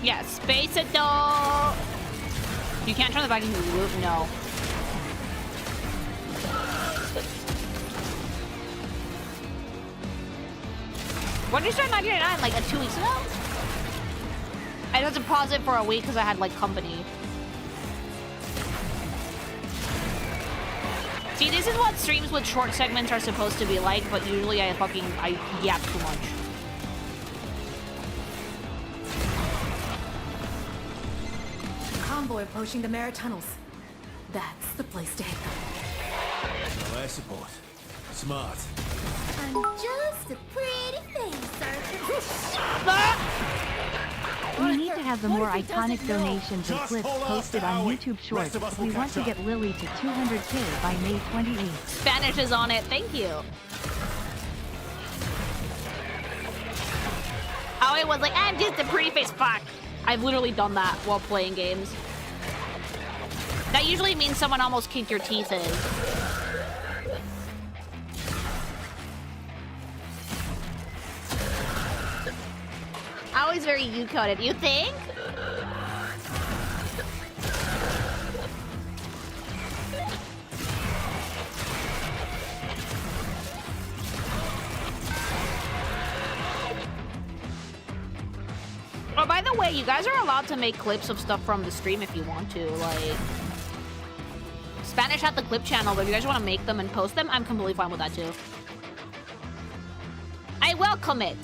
Yeah, space adult. You can't turn the vacuum loop. No. When did you start 1999? Like 2 weeks ago? I had to pause it for a week because I had like company. See, this is what streams with short segments are supposed to be like, but usually I yap too much. Convoy approaching the Mara tunnels. That's the place to hit them. Air support. Smart. I'm just a pretty face, We need to have the more iconic donations and clips posted on YouTube Shorts if we want to get Lily to 200K by May 28th. Spanish is on it. Thank you. Oh, it was like, I'm just a pretty face. Fuck. I've literally done that while playing games. That usually means someone almost kicked your teeth in. Always very you-coded. You think? Oh, by the way, you guys are allowed to make clips of stuff from the stream if you want to. Like, Spanish had the clip channel, but if you guys want to make them and post them, I'm completely fine with that too. I welcome it.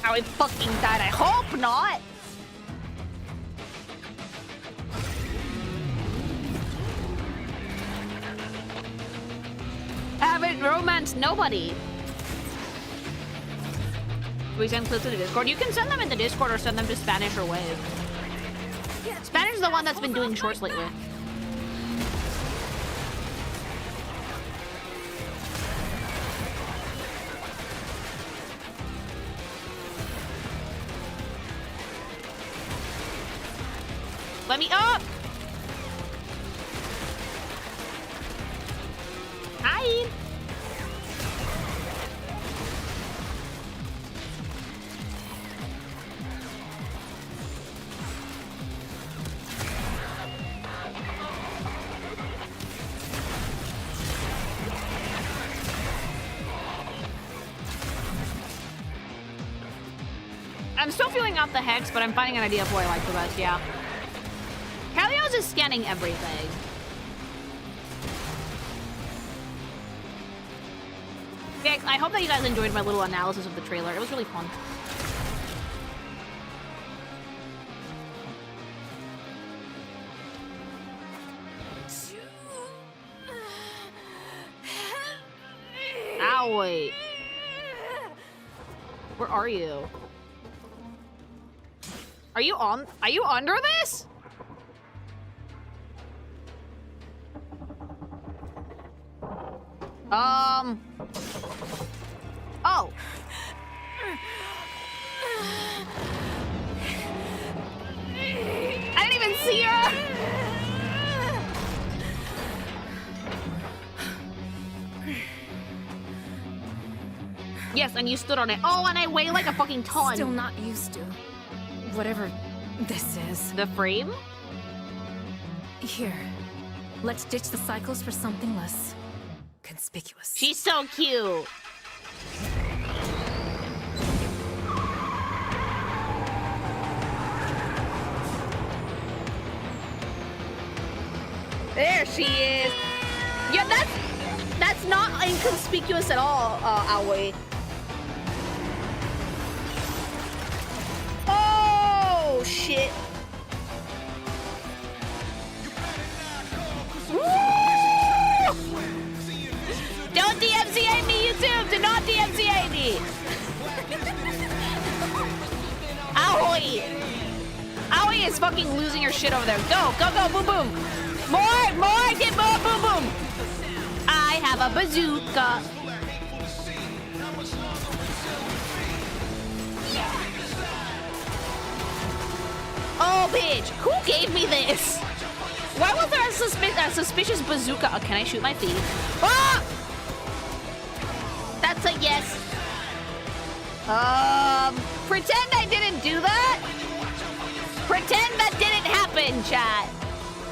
How he fucking died. I hope not. I haven't romanced nobody. We send clips to the Discord. You can send them in the Discord or send them to Spanish or Wave. Spanish is the one that's been doing shorts lately. Let me up! Hi! I'm still feeling out the hex, but I'm finding an idea of who I like the best, yeah. Calios is scanning everything. Yeah, I hope that you guys enjoyed my little analysis of the trailer. It was really fun. Ow, wait. Where are you? Are you under this? Oh. I didn't even see her. Yes, and you stood on it. Oh, and I weigh like a fucking ton. Still not used to whatever this is. The frame? Here, let's ditch the cycles for something less conspicuous. She's so cute. There she is. Yeah, that's not inconspicuous at all, Aoi. Oh shit. Woo! Don't DMCA me, YouTube! Do not DMCA me! Aoi! Aoi is fucking losing her shit over there. Go, go, go, boom, boom! More, get more, boom, boom! I have a bazooka. Oh, bitch! Who gave me this? Why was there a suspicious bazooka? Oh, can I shoot my feet? Ah! That's a yes. Pretend I didn't do that. Pretend that didn't happen, chat.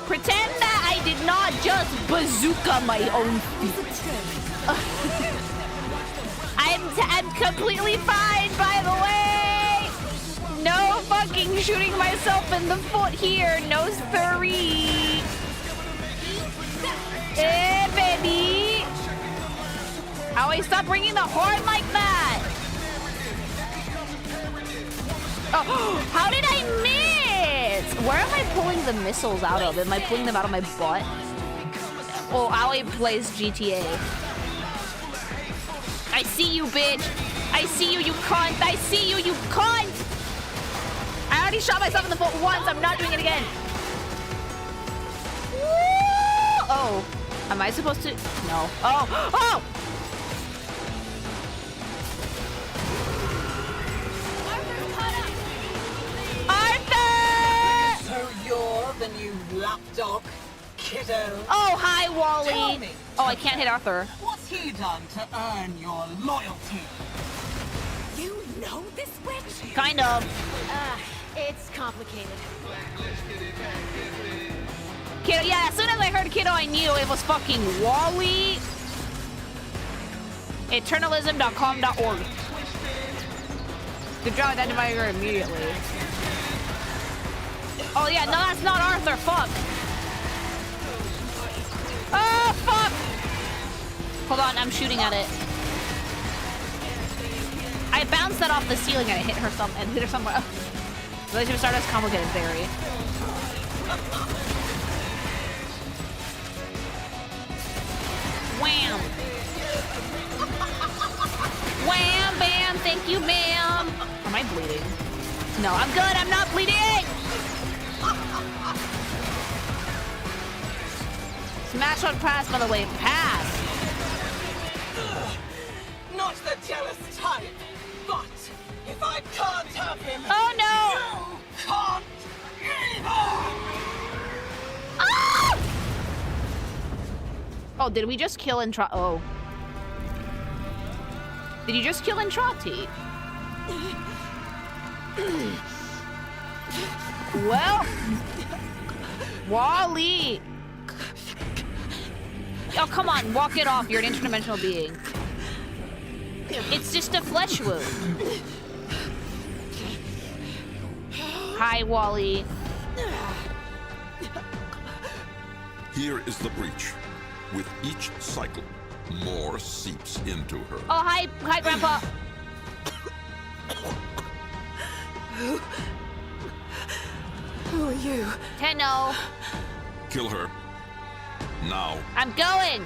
Pretend that I did not just bazooka my own feet. I'm completely fine, by the way. No fucking shooting myself in the foot here. No siree. Eh, baby. Always stop bringing the horn like that. Oh, how did I miss? Where am I pulling the missiles out of? Am I pulling them out of my butt? Oh, Aoi plays GTA. I see you, bitch. I see you, you cunt. I see you, you cunt. I already shot myself in the foot once. I'm not doing it again. Woo! Oh, am I supposed to? No. Oh, oh! Arthur! So you're the new lapdog, kiddo? Oh, hi, Wally. Tell me, Oh, I can't hit Arthur. what's he done to earn your loyalty? You know this witch? Kind of. It's complicated. Kiddo, yeah, as soon as I heard Kiddo, I knew it was fucking Wally. Eternalism.com.org. Good job identifying her immediately. Oh yeah, no, that's not Arthur, fuck. Oh, fuck! Hold on, I'm shooting at it. I bounced that off the ceiling and I hit her somewhere else. Relationship started as complicated theory. Wham! Wham, bam, thank you, ma'am. Am I bleeding? No, I'm good, I'm not bleeding! Smash on pass, by the way, pass! Not the jealous type, but if I can't have him, Oh no! you can't either! Ah! Oh, did we just kill Entrati? Oh. Did you just kill Entrati? Well, Wally. Oh, come on, walk it off. You're an interdimensional being. It's just a flesh wound. Hi, Wally. Here is the breach. With each cycle, more seeps into her. Oh, hi, Grandpa. Who are you? Tenno. Kill her. Now. I'm going.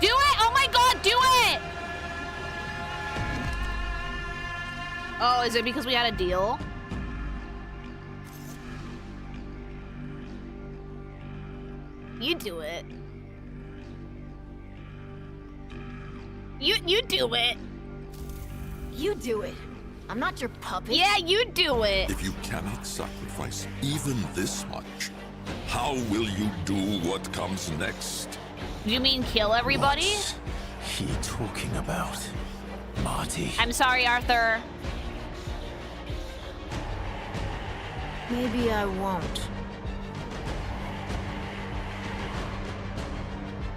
Do it! Oh my god, do it! Oh, is it because we had a deal? You do it. You do it. You do it. I'm not your puppet. Yeah, you do it. If you cannot sacrifice even this much, how will you do what comes next? You mean kill everybody? What's he talking about, Marty? I'm sorry, Arthur. Maybe I won't.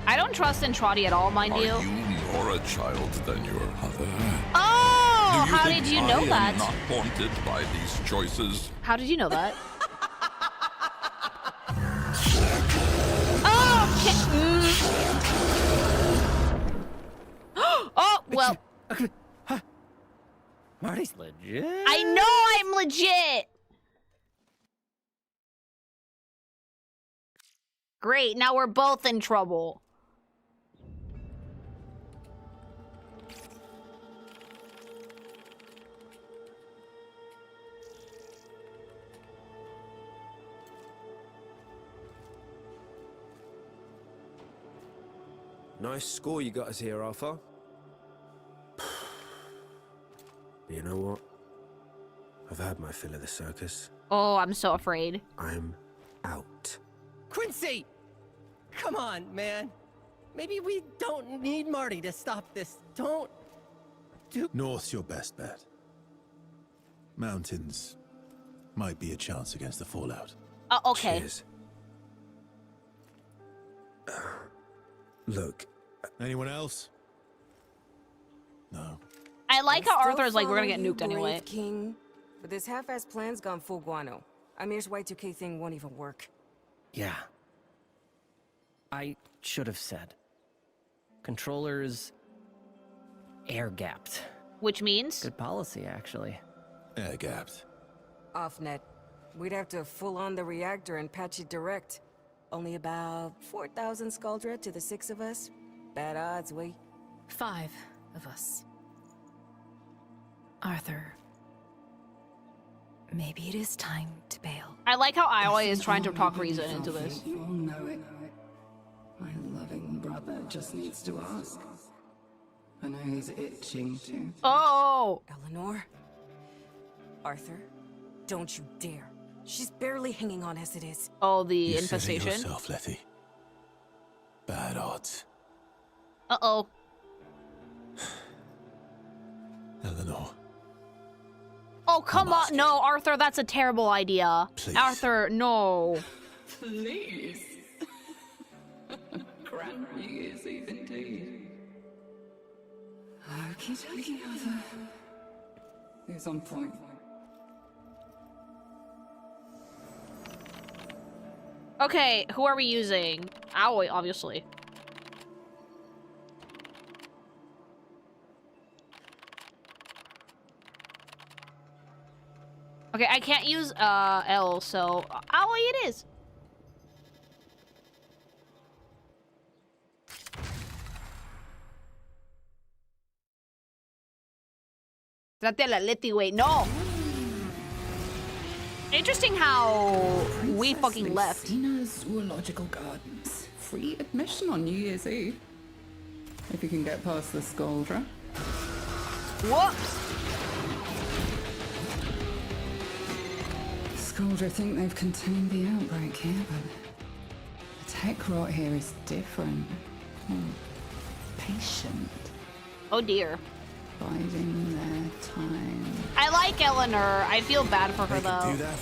I don't trust Entrati at all, mind Are you. you more a child than your mother? Oh, Do you how think did you I know am that? not haunted by these choices? How did you know that? Marty's legit. I know I'm legit. Great, now we're both in trouble. Nice score you got us here, Arthur. You know what? I've had my fill of the circus. Oh, I'm so afraid. I'm out. Quincy! Come on, man. Maybe we don't need Marty to stop this. Don't... North's your best bet. Mountains might be a chance against the fallout. Okay. Cheers. Look. Anyone else? No. I like how Arthur's like, we're gonna get Follow you, nuked anyway. brave King. But this half-assed plan's gone full guano. Amir's Y2K thing won't even work. Yeah. I should have said. Controllers... air-gapped. Which means? Good policy, actually. Air-gapped. Off-net. We'd have to full-on the reactor and patch it direct. Only about 4,000 Scaldra to the 6 of us. Bad odds, we. 5 of us. Arthur. Maybe it is time to bail. I like how Iowa is trying to talk reason into this. You all know it. My loving brother just needs to ask. I know he's itching to. Oh! Eleanor? Arthur? Don't you dare. She's barely hanging on as it is. Oh, the You infestation? said it yourself, Letty. Bad odds. Uh-oh. Eleanor. Oh, come on. No, Arthur, that's a terrible idea. Please. Arthur, no. Please. Grand New Year's Eve indeed. Okie dokie, Arthur. Who's on point? Okay, who are we using? Aoi, obviously. Okay, I can't use L, so Aoi it is. Trate a la Letty, wait, no! Interesting how we fucking left. Zoological Gardens. Free admission on New Year's Eve. If you can get past the Scaldra. Whoops! Scaldra think they've contained the outbreak here, but the tech rot here is different. Patient. Oh dear. Biding their time. I like Eleanor. I feel bad for her though. Do that.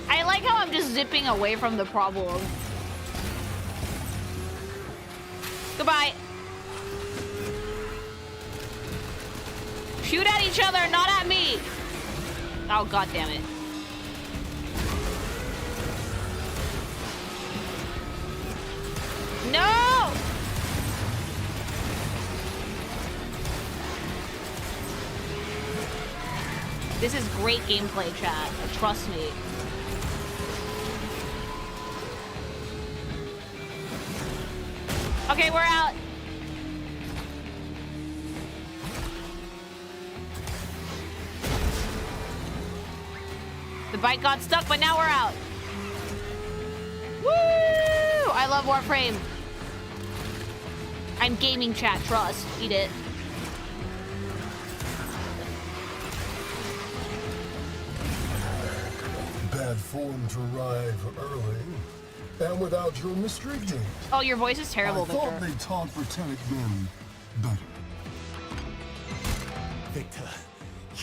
I like how I'm just zipping away from the problem. Goodbye. Shoot at each other, not at me. Oh, god damn it. No! This is great gameplay, chat. Trust me. Okay, we're out. The bike got stuck, but now we're out. Woo! I love Warframe. I'm gaming, chat. Trust. Eat it. Bad form to arrive early. And without your mystery date. Oh, your voice is terrible, I thought Victor. they taught Britannic men better. Victor,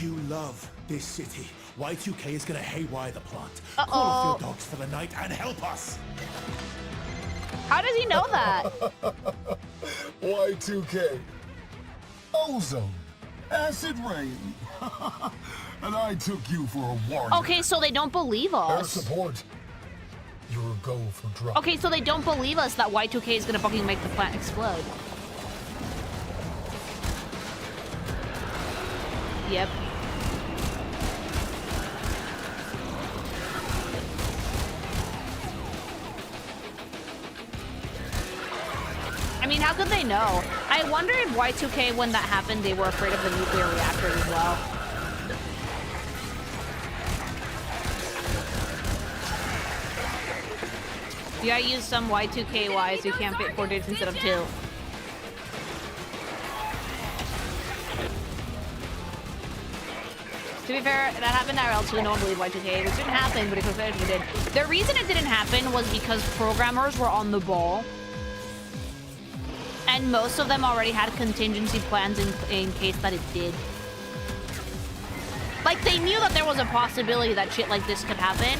you love this city. Y2K is gonna haywire the plant. Uh-oh. Call off your dogs for the night and help us. How does he know that? Y2K. Ozone. Acid rain. And I took you for a warrior. Okay, so they don't believe Air us. support. under a go for drop. Okay, so they don't believe us that Y2K is gonna fucking make the plant explode. Yep. I mean, how could they know? I wonder if Y2K, when that happened, they were afraid of the nuclear reactor as well. You gotta use some Y2KY so you can't fit 4 digits instead of 2. To be fair, that happened at RL2, no one believed Y2K, which didn't happen, but it eventually did. The reason it didn't happen was because programmers were on the ball. And most of them already had contingency plans in case that it did. Like, they knew that there was a possibility that shit like this could happen.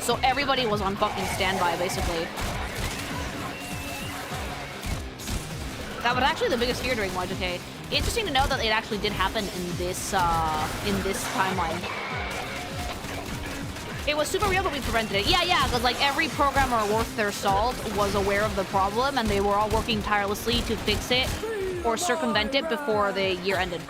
So everybody was on fucking standby, basically. That was actually the biggest fear during Y2K. Interesting to know that it actually did happen in this timeline. It was super real, but we prevented it. Yeah, because like every programmer worth their salt was aware of the problem, and they were all working tirelessly to fix it or circumvent it before the year ended.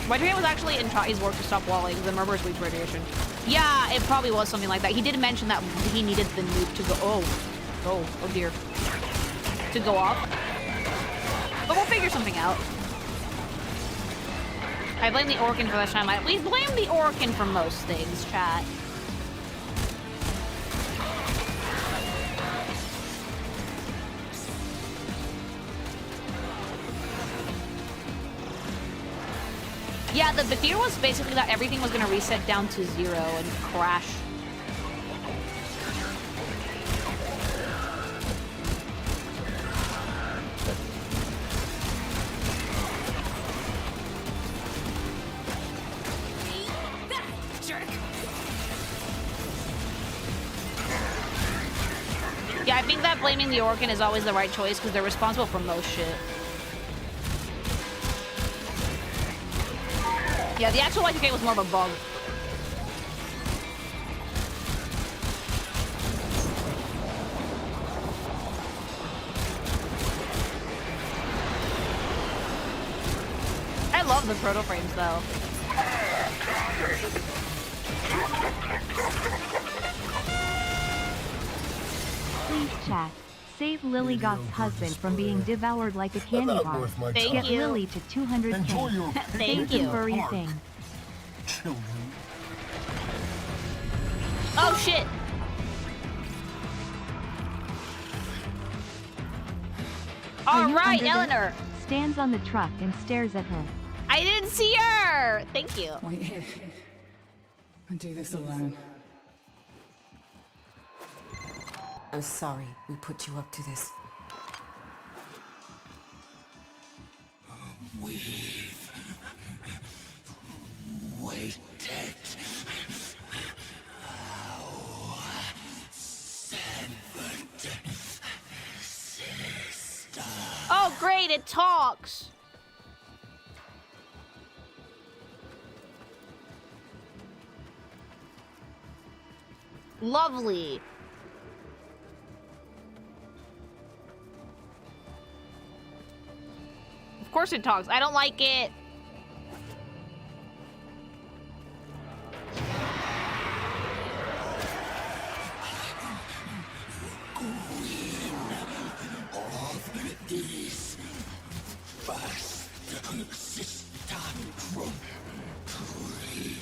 Y2K was actually in Tati's work to stop walling the murmurous weak radiation. Yeah, it probably was something like that. He did mention that he needed the nuke to go. Oh dear. To go off. But we'll figure something out. I blame the Orkin for that time. We blame the Orkin for most things, chat. Yeah, the fear was basically that everything was going to reset down to 0 and crash. Yeah, I think that blaming the Orkin is always the right choice because they're responsible for most shit. Yeah, the actual Y2K was more of a bug. I love the proto frames though. Please chat. Save Lily Goth's husband from being devoured like a candy bar. Thank you. Lily to 200K. Thank you. Furry thing. Children. Oh shit! Alright, Eleanor! Stands on the truck and stares at her. I didn't see her! Thank you. Wait here. I do this alone. I'm sorry we put you up to this. We've waited. Our severed sister. Oh great, it talks! Lovely. Of course it talks. I don't like it.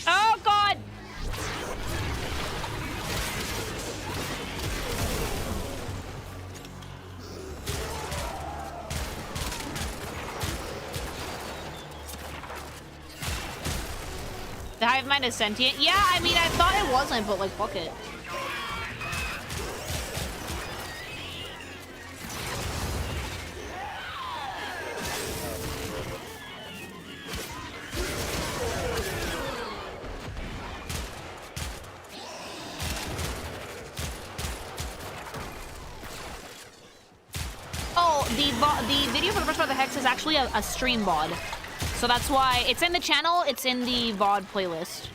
Oh god! The hive mind is sentient? Yeah, I mean, I thought it wasn't, but like, fuck it. the video for the first part of the Hex is actually a stream VOD. So that's why it's in the channel, it's in the VOD playlist.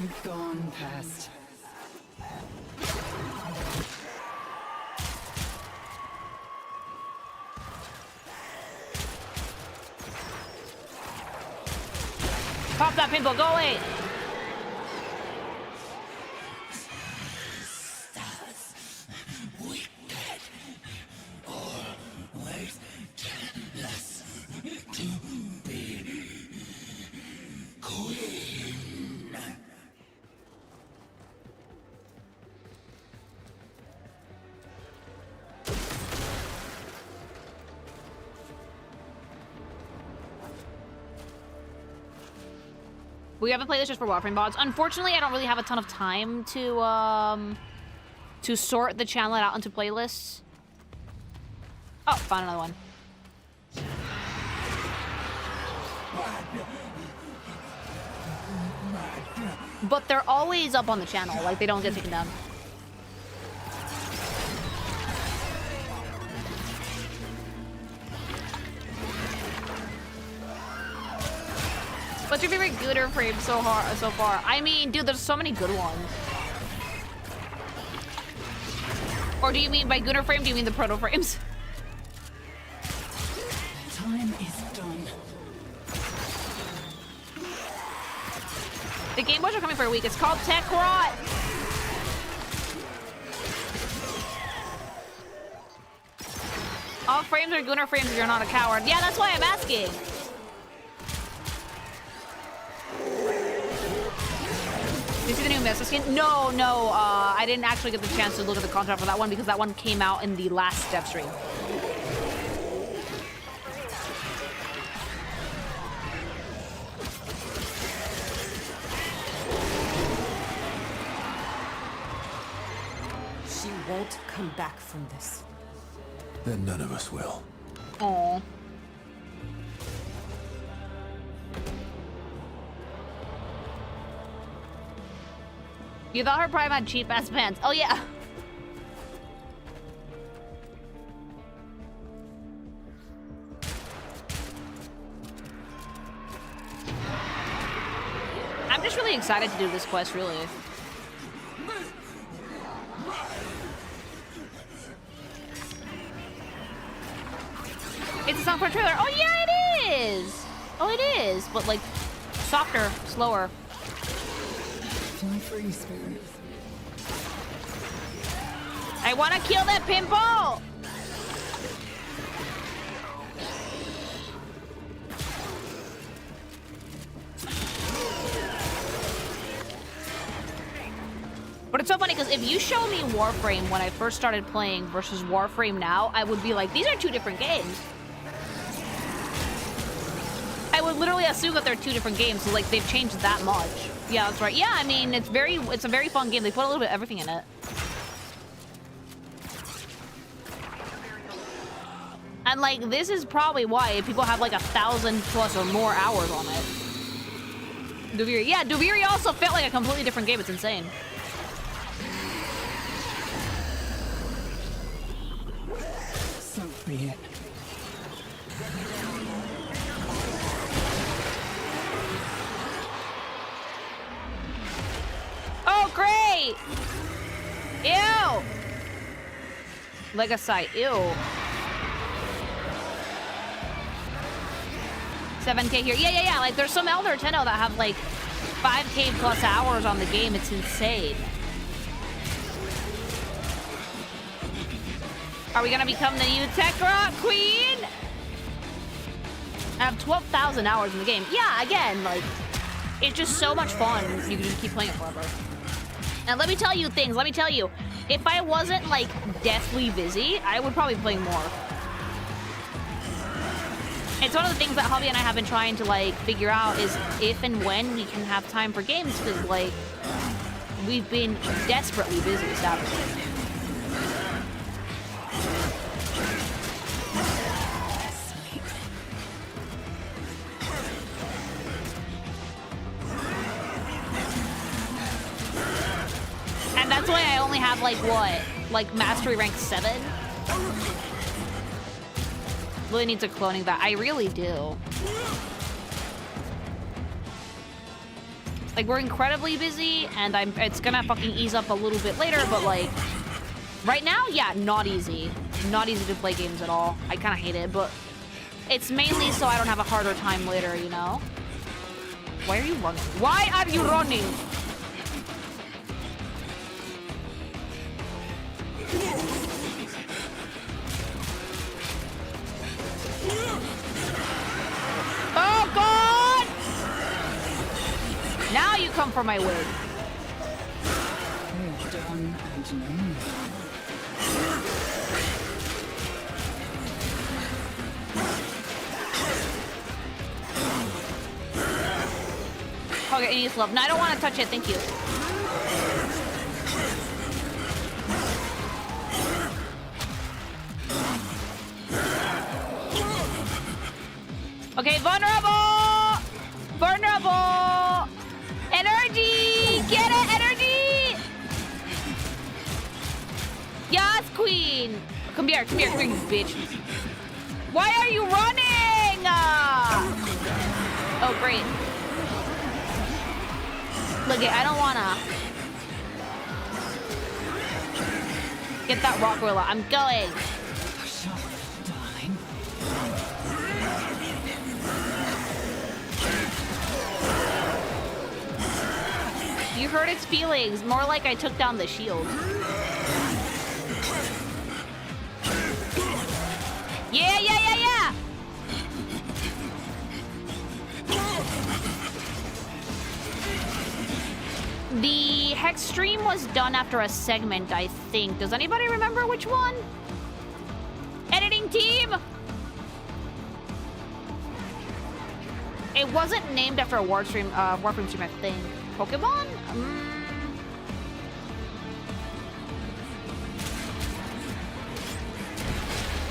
You've gone past. Pop that pinball, go away! We have a playlist just for Warframe VODs. Unfortunately, I don't really have a ton of time to sort the channel out into playlists. Oh, found another one. But they're always up on the channel, like they don't get taken down. What's your favorite Gooder frame so far? I mean, dude, there's so many good ones. Or do you mean by Gooder frame, do you mean the proto frames? Time is done. The Game Boys are coming for a week. It's called Tech Rot. All frames are Gooder frames if you're not a coward. Yeah, that's why I'm asking. Did you see the new Mesa skin? No, I didn't actually get the chance to look at the contract for that one because that one came out in the last Step stream. She won't come back from this. Then none of us will. Aww. You thought her Prime had cheap-ass pants. Oh, yeah. I'm just really excited to do this quest, really. It's a song for a trailer. Oh, yeah, it is. Oh, it is. But, like, softer, slower. Fly free, spirit. I want to kill that pinball! But it's so funny because if you show me Warframe when I first started playing versus Warframe now, I would be like, these are two different games. I would literally assume that they're two different games, so like they've changed that much. Yeah, that's right. Yeah, I mean, it's a very fun game. They put a little bit of everything in it. And like, this is probably why people have like 1,000+ or more hours on it. Duviri, yeah, Duviri also felt like a completely different game. It's insane. So be it. Oh, great! Ew! Like a site. Ew. 7K here. Yeah. Like, there's some Elder Nintendo that have, like, 5K plus hours on the game. It's insane. Are we gonna become the new Tech Rock Queen? I have 12,000 hours in the game. Yeah, again, like, it's just so much fun. You can just keep playing it forever. And let me tell you things. Let me tell you. If I wasn't, like, deathly busy, I would probably be playing more. It's one of the things that Hobby and I have been trying to, like, figure out is if and when we can have time for games, because, like, we've been desperately busy, sadly. And that's why I only have, like, what? like mastery rank 7. Really needs a cloning that. I really do. Like, we're incredibly busy, and it's gonna fucking ease up a little bit later, but like, right now, yeah, not easy. Not easy to play games at all. I kind of hate it, but it's mainly so I don't have a harder time later, you know? Why are you running? Why are you running? Oh, God! Now you come for my wig. Done and known. Okay, it needs love. No, I don't want to touch it. Thank you. Okay, vulnerable! Vulnerable! Energy! Get it, energy! Yes, queen! Come here, you bitch. Why are you running? Oh, great. Look, I don't wanna get that rock gorilla. I'm going. You hurt its feelings. More like I took down the shield. Yeah. The Hex stream was done after a segment, I think. Does anybody remember which one? Editing team! It wasn't named after a Warframe stream, I think. Pokemon?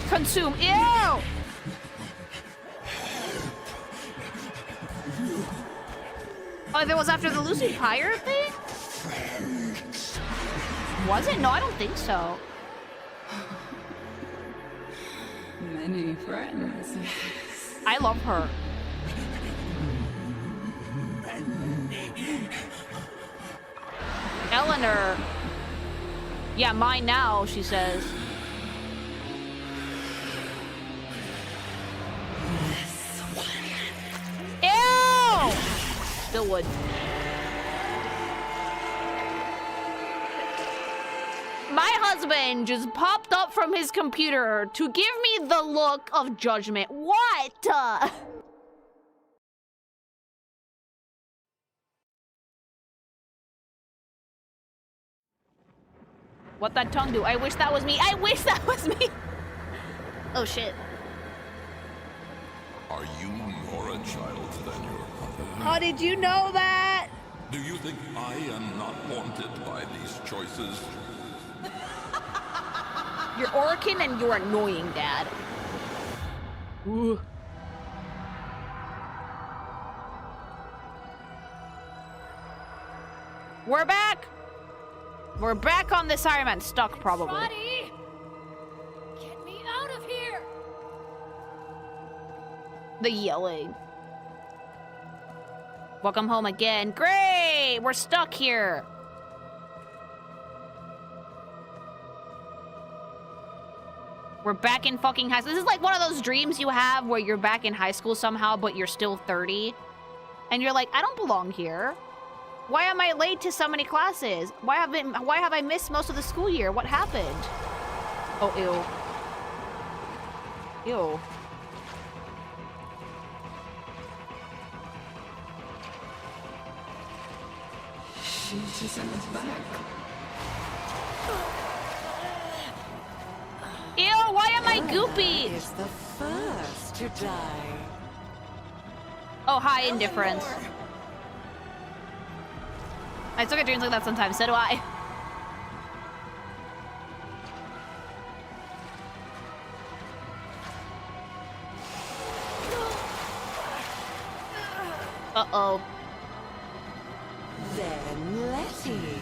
Consume. Ew! Oh, if it was after the Lucy Pyre thing? Was it? No, I don't think so. Many friends. I love her. Eleanor. Yeah, mine now, she says. Ew! Still would. My husband just popped up from his computer to give me the look of judgment. What? What that tongue do? I wish that was me. I wish that was me. Oh shit. Are you more a child than your mother? How did you know that? Do you think I am not wanted by these choices? You're Orkin and you're annoying, Dad. Ooh. We're back. We're back on this Iron Man, stuck probably. Roddy! Get me out of here! The yelling. Welcome home again. Great! We're stuck here. We're back in fucking high school. This is like one of those dreams you have where you're back in high school somehow, but you're still 30. And you're like, I don't belong here. Why am I late to so many classes? Why have I missed most of the school year? What happened? Oh, ew. Ew. She's in his back. Ew, why am I goopy? Is the first to die. Oh, hi, indifference. I still get dreams like that sometimes, so do I. Uh-oh. Then Letty.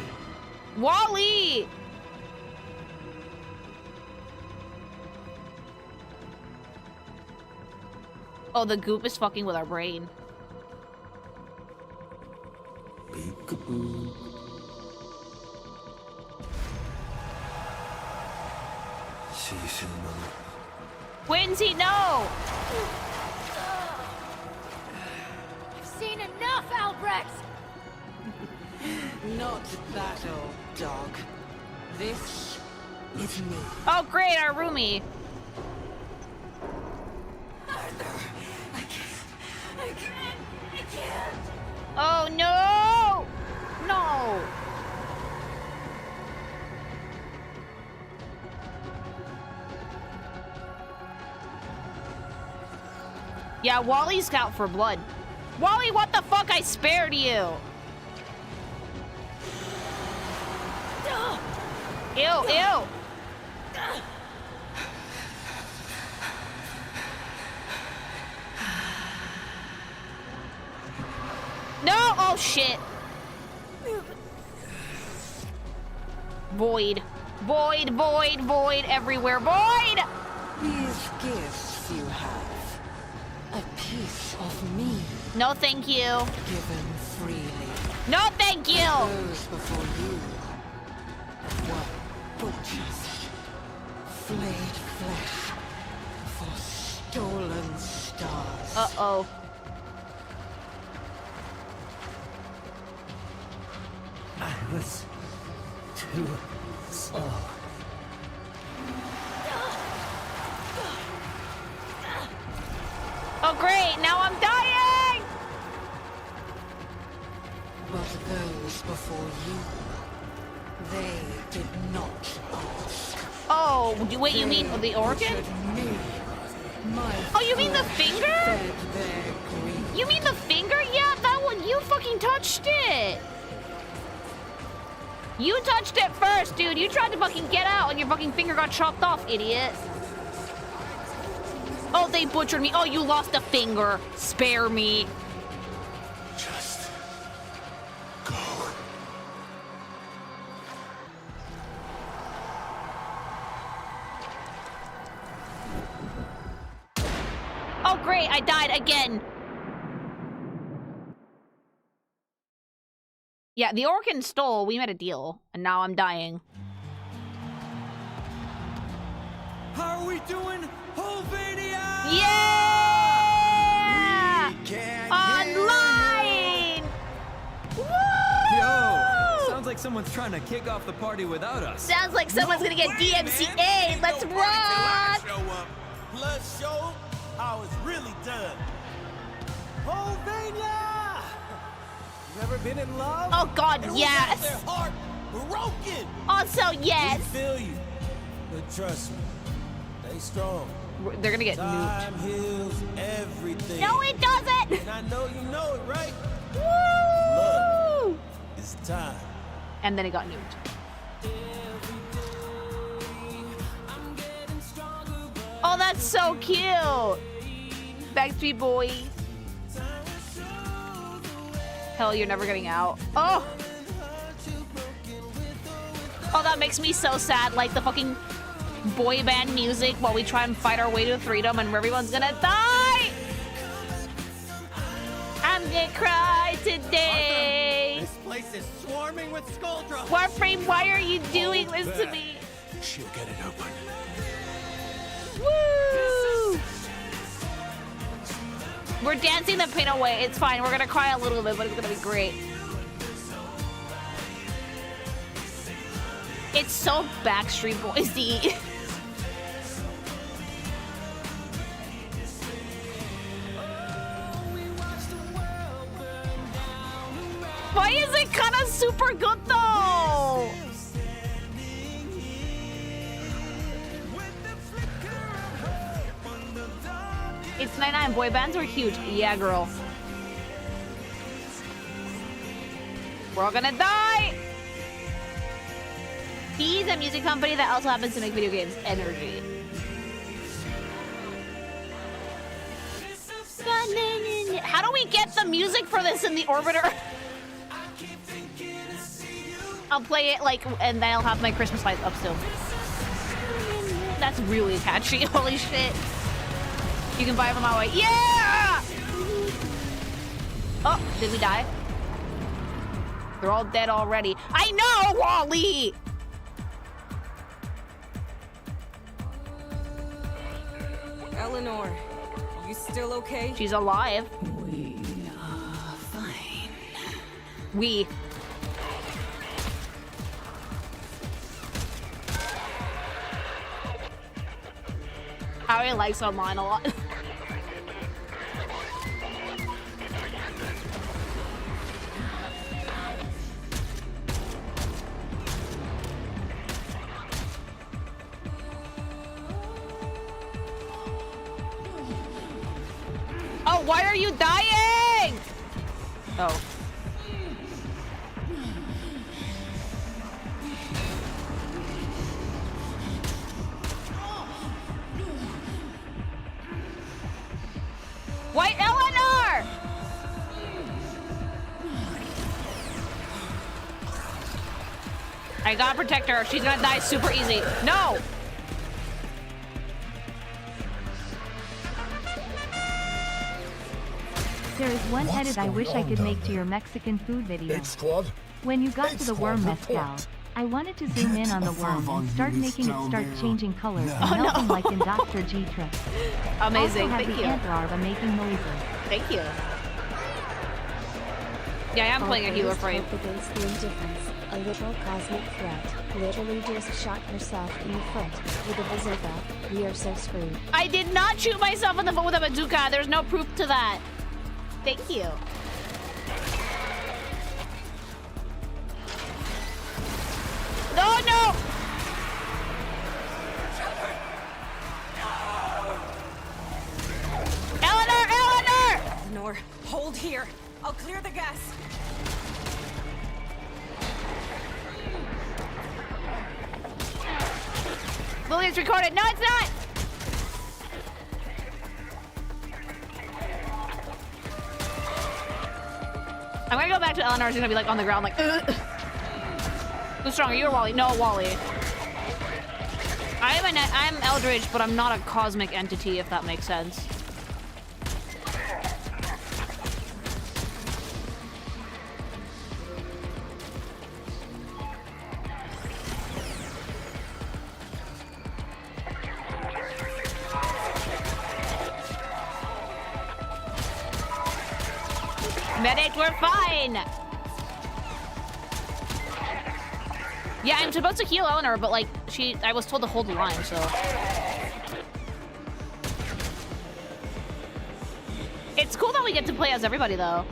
Wally! Oh, the goop is fucking with our brain. Peekaboo. See you soon, Mama. Quincy, no! I've seen enough, Albrecht! Not that old dog. This is me. Oh, great, our roomie. I can't. Oh, no! No! Yeah, Wally's out for blood. Wally, what the fuck? I spared you. Ew, ew. No! Oh, shit. Void. Void, void, void everywhere. Void! These gifts you have. A piece of me. No, thank you. Given freely. No, thank you. Those before you were butchers. Flayed flesh for stolen stars. Uh-oh. I was too slow. Oh, great. Now I'm dying. But those before you, they did not ask. Oh, wait, you mean the organ? Oh, you mean the finger? You mean the finger? Yeah, that one. You fucking touched it. You touched it first, dude. You tried to fucking get out and your fucking finger got chopped off, idiot. Oh, they butchered me. Oh, you lost a finger. Spare me. Just go. Oh, great. I died again. Yeah, the organ stole. We made a deal. And now I'm dying. How are we doing, Holvania? Yeah! Online! Woo! Yo! Sounds like someone's trying to kick off the party without us. Sounds like someone's gonna get DMCA. Let's rock! Plus show how it's really done. Holvania! You ever been in love? Oh God, yes! Their heart broken. Also, yes! We feel you, but trust me, stay strong. They're gonna get Time nuked. heals everything. No, it doesn't! And I know you know it, right? Woo! Look, it's time. And then it got nuked. Oh, that's so cute! Backstreet Boy. Hell, you're never getting out. Oh! Oh, that makes me so sad. Like the fucking boy band music while we try and fight our way to freedom and everyone's gonna die! I'm gonna cry today! This place is swarming with Skuldra! Warframe, why are you doing this to me? She'll get it open. Woo! We're dancing the pain away. It's fine. We're gonna cry a little bit, but it's gonna be great. It's so Backstreet Boysy. Why is it kind of super good though? It's 99. Boy bands are huge. Yeah, girl. We're all gonna die. He's a music company that also happens to make video games. Energy. How do we get the music for this in the orbiter? I'll play it like, and then I'll have my Christmas lights up still. That's really catchy. Holy shit. You can buy them on my way. Yeah! Oh, did we die? They're all dead already. I know, Wally! Eleanor, you still okay? She's alive. We are fine. We. Harry likes online a lot. Oh, why are you dying? Oh. White Eleanor! I gotta protect her. She's gonna die super easy. No! There is one What's edit I going wish I on could down make to there? your Mexican food video. Egg Squad? When you got Egg to the Squad, worm mezcal, report. I wanted to zoom in on the worm and start making it start changing colors No. and melting like in Dr. G Trip. Amazing, Also have thank the you. ant larva making noises. Thank you. Yeah, I am playing a healer frame. Hope against the indifference, a literal cosmic threat. Literally just shot herself in the foot with a bazooka. We are so screwed. I did not shoot myself in the foot with a bazooka. There's no proof to that. Thank you. No, no! Eleanor! Eleanor! Eleanor, hold here. I'll clear the gas. Lily, it's recorded. No, it's not! I'm gonna go back to Eleanor. She's gonna be like on the ground, like, ugh. Who's stronger, you or Wally? No, Wally. I'm Eldritch, but I'm not a cosmic entity, if that makes sense. Medic, we're fine! Yeah, I'm supposed to heal Eleanor, but like, I was told to hold the line, so. It's cool that we get to play as everybody, though.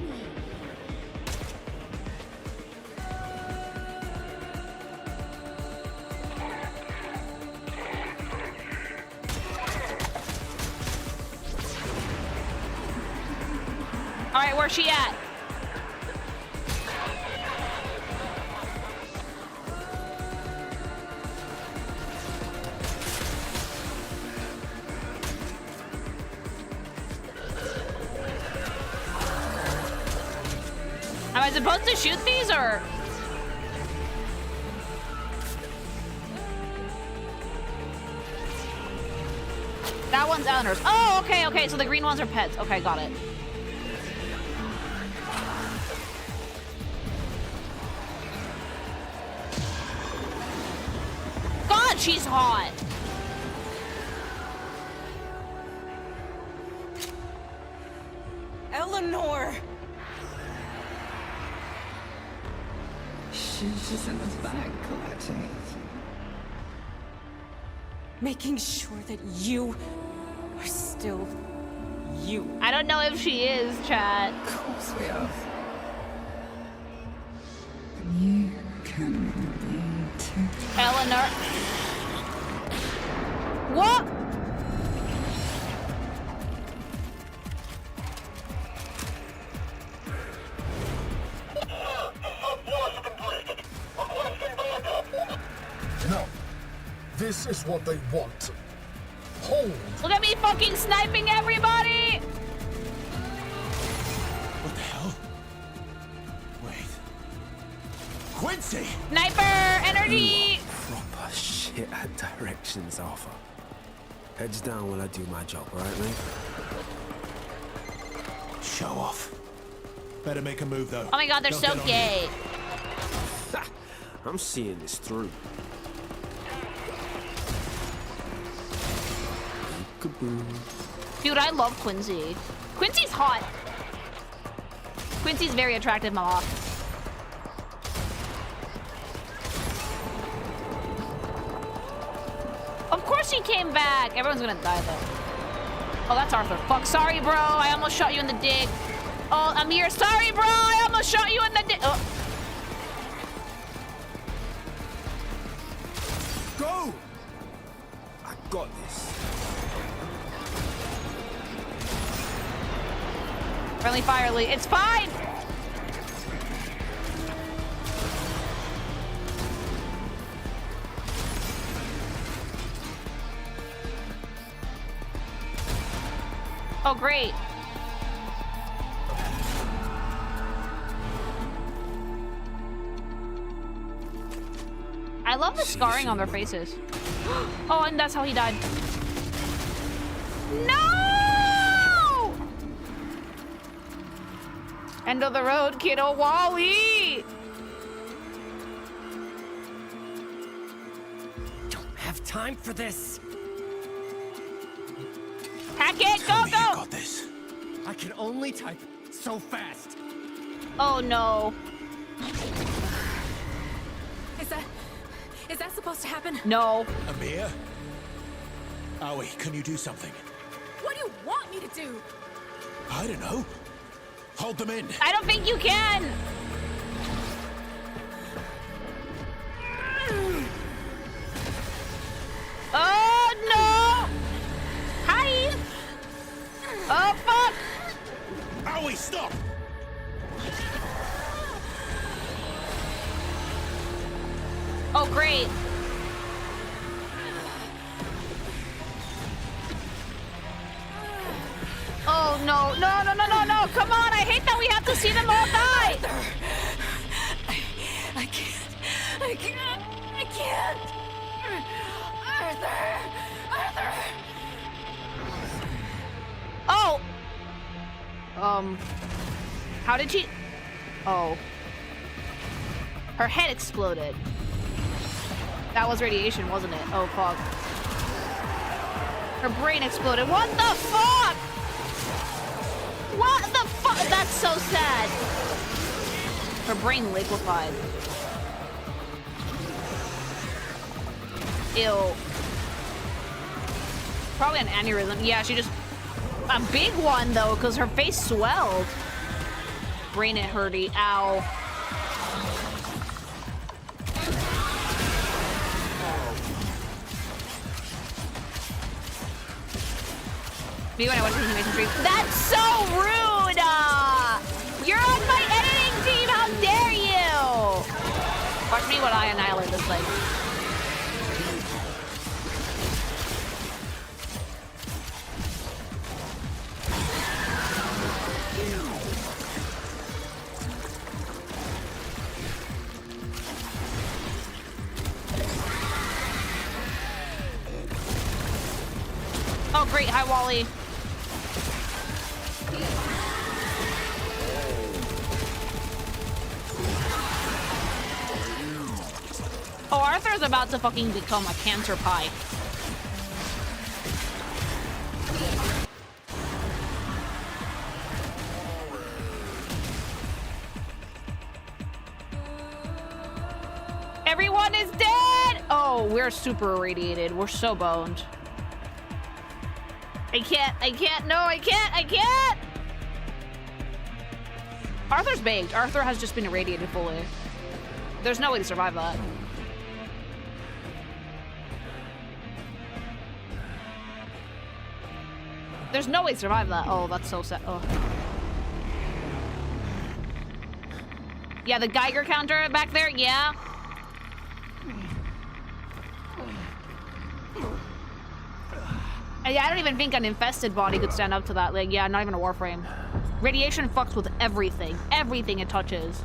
All right, where's she at? Am I supposed to shoot these, or? That one's Eleanor's. Oh, okay, okay, so the green ones are pets. Okay, got it. God, she's hot. Eleanor! She's just in the back collecting. Making sure that you are still you. I don't know if she is, chat. Of course we are. You can be too. Eleanor. What? No. This is what they want. Hold. Look at me fucking sniping everybody! What the hell? Wait. Quincy! Sniper energy! Proper shit at directions, Arthur. Heads down while I do my job, alright, mate? Show off. Better make a move, though. Oh my god, they're They'll so get on gay. I'm seeing this through. Dude, I love Quincy. Quincy's hot. Quincy's very attractive, mama. Of course he came back. Everyone's gonna die though. Oh, that's Arthur. Fuck, sorry, bro. I almost shot you in the dick. Oh, I'm here. Sorry, bro. I almost shot you in the dick. Oh. Go! I got this. Friendly fire, Lee. It's fine. Oh, great. I love the scarring on their faces. Oh, and that's how he died. No! End of the road, kiddo Wally! Don't have time for this. Hack it! Go, go! Got this. I can only type so fast. Oh no. Is that supposed to happen? No. Amir? Aoi, can you do something? What do you want me to do? I don't know. Hold them in. I don't think you can. Oh no! Hi! Oh fuck! Aoi, stop! Oh great! Oh no! No! No! No! No! No! Come on! I hate that we have to see them all die. I can't. I can't. I can't. Arthur. Arthur. Oh. How did she? Oh. Her head exploded. That was radiation, wasn't it? Oh, fuck. Her brain exploded. What the fuck? What the fuck? That's so sad. Her brain liquefied. Ew. Probably an aneurysm. Yeah, she just... A big one, though, because her face swelled. Brain it hurty. Ow. Me when I went to the animation stream. That's so rude! You're on my editing team! How dare you! Watch me when I annihilate this thing. Oh, great. Hi, Wally. Oh, Arthur's about to fucking become a cancer pie. Everyone is dead! Oh, we're super irradiated. We're so boned. I can't, no, I can't! Arthur's baked. Arthur has just been irradiated fully. There's no way to survive that. There's no way to survive that. Oh, that's so sad. Oh. Yeah, the Geiger counter back there, yeah. I don't even think an infested body could stand up to that. Like, yeah, not even a Warframe. Radiation fucks with everything. Everything it touches.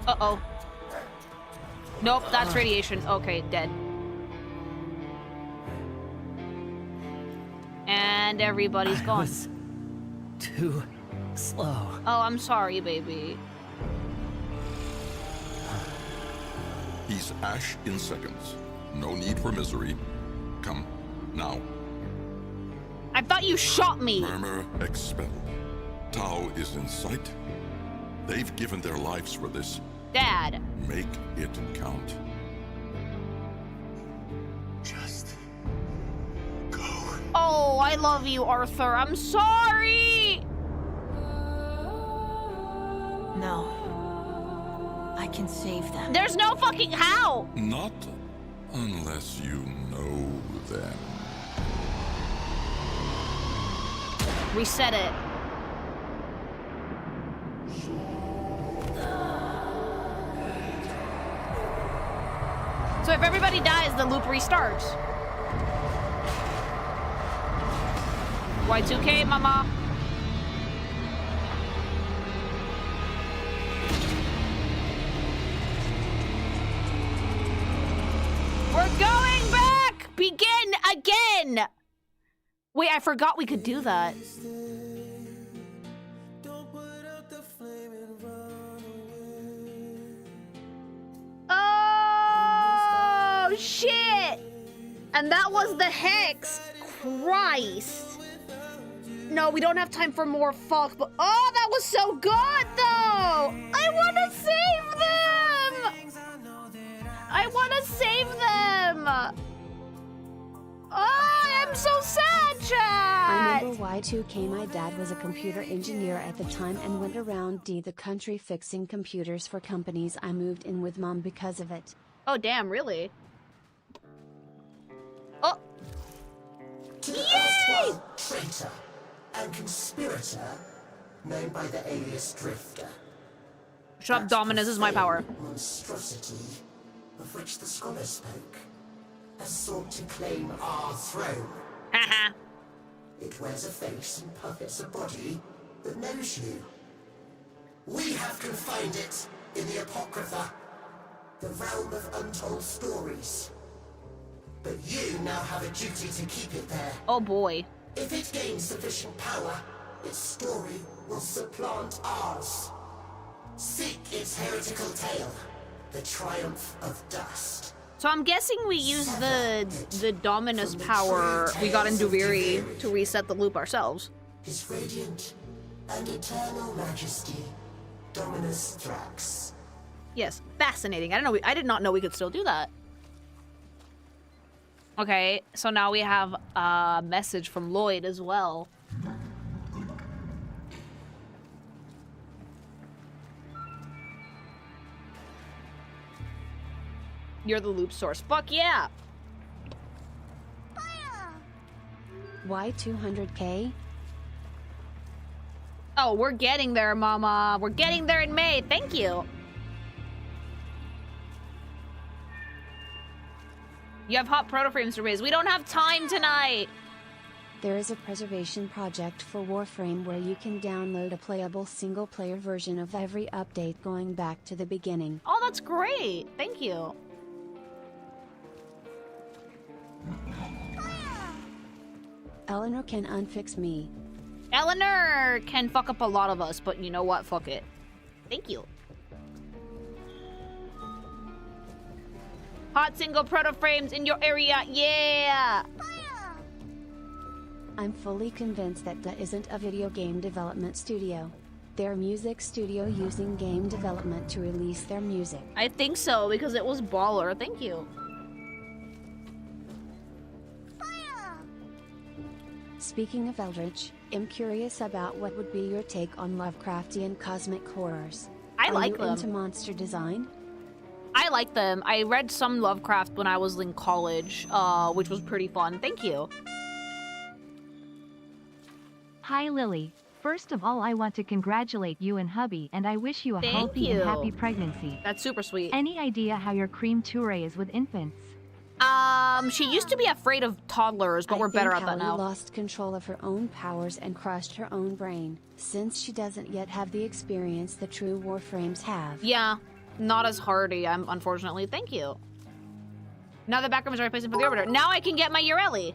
Uh-oh. Nope, that's radiation. Okay, dead. and everybody's gone. Was too slow. Oh, I'm sorry, baby. He's ash in seconds. No need for misery. Come, now. I thought you shot me. Murmur expelled. Tau is in sight. They've given their lives for this. Dad. Make it count. Just go. Oh, I love you, Arthur. I'm sorry. No. I can save them. There's no fucking how. Not unless you know them. Reset it. So if everybody dies, the loop restarts. Y2K, mama. We're going back! Begin again! Wait, I forgot we could do that. Oh, shit! And that was the hex. Christ. No, we don't have time for more fuck, but oh, that was so good, though! I want to save them! I want to save them! Oh, I'm so sad, Chad! I remember Y2K. My dad was a computer engineer at the time and went around the country fixing computers for companies. I moved in with mom because of it. Oh, damn, really? Oh! To the Yay! traitor and conspirator known by the alias Drifter. Shut up, Dominus is my power. Monstrosity of which the scholar spoke has sought to claim our throne. Haha. It wears a face and puppets a body that knows you. We have confined it in the Apocrypha, the realm of untold stories. But you now have a duty to keep it there. Oh boy. If it gains sufficient power, its story will supplant ours. Seek its heretical tale, the triumph of dust. So I'm guessing we use the Dominus power we got in Duviri to reset the loop ourselves. His radiant and eternal majesty, Dominus Thrax. Yes, fascinating. I did not know we could still do that. Okay, so now we have a message from Lloyd as well. You're the loop source. Fuck yeah! Y200K? Oh, we're getting there, Mama. We're getting there in May. Thank you. You have hot proto-frames to raise. We don't have time tonight. There is a preservation project for Warframe where you can download a playable single-player version of every update going back to the beginning. Oh, that's great. Thank you. Eleanor can unfix me. Eleanor can fuck up a lot of us, but you know what? Fuck it. Thank you. Hot single proto frames in your area. Yeah! I'm fully convinced that DA isn't a video game development studio. They're a music studio using game development to release their music. I think so, because it was baller. Thank you. Speaking of Eldritch, I'm curious about what would be your take on Lovecraftian cosmic horrors. I like them. Are you into them. monster design? I like them. I read some Lovecraft when I was in college, which was pretty fun. Thank you. Hi, Lily. First of all, I want to congratulate you and hubby, and I wish you a healthy and happy pregnancy. That's super sweet. Any idea how your cream touré is with infants? She used to be afraid of toddlers, but we're better at that now. Hallie lost control of her own powers and crushed her own brain, since she doesn't yet have the experience the true Warframes have. Yeah, not as hardy, unfortunately. Thank you. Now the background is replacing for the orbiter. Now I can get my Ureli.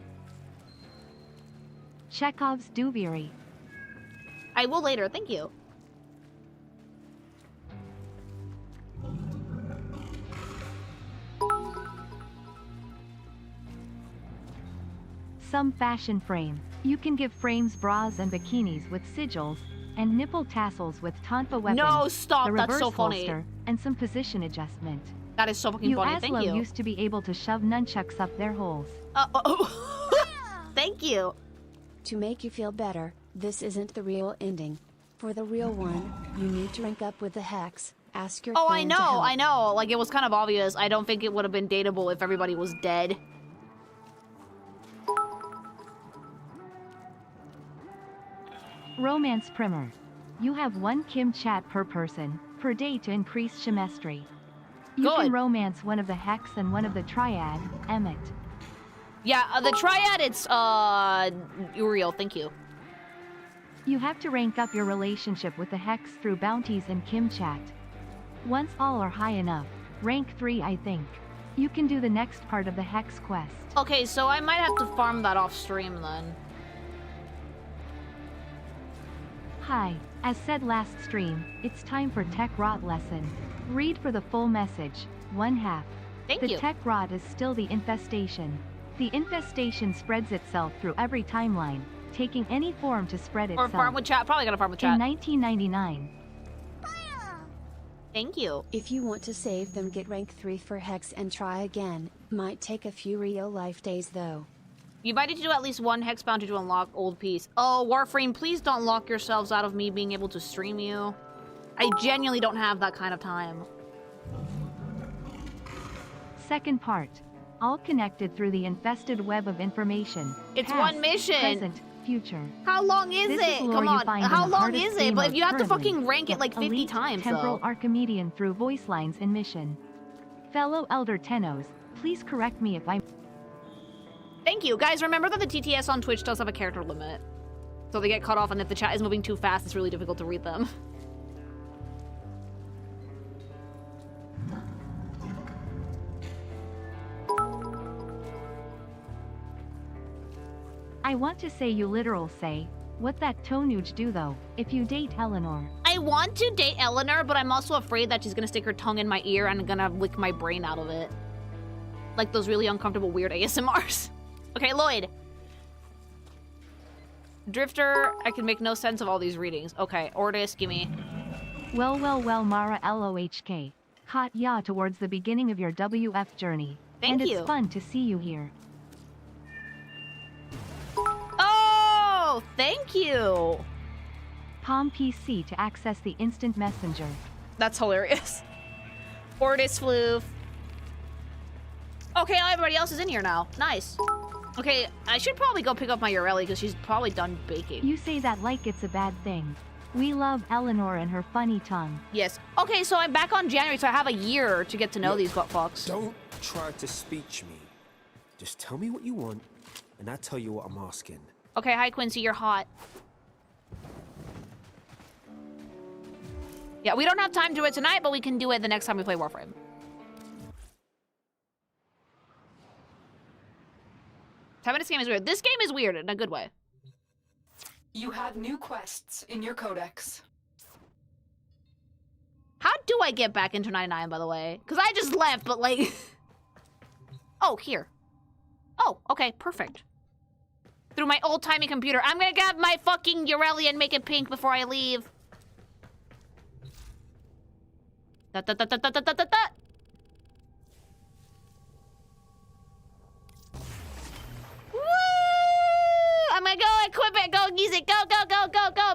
Chekhov's Duviri. I will later, thank you. Some fashion frame. You can give frames bras and bikinis with sigils, and nipple tassels with tonfa weapons. No, stop, the that's reverse so funny. holster, and some position adjustment. That is so fucking funny, thank you. used to be able to shove nunchucks up their holes. Thank you. To make you feel better, this isn't the real ending. For the real one, you need to rank up with the hex. Ask your Oh, clan to help. I know. Like, it was kind of obvious. I don't think it would have been dateable if everybody was dead. Romance primer. You have 1 Kim chat per person, per day to increase chemistry. You can romance one of the hex and one of the triad, Emmet. Yeah, the triad, it's, Uriel, thank you. You have to rank up your relationship with the hex through bounties and Kim chat. Once all are high enough, rank 3 I think, you can do the next part of the hex quest. Okay, so I might have to farm that off stream then. Hi, as said last stream, it's time for Tech Rot lesson. Read for the full message, 1/2. Thank the you. Tech Rot is still the infestation. The infestation spreads itself through every timeline, taking any form to spread itself. Or farm with chat, probably gonna farm with chat. In 1999. Thank you. If you want to save them, get rank 3 for hex and try again. Might take a few real life days though. You might need to do at least 1 hex bounty to unlock old piece. Oh, Warframe, please don't lock yourselves out of me being able to stream you. I genuinely don't have that kind of time. Second part. All connected through the infested web of information. It's Past, one mission. Present, future. How long is This it? lore Come you on. find in How the long hardest is it? game But if mode you have to currently. fucking rank it like 50 Elite times, temporal though. Archimedean through voice lines in mission. Fellow Elder Tenos, please correct me if I'm... Thank you. Guys, remember that the TTS on Twitch does have a character limit. So they get cut off, and if the chat is moving too fast, it's really difficult to read them. I want to say you literal say, what that Tonuge do though, if you date Eleanor. I want to date Eleanor, but I'm also afraid that she's gonna stick her tongue in my ear and gonna lick my brain out of it. Like those really uncomfortable weird ASMRs. Okay, Lloyd. Drifter, I can make no sense of all these readings. Okay, Ordis, gimme. Well, Mara LOHK. Hot ya towards the beginning of your WF journey. Thank and you. it's fun to see you here. Oh, thank you. Palm PC to access the instant messenger. That's hilarious. Ordis Floof. Okay, everybody else is in here now. Nice. Okay, I should probably go pick up my Ureli because she's probably done baking. You say that like it's a bad thing. We love Eleanor and her funny tongue. Yes. Okay, so I'm back on January, so I have a year to get to know these butt fucks. Don't try to speech me. Just tell me what you want, and I'll tell you what I'm asking. Okay, hi Quincy, you're hot. Yeah, we don't have time to do it tonight, but we can do it the next time we play Warframe. This game is weird. This game is weird in a good way. You have new quests in your codex. How do I get back into 99, by the way? Because I just left, but like... Oh, here. Oh, okay, perfect. Through my old-timey computer. I'm gonna grab my fucking Ureli and make it pink before I leave. Da-da-da-da-da-da-da-da. Woo! I'm gonna go equip it, go use it, go,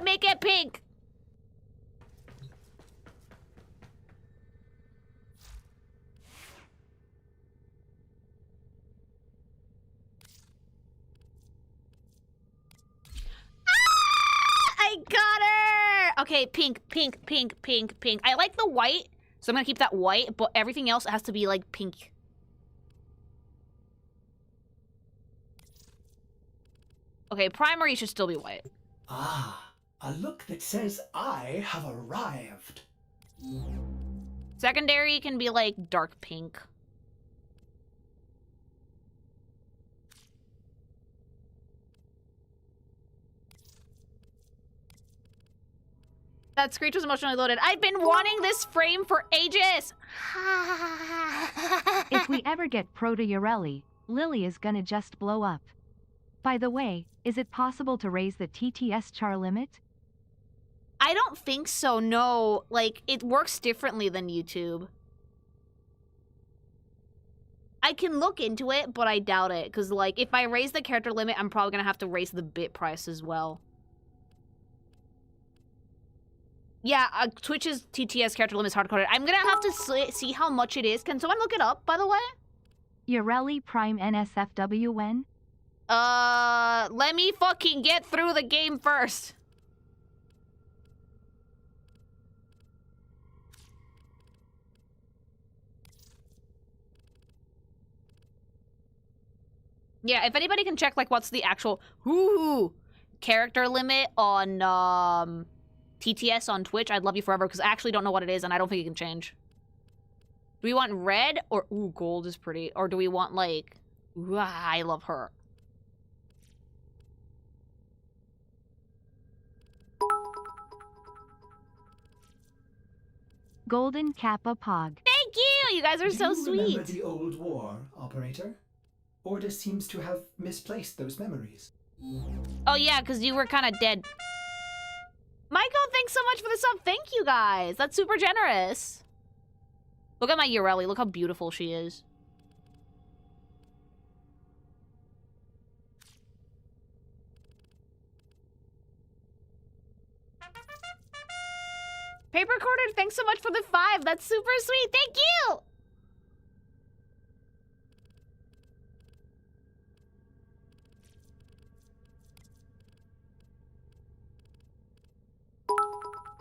make it pink. I got her! Okay, pink. I like the white, so I'm gonna keep that white, but everything else has to be like pink. Okay, primary should still be white. Ah, a look that says I have arrived. Secondary can be like dark pink. That screech was emotionally loaded. I've been wanting this frame for ages! If we ever get Proto-Urelli, Lily is gonna just blow up. By the way, is it possible to raise the TTS char limit? I don't think so, no. Like, it works differently than YouTube. I can look into it, but I doubt it. Because, like, if I raise the character limit, I'm probably going to have to raise the bit price as well. Yeah, Twitch's TTS character limit is hard-coded. I'm going to have to see how much it is. Can someone look it up, by the way? Urelli Prime NSFW when? Let me fucking get through the game first. Yeah, if anybody can check, like, what's the actual character limit on TTS on Twitch, I'd love you forever, because I actually don't know what it is, and I don't think it can change. Do we want red, or, ooh, gold is pretty, or do we want, like, I love her. Golden Kappa Pog. Thank you! You guys are so Do you remember sweet. the old war, operator? Order seems to have misplaced those memories. Oh yeah, because you were kind of dead. Michael, thanks so much for the sub. Thank you guys. That's super generous. Look at my Urelli. Look how beautiful she is. Paper Quarter, thanks so much for the 5. That's super sweet. Thank you.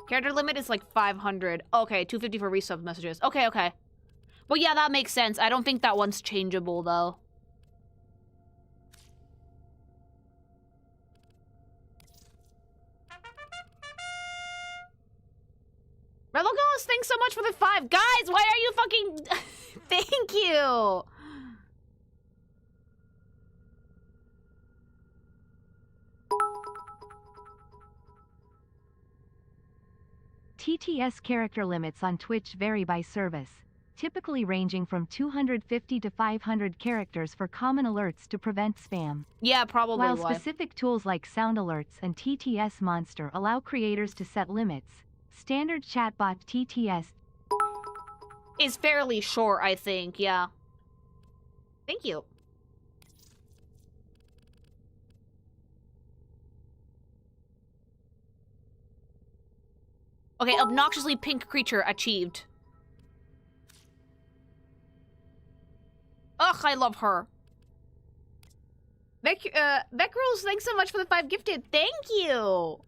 Character limit is like 500. Okay, 250 for resub messages. Okay, okay. Well, yeah, that makes sense. I don't think that one's changeable, though. Rebel Ghost, thanks so much for the 5. Guys, why are you fucking... Thank you! TTS character limits on Twitch vary by service, typically ranging from 250 to 500 characters for common alerts to prevent spam. Yeah, probably. While specific tools like sound alerts and TTS Monster allow creators to set limits, standard chatbot TTS is fairly short, I think, yeah. Thank you. Okay, obnoxiously pink creature achieved. Ugh, I love her. Beck Rules, thanks so much for the 5 gifted. Thank you.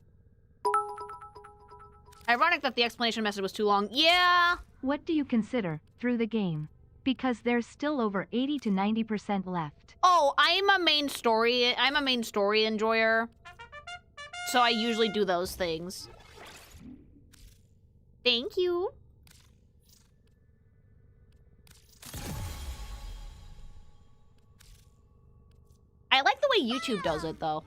Ironic that the explanation message was too long. Yeah. What do you consider through the game? Because there's still over 80 to 90% left. Oh, I'm a main story enjoyer. So I usually do those things. Thank you. I like the way YouTube does it, though.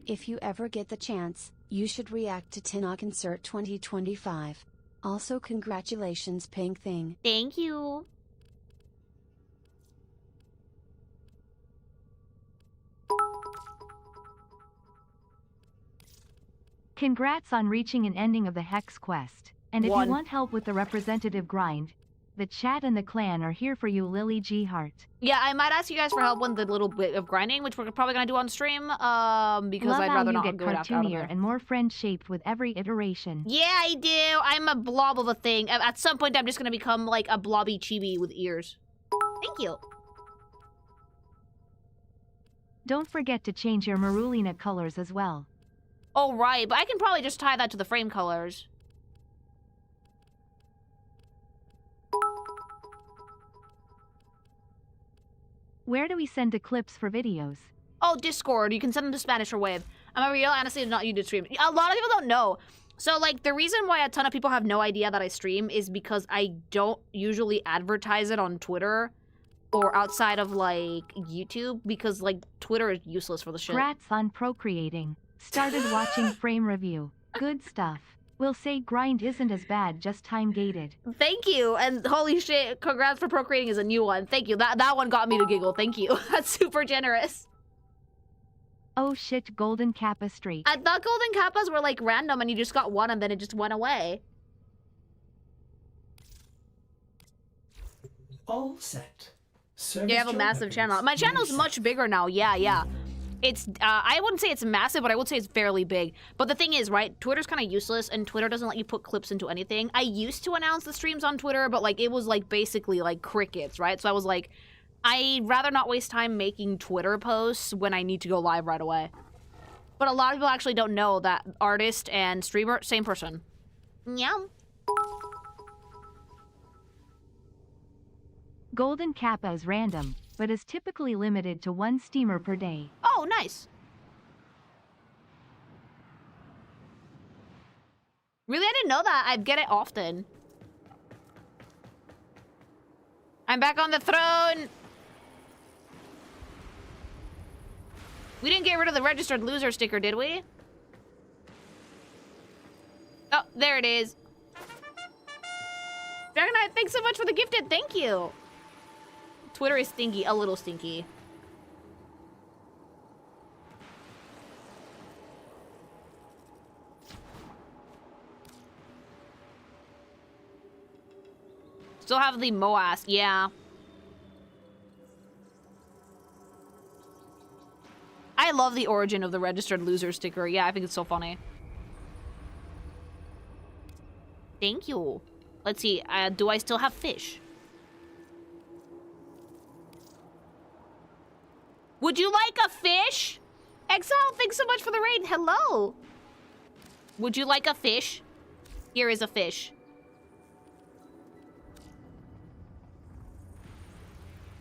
If you ever get the chance, you should react to Tinnock Insert 2025. Also, congratulations, Pink Thing. Thank you. Congrats on reaching an ending of the Hex quest. And if 1. you want help with the representative grind, the chat and the clan are here for you, Lily G. Hart. Yeah, I might ask you guys for help with the little bit of grinding, which we're probably gonna do on stream, because Love I'd rather how not you get go out of cartoonier there. and more friend-shaped with every iteration. Yeah, I do. I'm a blob of a thing. At some point, I'm just gonna become like a blobby chibi with ears. Thank you. Don't forget to change your Marulina colors as well. Oh, right, but I can probably just tie that to the frame colors. Where do we send the clips for videos? Oh, Discord. You can send them to Spanish or Wave. I'm a real, honestly, not you to stream. A lot of people don't know. So, like, the reason why a ton of people have no idea that I stream is because I don't usually advertise it on Twitter or outside of, like, YouTube, because, like, Twitter is useless for the shit. Congrats on procreating. Started watching Frame Review. Good stuff. We'll say grind isn't as bad, just time gated. Thank you, and holy shit, congrats for procreating is a new one. Thank you. That one got me to giggle. Thank you. That's super generous. Oh shit, golden kappa streak. I thought golden kappas were like random and you just got one and then it just went away. All set. Service You have a massive channel. My channel's much bigger now. Yeah. It's, I wouldn't say it's massive, but I would say it's fairly big. But the thing is, right, Twitter's kind of useless, and Twitter doesn't let you put clips into anything. I used to announce the streams on Twitter, but, like, it was, like, basically, like, crickets, right? So I was like, I'd rather not waste time making Twitter posts when I need to go live right away. But a lot of people actually don't know that artist and streamer, same person. Yeah. Golden kappa is random, but is typically limited to 1 steamer per day. Oh, nice. Really, I didn't know that. I get it often. I'm back on the throne. We didn't get rid of the registered loser sticker, did we? Oh, there it is. Dragonite, thanks so much for the gifted. Thank you. Twitter is stinky, a little stinky. Still have the Moas, yeah. I love the origin of the registered loser sticker. Yeah, I think it's so funny. Thank you. Let's see, do I still have fish? Would you like a fish? Exile, thanks so much for the raid. Hello. Would you like a fish? Here is a fish.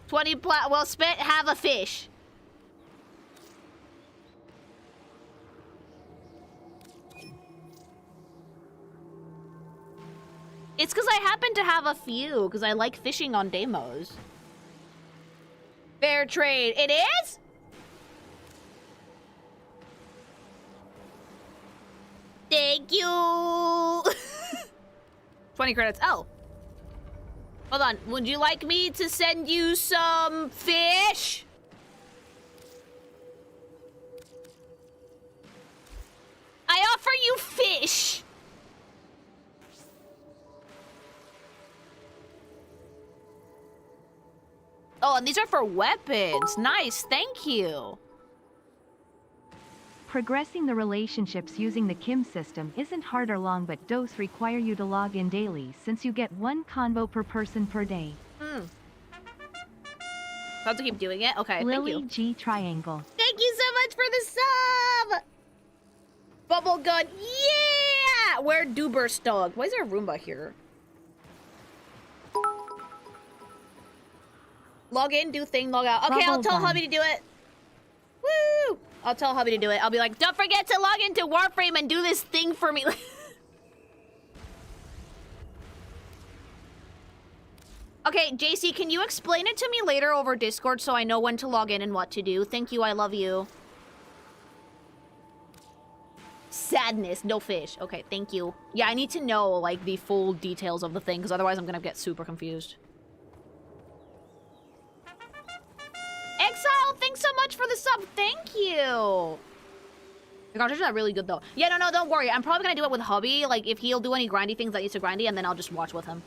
20 plat well spent, have a fish. It's because I happen to have a few, because I like fishing on demos. Fair trade. It is? Thank you. 20 credits. Oh. Hold on. Would you like me to send you some fish? I offer you fish. Oh, and these are for weapons. Nice, thank you. Progressing the relationships using the Kim system isn't hard or long, but does require you to log in daily since you get 1 convo per person per day. I'll have to keep doing it. Okay, Lily thank you. G Triangle. Thank you so much for the sub! Bubble gun, yeah! Where Duber's dog? Why is there a Roomba here? Log in, do thing, log out. Okay, I'll tell hubby to do it. Woo! I'll tell hubby to do it. I'll be like, don't forget to log into Warframe and do this thing for me. Okay, JC, can you explain it to me later over Discord so I know when to log in and what to do? Thank you, I love you. Sadness, no fish. Okay, thank you. Yeah, I need to know, like, the full details of the thing, because otherwise I'm gonna get super confused. Exile, thanks so much for the sub. Thank you. The conversations are really good, though. Yeah, no, don't worry. I'm probably gonna do it with hubby. Like, if he'll do any grindy things that needs to grindy, and then I'll just watch with him.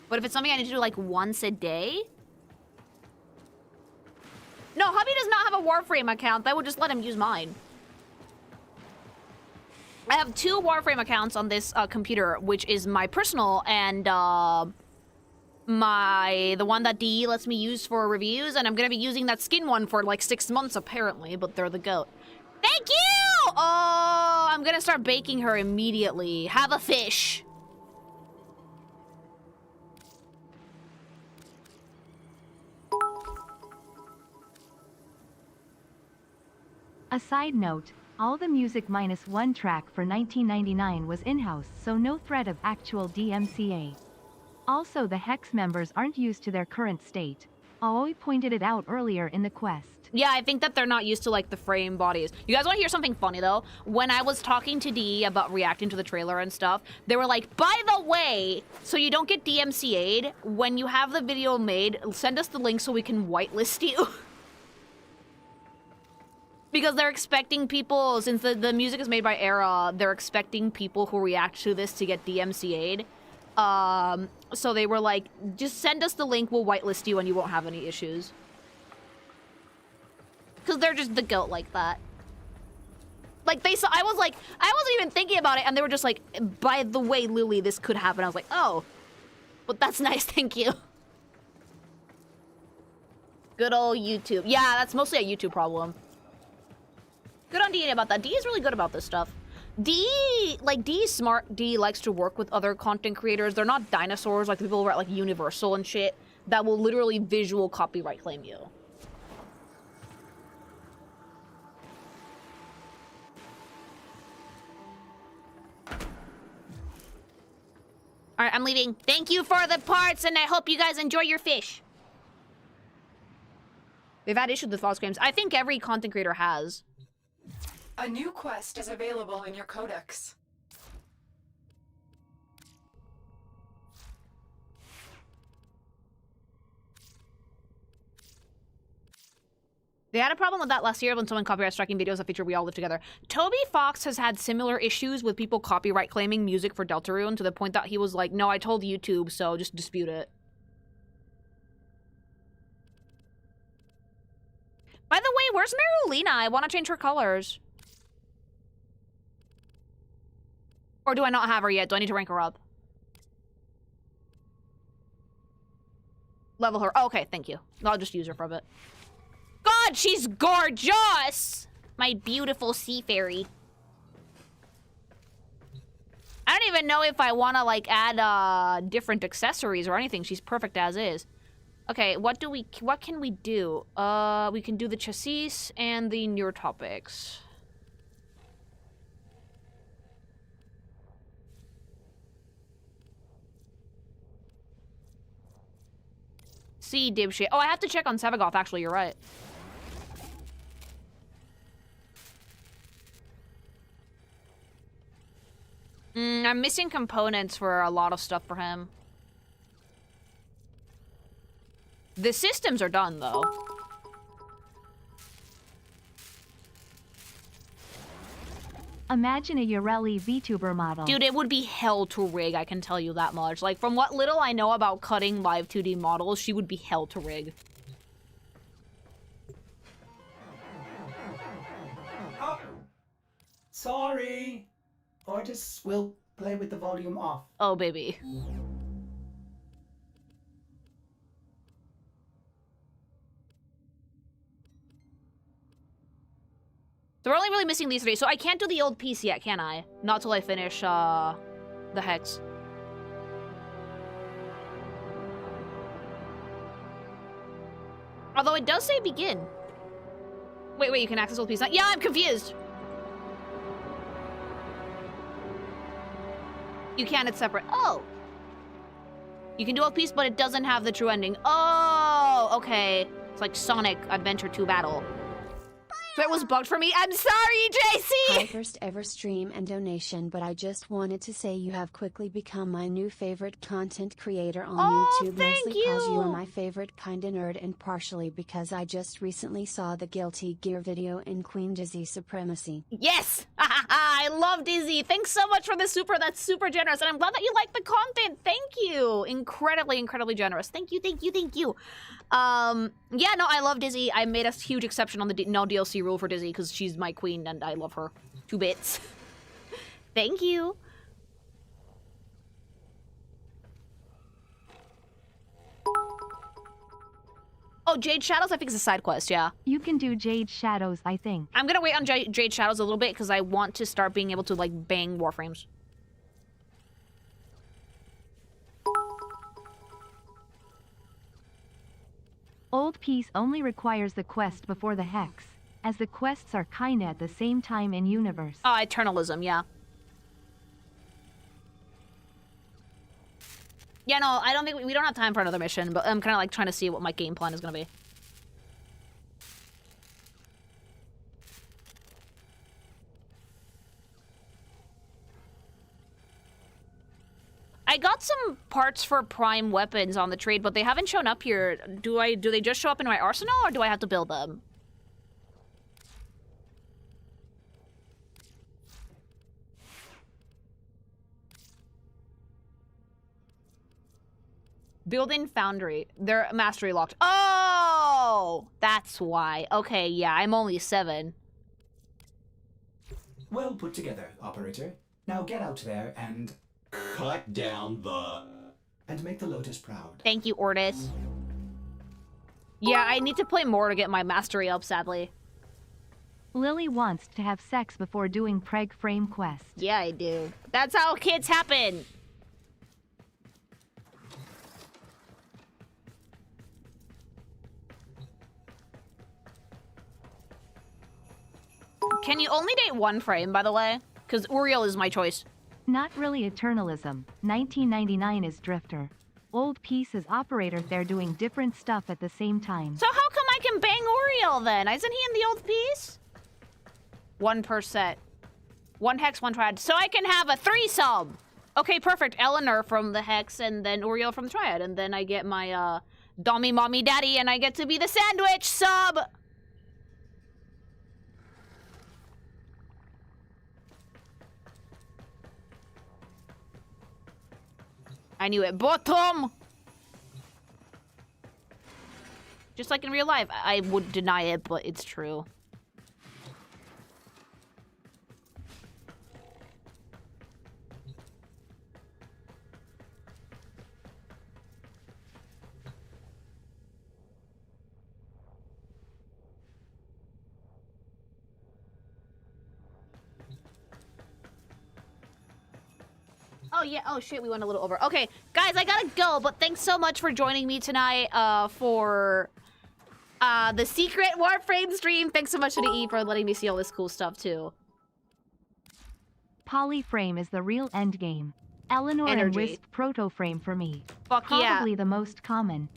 But if it's something I need to do, like, once a day? No, hubby does not have a Warframe account. I would just let him use mine. I have 2 Warframe accounts on this computer, which is my personal and the one that DE lets me use for reviews, and I'm gonna be using that skin one for like 6 months apparently, but they're the goat. Thank you! Oh, I'm gonna start baking her immediately. Have a fish. A side note, all the music minus 1 track for 1999 was in-house, so no threat of actual DMCA. Also, the Hex members aren't used to their current state. Aoi pointed it out earlier in the quest. Yeah, I think that they're not used to, like, the frame bodies. You guys want to hear something funny, though? When I was talking to Dee about reacting to the trailer and stuff, they were like, by the way, so you don't get DMCA'd, when you have the video made, send us the link so we can whitelist you. Because they're expecting people, since the music is made by Era, they're expecting people who react to this to get DMCA'd. So they were like, just send us the link, we'll whitelist you and you won't have any issues. Because they're just the goat like that. Like, they saw, I wasn't even thinking about it, and they were just like, by the way, Lily, this could happen. I was like, oh, but that's nice, thank you. Good old YouTube. Yeah, that's mostly a YouTube problem. Good on Dee about that. Dee is really good about this stuff. Dee is smart. Dee likes to work with other content creators. They're not dinosaurs like the people who are at, like, Universal and shit that will literally visual copyright claim you. All right, I'm leaving. Thank you for the parts, and I hope you guys enjoy your fish. They've had issues with false claims. I think every content creator has. A new quest is available in your codex. They had a problem with that last year when someone copyright striking videos that feature We All Live Together. Toby Fox has had similar issues with people copyright claiming music for Deltarune to the point that he was like, no, I told YouTube, so just dispute it. By the way, where's Marulina? I want to change her colors. Or do I not have her yet? Do I need to rank her up? Level her. Oh, okay, thank you. I'll just use her for a bit. God, she's gorgeous! My beautiful sea fairy. I don't even know if I want to, like, add different accessories or anything. She's perfect as is. Okay, what can we do? We can do the chassis and the neurotopics. See, dipshit. Oh, I have to check on Sevagoth, actually, you're right. I'm missing components for a lot of stuff for him. The systems are done, though. Imagine a Ureli VTuber model. Dude, it would be hell to rig, I can tell you that much. Like, from what little I know about cutting live 2D models, she would be hell to rig. Oh, sorry. Artists will play with the volume off. Oh, baby. So we're only really missing these three. So I can't do the old piece yet, can I? Not till I finish, the hex. Although it does say begin. Wait, you can access old piece. Yeah, I'm confused. You can, it's separate. Oh. You can do old piece, but it doesn't have the true ending. Oh, okay. It's like Sonic Adventure 2 Battle. So it was bugged for me. I'm sorry, JC! My first ever stream and donation, but I just wanted to say you have quickly become my new favorite content creator on YouTube. Mostly because you are my favorite kind of nerd, and partially because I just recently saw the Guilty Gear video in Queen Dizzy Supremacy. Yes! I love Dizzy. Thanks so much for the super. That's super generous. And I'm glad that you like the content. Thank you. Incredibly, incredibly generous. Thank you, thank you, thank you. Yeah, no, I love Dizzy. I made a huge exception on the no DLC rule for Dizzy because she's my queen and I love her. 2 bits. Thank you. Oh, Jade Shadows, I think is a side quest, yeah. You can do Jade Shadows, I think. I'm gonna wait on Jade Shadows a little bit because I want to start being able to, like, bang Warframes. Old Piece only requires the quest before the hex, as the quests are kinda at the same time in universe. Oh, Eternalism, yeah. Yeah, no, I don't think we don't have time for another mission, but I'm kind of like trying to see what my game plan is gonna be. I got some parts for prime weapons on the trade, but they haven't shown up here. Do they just show up in my arsenal, or do I have to build them? Building foundry. They're mastery locked. Oh, that's why. Okay, yeah, I'm only 7. Well put together, operator. Now get out there and cut down the... and make the Lotus proud. Thank you, Ortis. Yeah, I need to play more to get my mastery up, sadly. Lily wants to have sex before doing Preg Frame quest. Yeah, I do. That's how kids happen. Can you only date 1 frame, by the way? Because Uriel is my choice. Not really eternalism. 1999 is Drifter. Old Piece is operator. They're doing different stuff at the same time. So how come I can bang Uriel then? Isn't he in the Old Piece? 1 per set. 1 hex, 1 triad. So I can have a 3-sub. Okay, perfect. Eleanor from the hex and then Uriel from the triad. And then I get my Dommy Mommy Daddy and I get to be the sandwich sub. I knew it. Bottom! Just like in real life. I would deny it, but it's true. Oh, yeah. Oh, shit. We went a little over. Okay, guys, I gotta go, but thanks so much for joining me tonight for the secret Warframe stream. Thanks so much to the E for letting me see all this cool stuff, too. Polyframe is the real endgame. Eleanor and Wisp Protoframe for me. Fuck yeah. Probably the most common.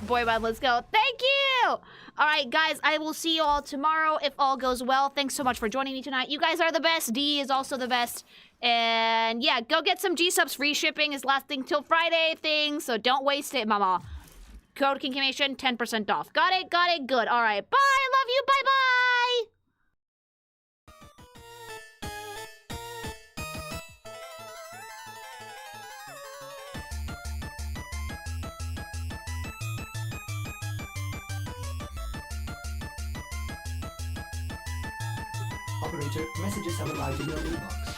Boy, bud, let's go. Thank you! All right, guys, I will see you all tomorrow if all goes well. Thanks so much for joining me tonight. You guys are the best. D is also the best. And yeah, go get some gsupps. Free shipping is lasting till Friday thing, so don't waste it, mama. Code Kinkimation, 10% off. Got it, good. All right, bye, love you, bye-bye! Operator, messages have arrived in your inbox.